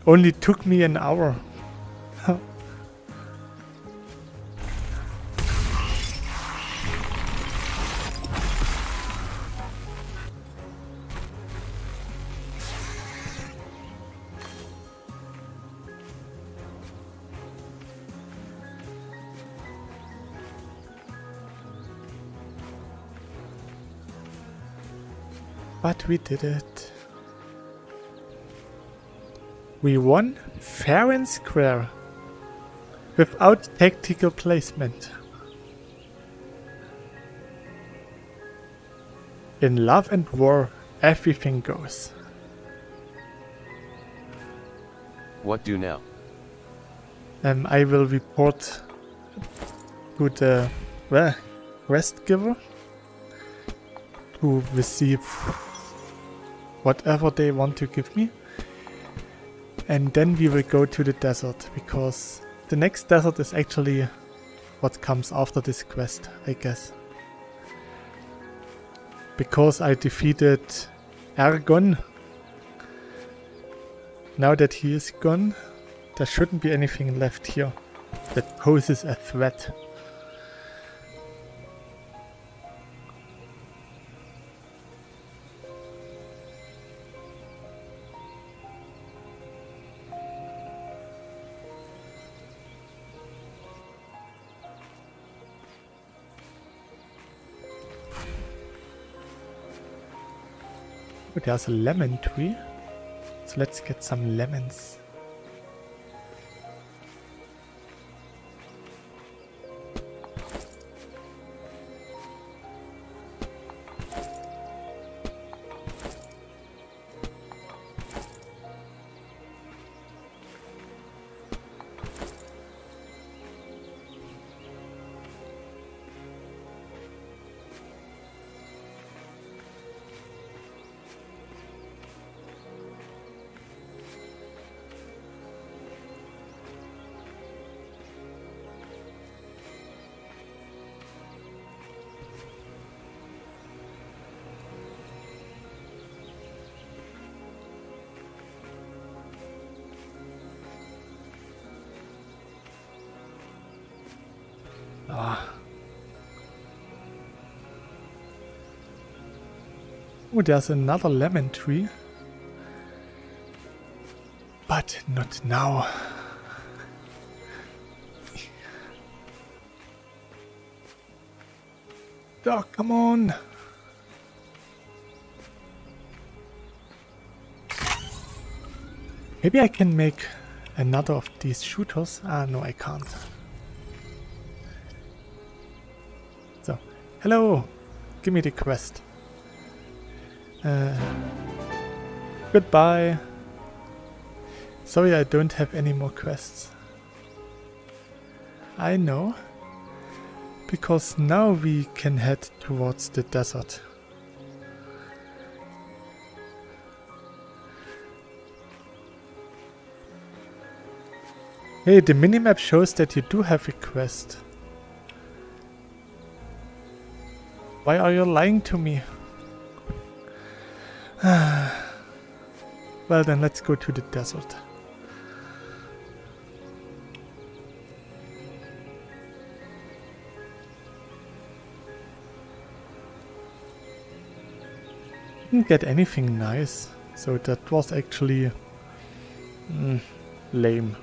Only took me an hour. But we did it. We won fair and square, without tactical placement. In love and war, everything goes. What do now? I will report to the quest giver to receive whatever they want to give me. And then we will go to the desert, because the next desert is actually what comes after this quest, I guess. Because I defeated Ergon. Now that he is gone, there shouldn't be anything left here that poses a threat. Oh, there's a lemon tree. So let's get some lemons. Oh, there's another lemon tree. But not now. Oh, come on. Maybe I can make another of these shooters. Ah, no, I can't. So, hello. Give me the quest. Goodbye. Sorry, I don't have any more quests. I know. Because now we can head towards the desert. Hey, the minimap shows that you do have a quest. Why are you lying to me? Well then, let's go to the desert. Didn't get anything nice, so that was actually lame.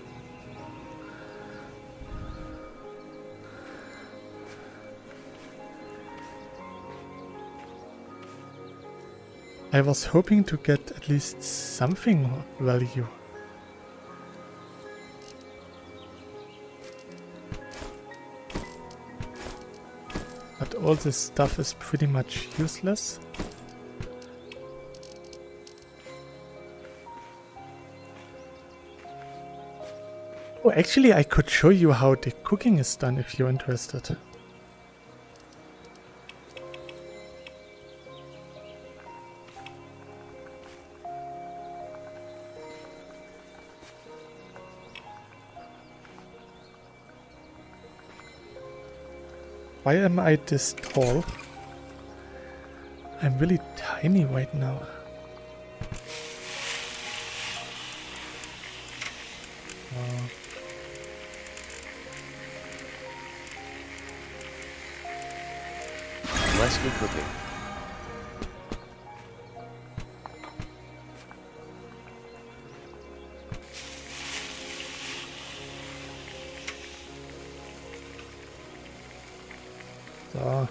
I was hoping to get at least something value. But all this stuff is pretty much useless. Oh, actually I could show you how the cooking is done if you're interested. Why am I this tall? I'm really tiny right now. Less good cooking. So.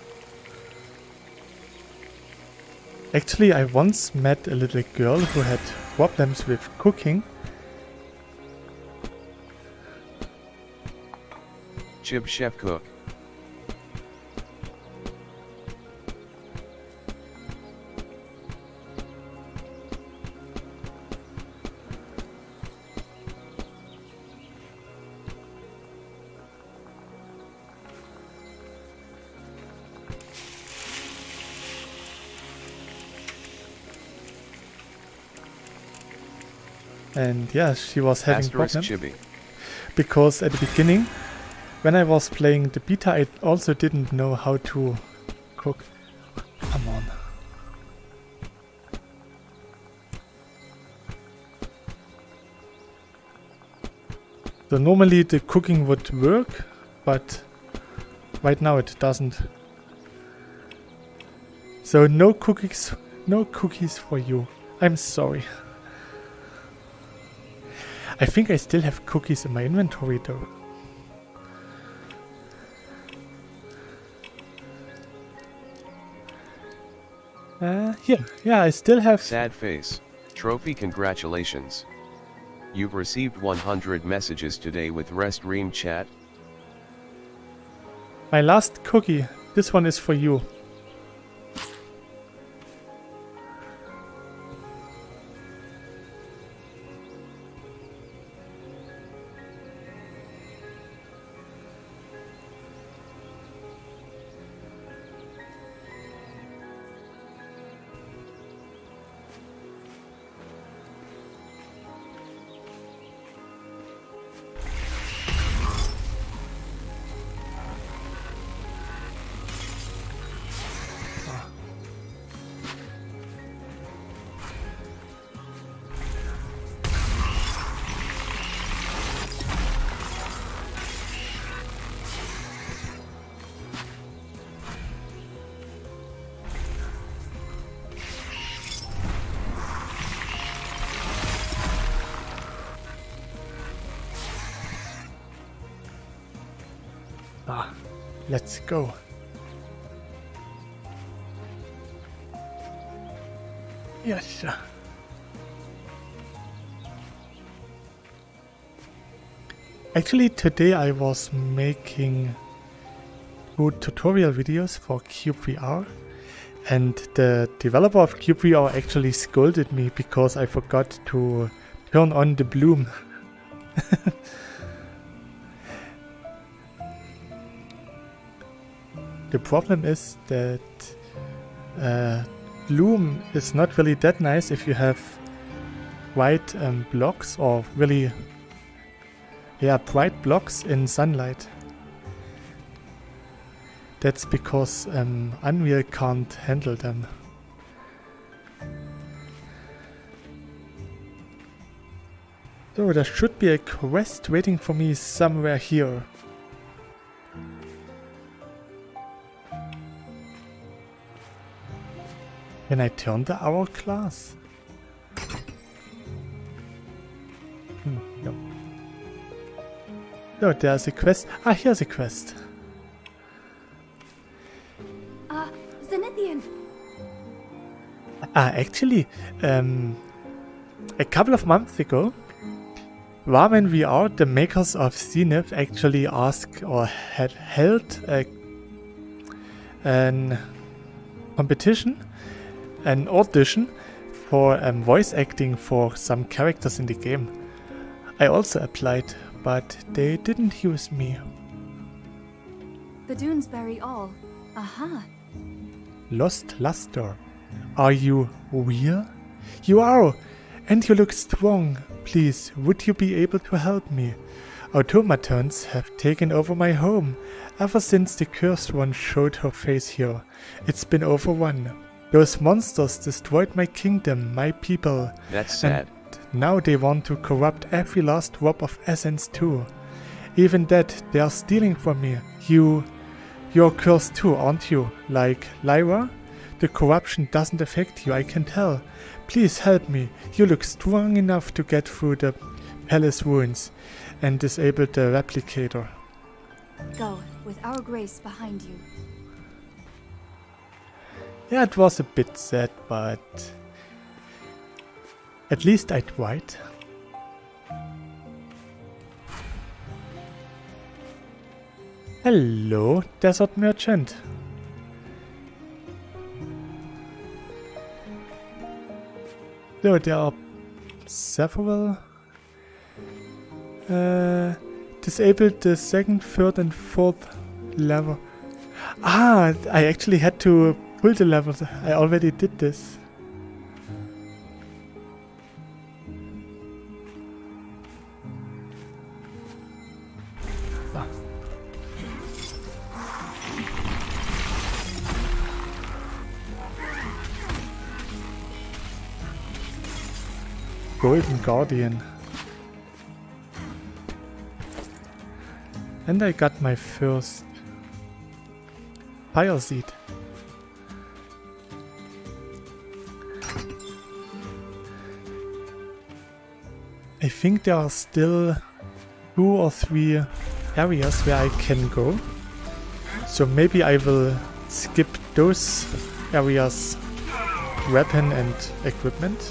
Actually, I once met a little girl who had problems with cooking. Chib chef cook. And yeah, she was having Asterisk problems. chibi. Because at the beginning, when I was playing the beta, I also didn't know how to cook. Come on. So normally the cooking would work, but right now it doesn't. So no cookies for you. I'm sorry. I think I still have cookies in my inventory though. Yeah, I still have... Sad face. Trophy, congratulations. You've received 100 messages today with Rest Ream chat. My last cookie. This one is for you. Let's go. Yes. Actually, today I was making 2 tutorial videos for Cube VR, And the developer of Cube VR actually scolded me because I forgot to turn on the bloom. The problem is that bloom is not really that nice if you have white blocks or really bright blocks in sunlight. That's because Unreal can't handle them. So there should be a quest waiting for me somewhere here. Can I turn the hourglass? No. No, there's a quest. Ah, here's a quest. Zenithian. Actually, a couple of months ago, Zenith VR, the makers of Zenith, actually asked or had held an competition, an audition for voice acting for some characters in the game. I also applied, but they didn't use me. The dunes bury all. Aha. Lost luster. Are you real? You are! And you look strong. Please, would you be able to help me? Automatons have taken over my home ever since the cursed one showed her face here. It's been overrun. Those monsters destroyed my kingdom, my people. That's sad. And now they want to corrupt every last drop of essence too. Even that, they are stealing from me. You're cursed too, aren't you? Like Lyra? The corruption doesn't affect you, I can tell. Please help me. You look strong enough to get through the palace ruins and disable the replicator. Go, with our grace behind you. Yeah, it was a bit sad, but at least I tried. Hello, desert merchant. So there are several. Disabled the second, third and fourth level. Ah, I actually had to pull the levels. I already did this. Ah. Golden Guardian. And I got my first fire seed. I think there are still 2 or 3 areas where I can go. So maybe I will skip those areas, weapon and equipment.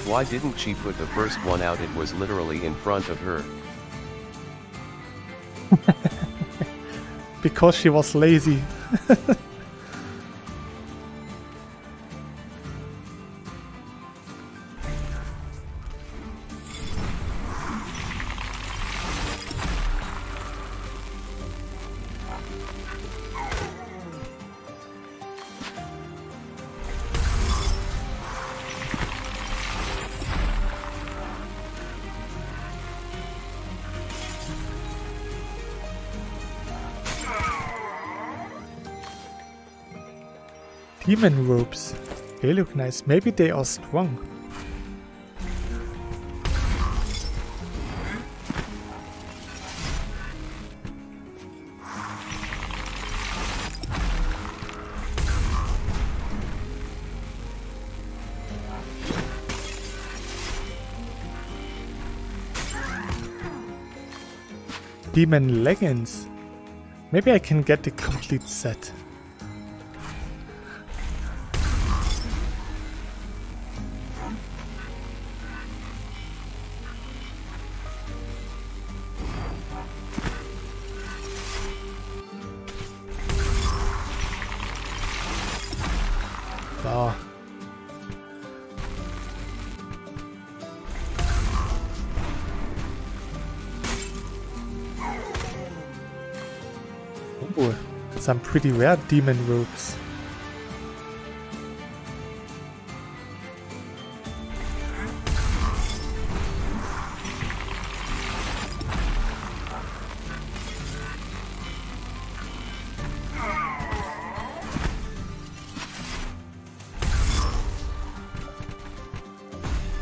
Why didn't she put the first one out? It was literally in front of her. Because she was lazy. Demon robes. They look nice. Maybe they are strong. Demon leggings. Maybe I can get the complete set. So. Oh, some pretty rare demon robes.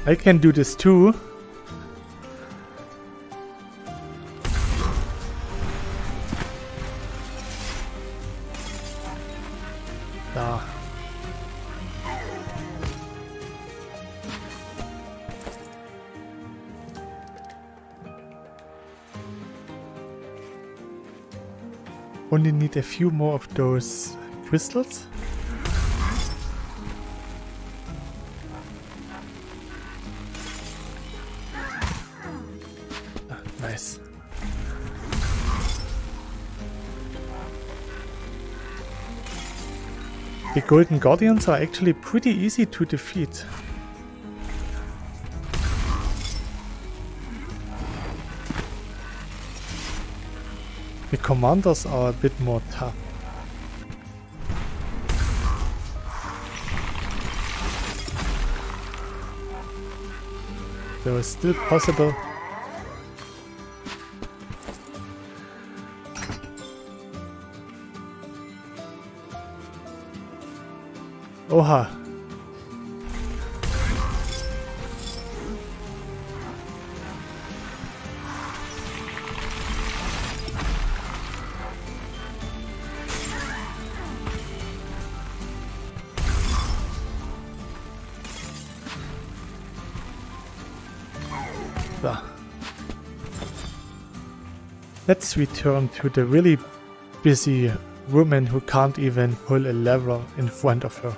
I can do this too. Da. Only need a few more of those crystals. Nice. The Golden Guardians are actually pretty easy to defeat. The commanders are a bit more tough. Though it's still possible. Oha. So. Let's return to the really busy woman who can't even pull a lever in front of her.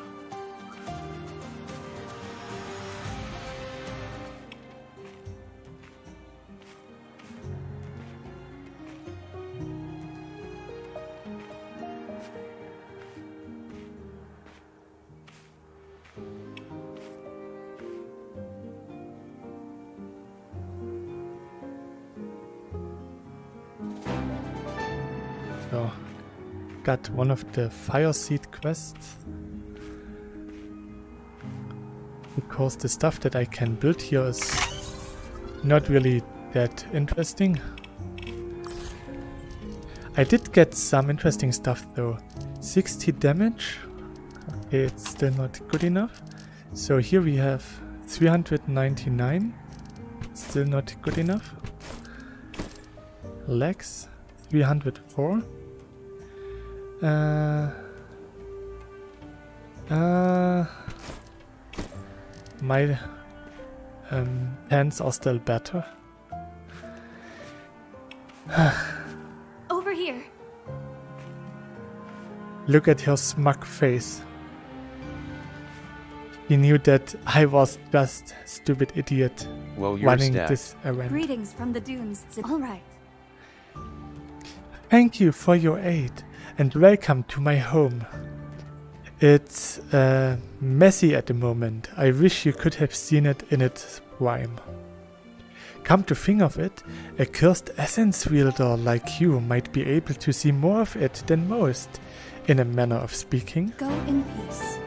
So, got one of the fire seed quests. Because the stuff that I can build here is not really that interesting. I did get some interesting stuff though. 60 damage. Okay, it's still not good enough. So here we have 399. Still not good enough. Legs 304. My hands are still better. Over here. Look at her smug face. He knew that I was just a stupid idiot Well, you're running stacked. this event. Greetings from the dunes. All right. Thank you for your aid and welcome to my home. It's messy at the moment. I wish you could have seen it in its prime. Come to think of it, a cursed essence wielder like you might be able to see more of it than most, in a manner of speaking. Go in peace.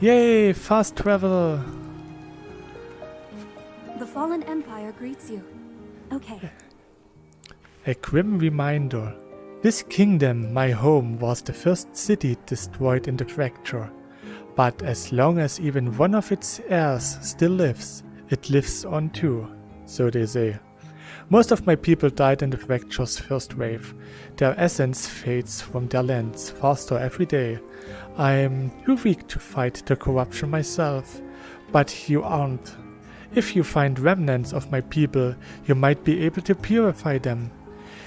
Yay, fast travel! The fallen empire greets you. Okay. A grim reminder. This kingdom, my home, was the first city destroyed in the fracture. But as long as even one of its heirs still lives, it lives on too, so they say. Most of my people died in the fracture's first wave. Their essence fades from their lands faster every day. I'm too weak to fight the corruption myself, but you aren't. If you find remnants of my people, you might be able to purify them.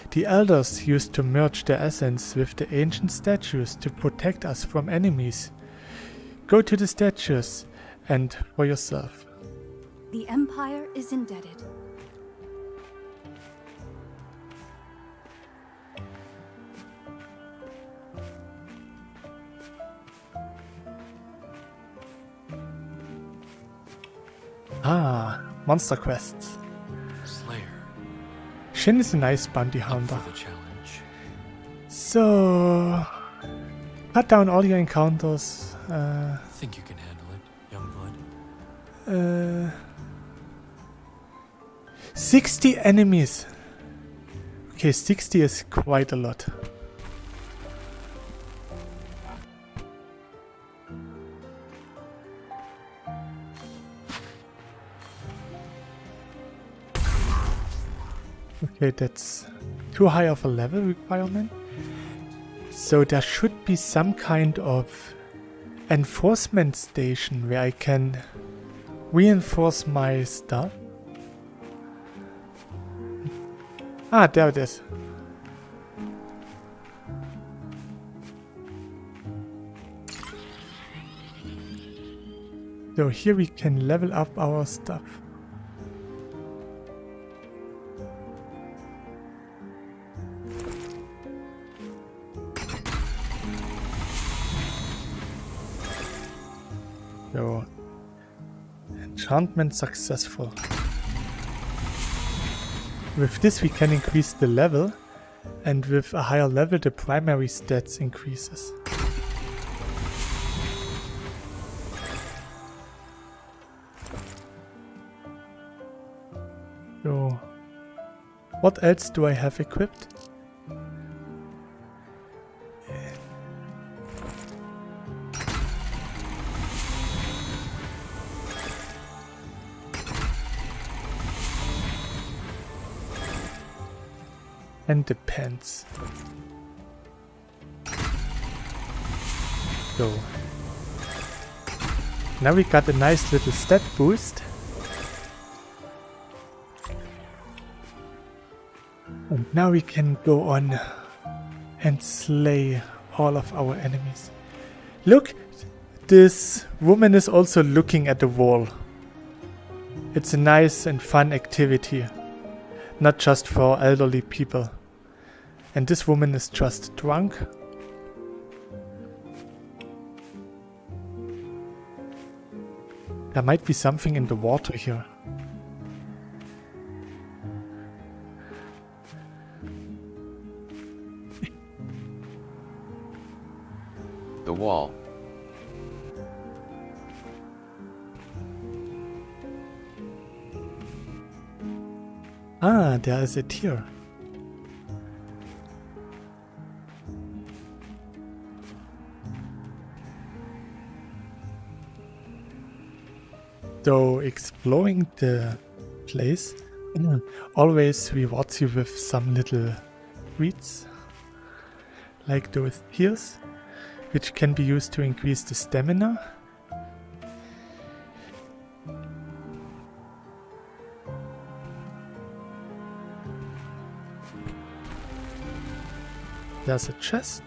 The elders used to merge their essence with the ancient statues to protect us from enemies. Go to the statues and for yourself. The empire is indebted. Ah, monster quests. Slayer. Shin is a nice bounty Up hunter. for the challenge. So, cut down all your encounters. Think you can handle it, young blood? 60 enemies. Okay, 60 is quite a lot. Okay, that's too high of a level requirement. So there should be some kind of enforcement station where I can reinforce my stuff. Ah, there it is. So here we can level up our stuff. So, enchantment successful. With this we can increase the level, and with a higher level the primary stats increases. So, what else do I have equipped? And the pants. So now we got a nice little stat boost. And now we can go on and slay all of our enemies. Look, this woman is also looking at the wall. It's a nice and fun activity, not just for elderly people. And this woman is just drunk. There might be something in the water here. The wall. Ah, there is it here. So exploring the place always rewards you with some little treats, like those tears, which can be used to increase the stamina. There's a chest.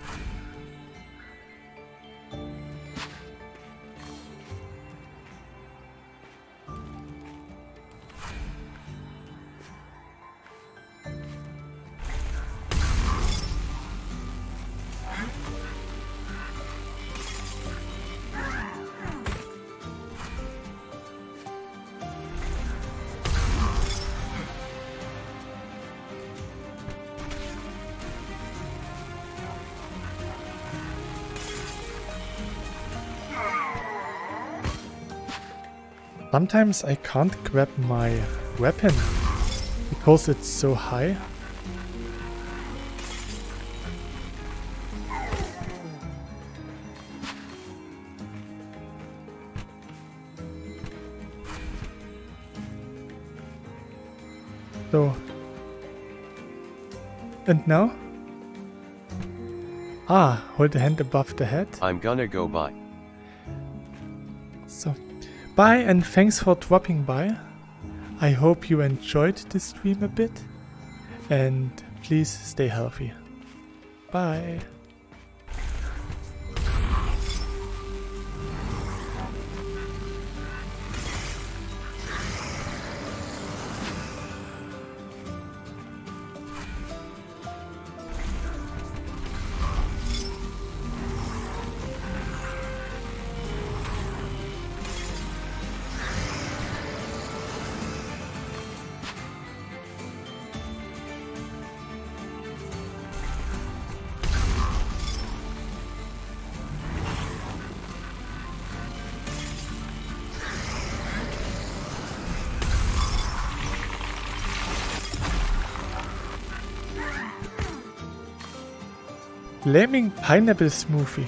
Sometimes I can't grab my weapon because it's so high. So, and now? Ah, hold the hand above the head. I'm gonna go by. So, bye and thanks for dropping by. I hope you enjoyed this stream a bit. And please stay healthy. Bye. Flaming pineapple smoothie.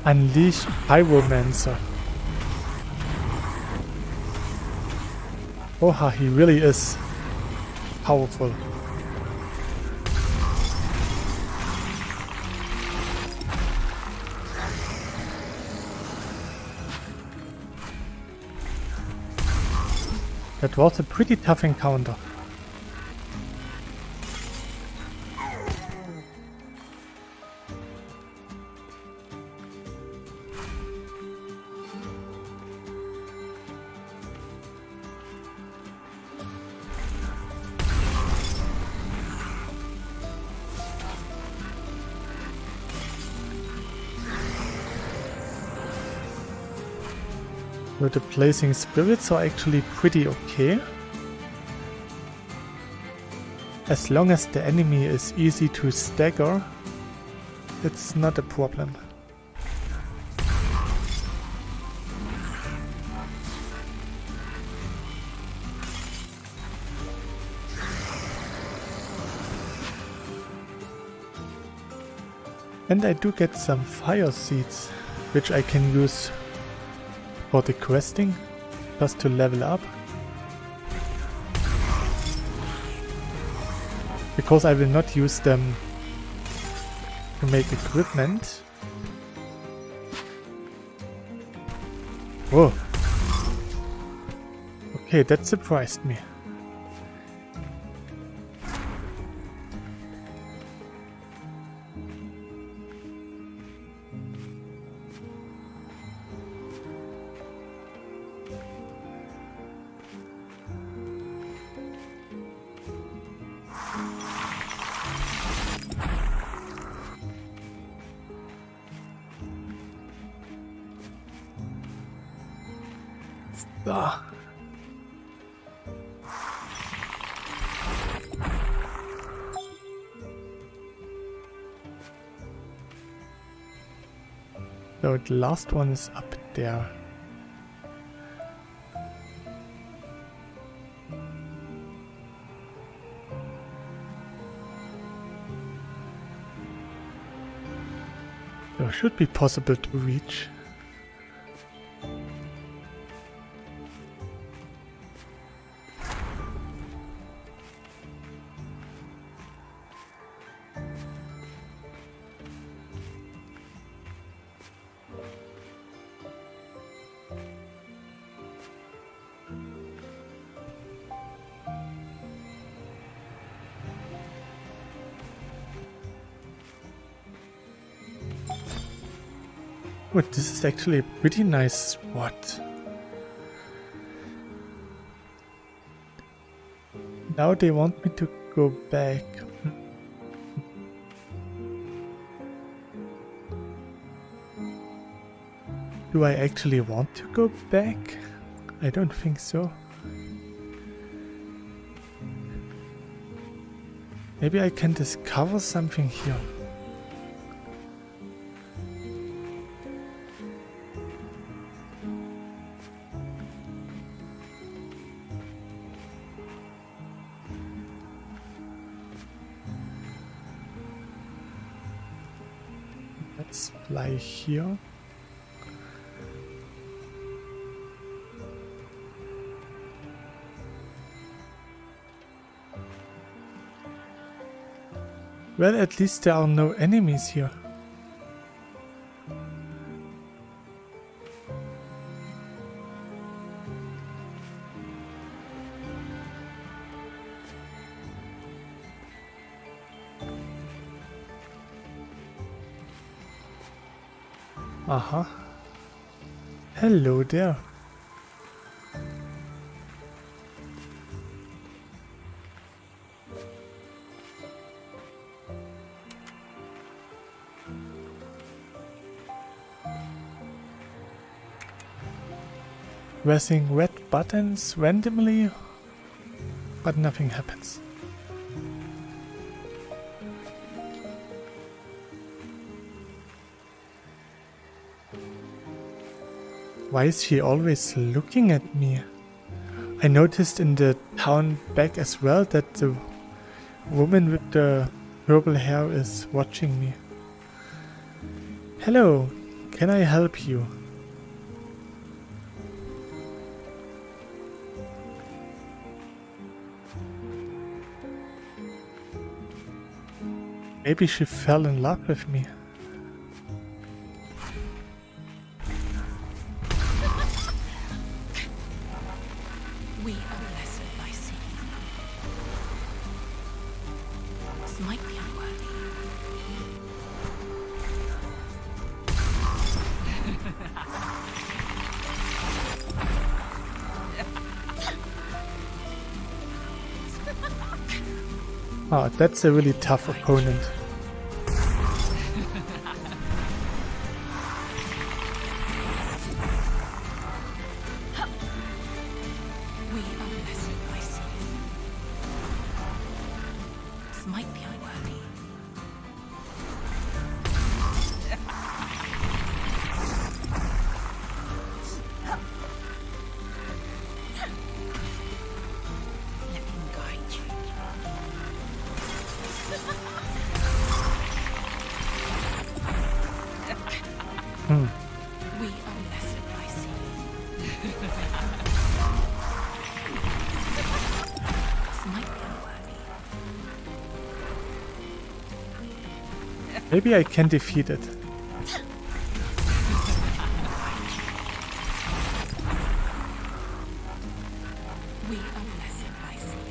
Unleash Pyromancer. Oha, he really is powerful. That was a pretty tough encounter. So the placing spirits are actually pretty okay. As long as the enemy is easy to stagger, it's not a problem. And I do get some fire seeds, which I can use for the questing, just to level up. Because I will not use them to make equipment. Whoa. Okay, that surprised me. Ah. So the last one is up there. So it should be possible to reach. Oh, this is actually a pretty nice spot. Now they want me to go back. Do I actually want to go back? I don't think so. Maybe I can discover something here. Let's fly here. Well, at least there are no enemies here. Aha. Hello there. pressing red buttons randomly, but nothing happens. Why is she always looking at me? I noticed in the town back as well that the woman with the purple hair is watching me. Hello, can I help you? Maybe she fell in love with me. We are blessed by sin. This might be unworthy. Ah, that's a really tough opponent. We are blessed by sin. This might be unworthy. Let him guide you. We are blessed by sin. This might be unworthy. Maybe I can defeat it. We are blessed by sin.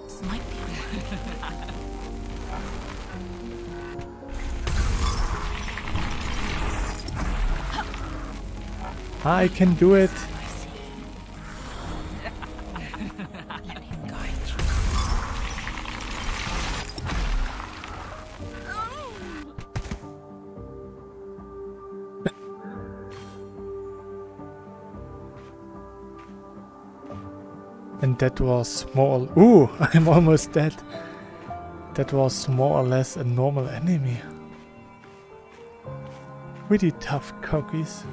This might be unworthy. Ah, I can do it. By sin. Let him guide you. And that was more. Ooh, I'm almost dead. That was more or less a normal enemy. Pretty tough cookies.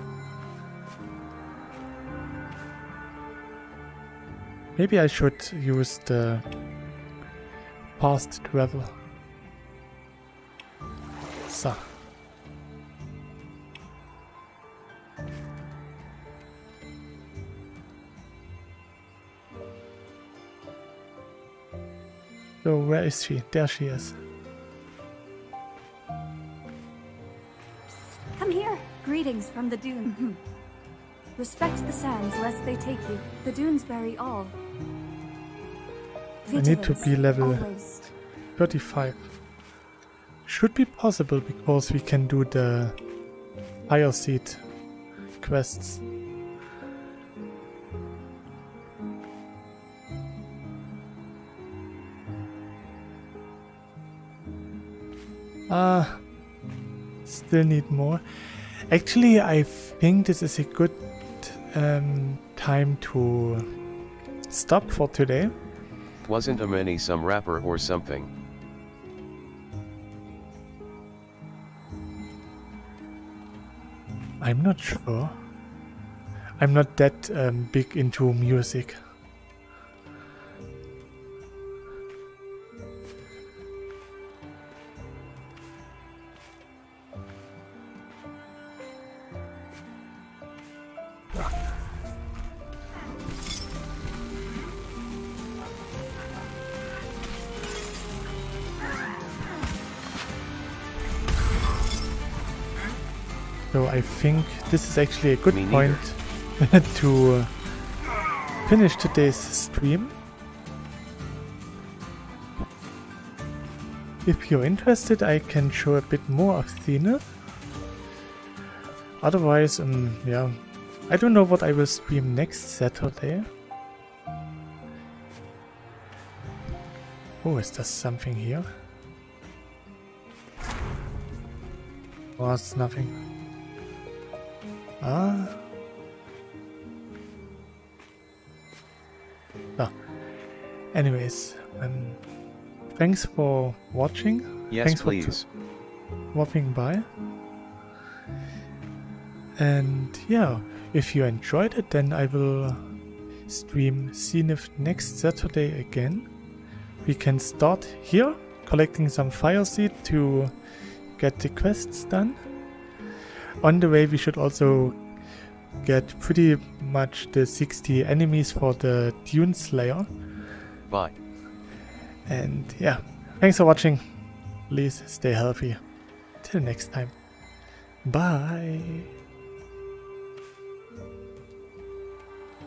Maybe I should use the fast travel. So. So where is she? There she is. Come here. Greetings from the dune. Respect the sands lest they take you. The dunes bury all. I need to be Vigilance, level always. 35. Should be possible because we can do the fire seed quests. Still need more. Actually, I think this is a good time to stop for today. Wasn't a many some rapper or something? I'm not sure. I'm not that big into music. So I think this is actually a good Me point to finish today's stream. If you're interested, I can show a bit more of Zenith. Otherwise, yeah, I don't know what I will stream next Saturday. Oh, is there something here? Was nothing. Ah. No. Anyways, thanks for watching. Yes, Thanks please. for dropping by. And yeah, if you enjoyed it, then I will stream Zenith next Saturday again. We can start here, collecting some fire seed to get the quests done. On the way we should also get pretty much the 60 enemies for the Dune Slayer. Bye. And yeah, thanks for watching. Please stay healthy. Till next time. Bye.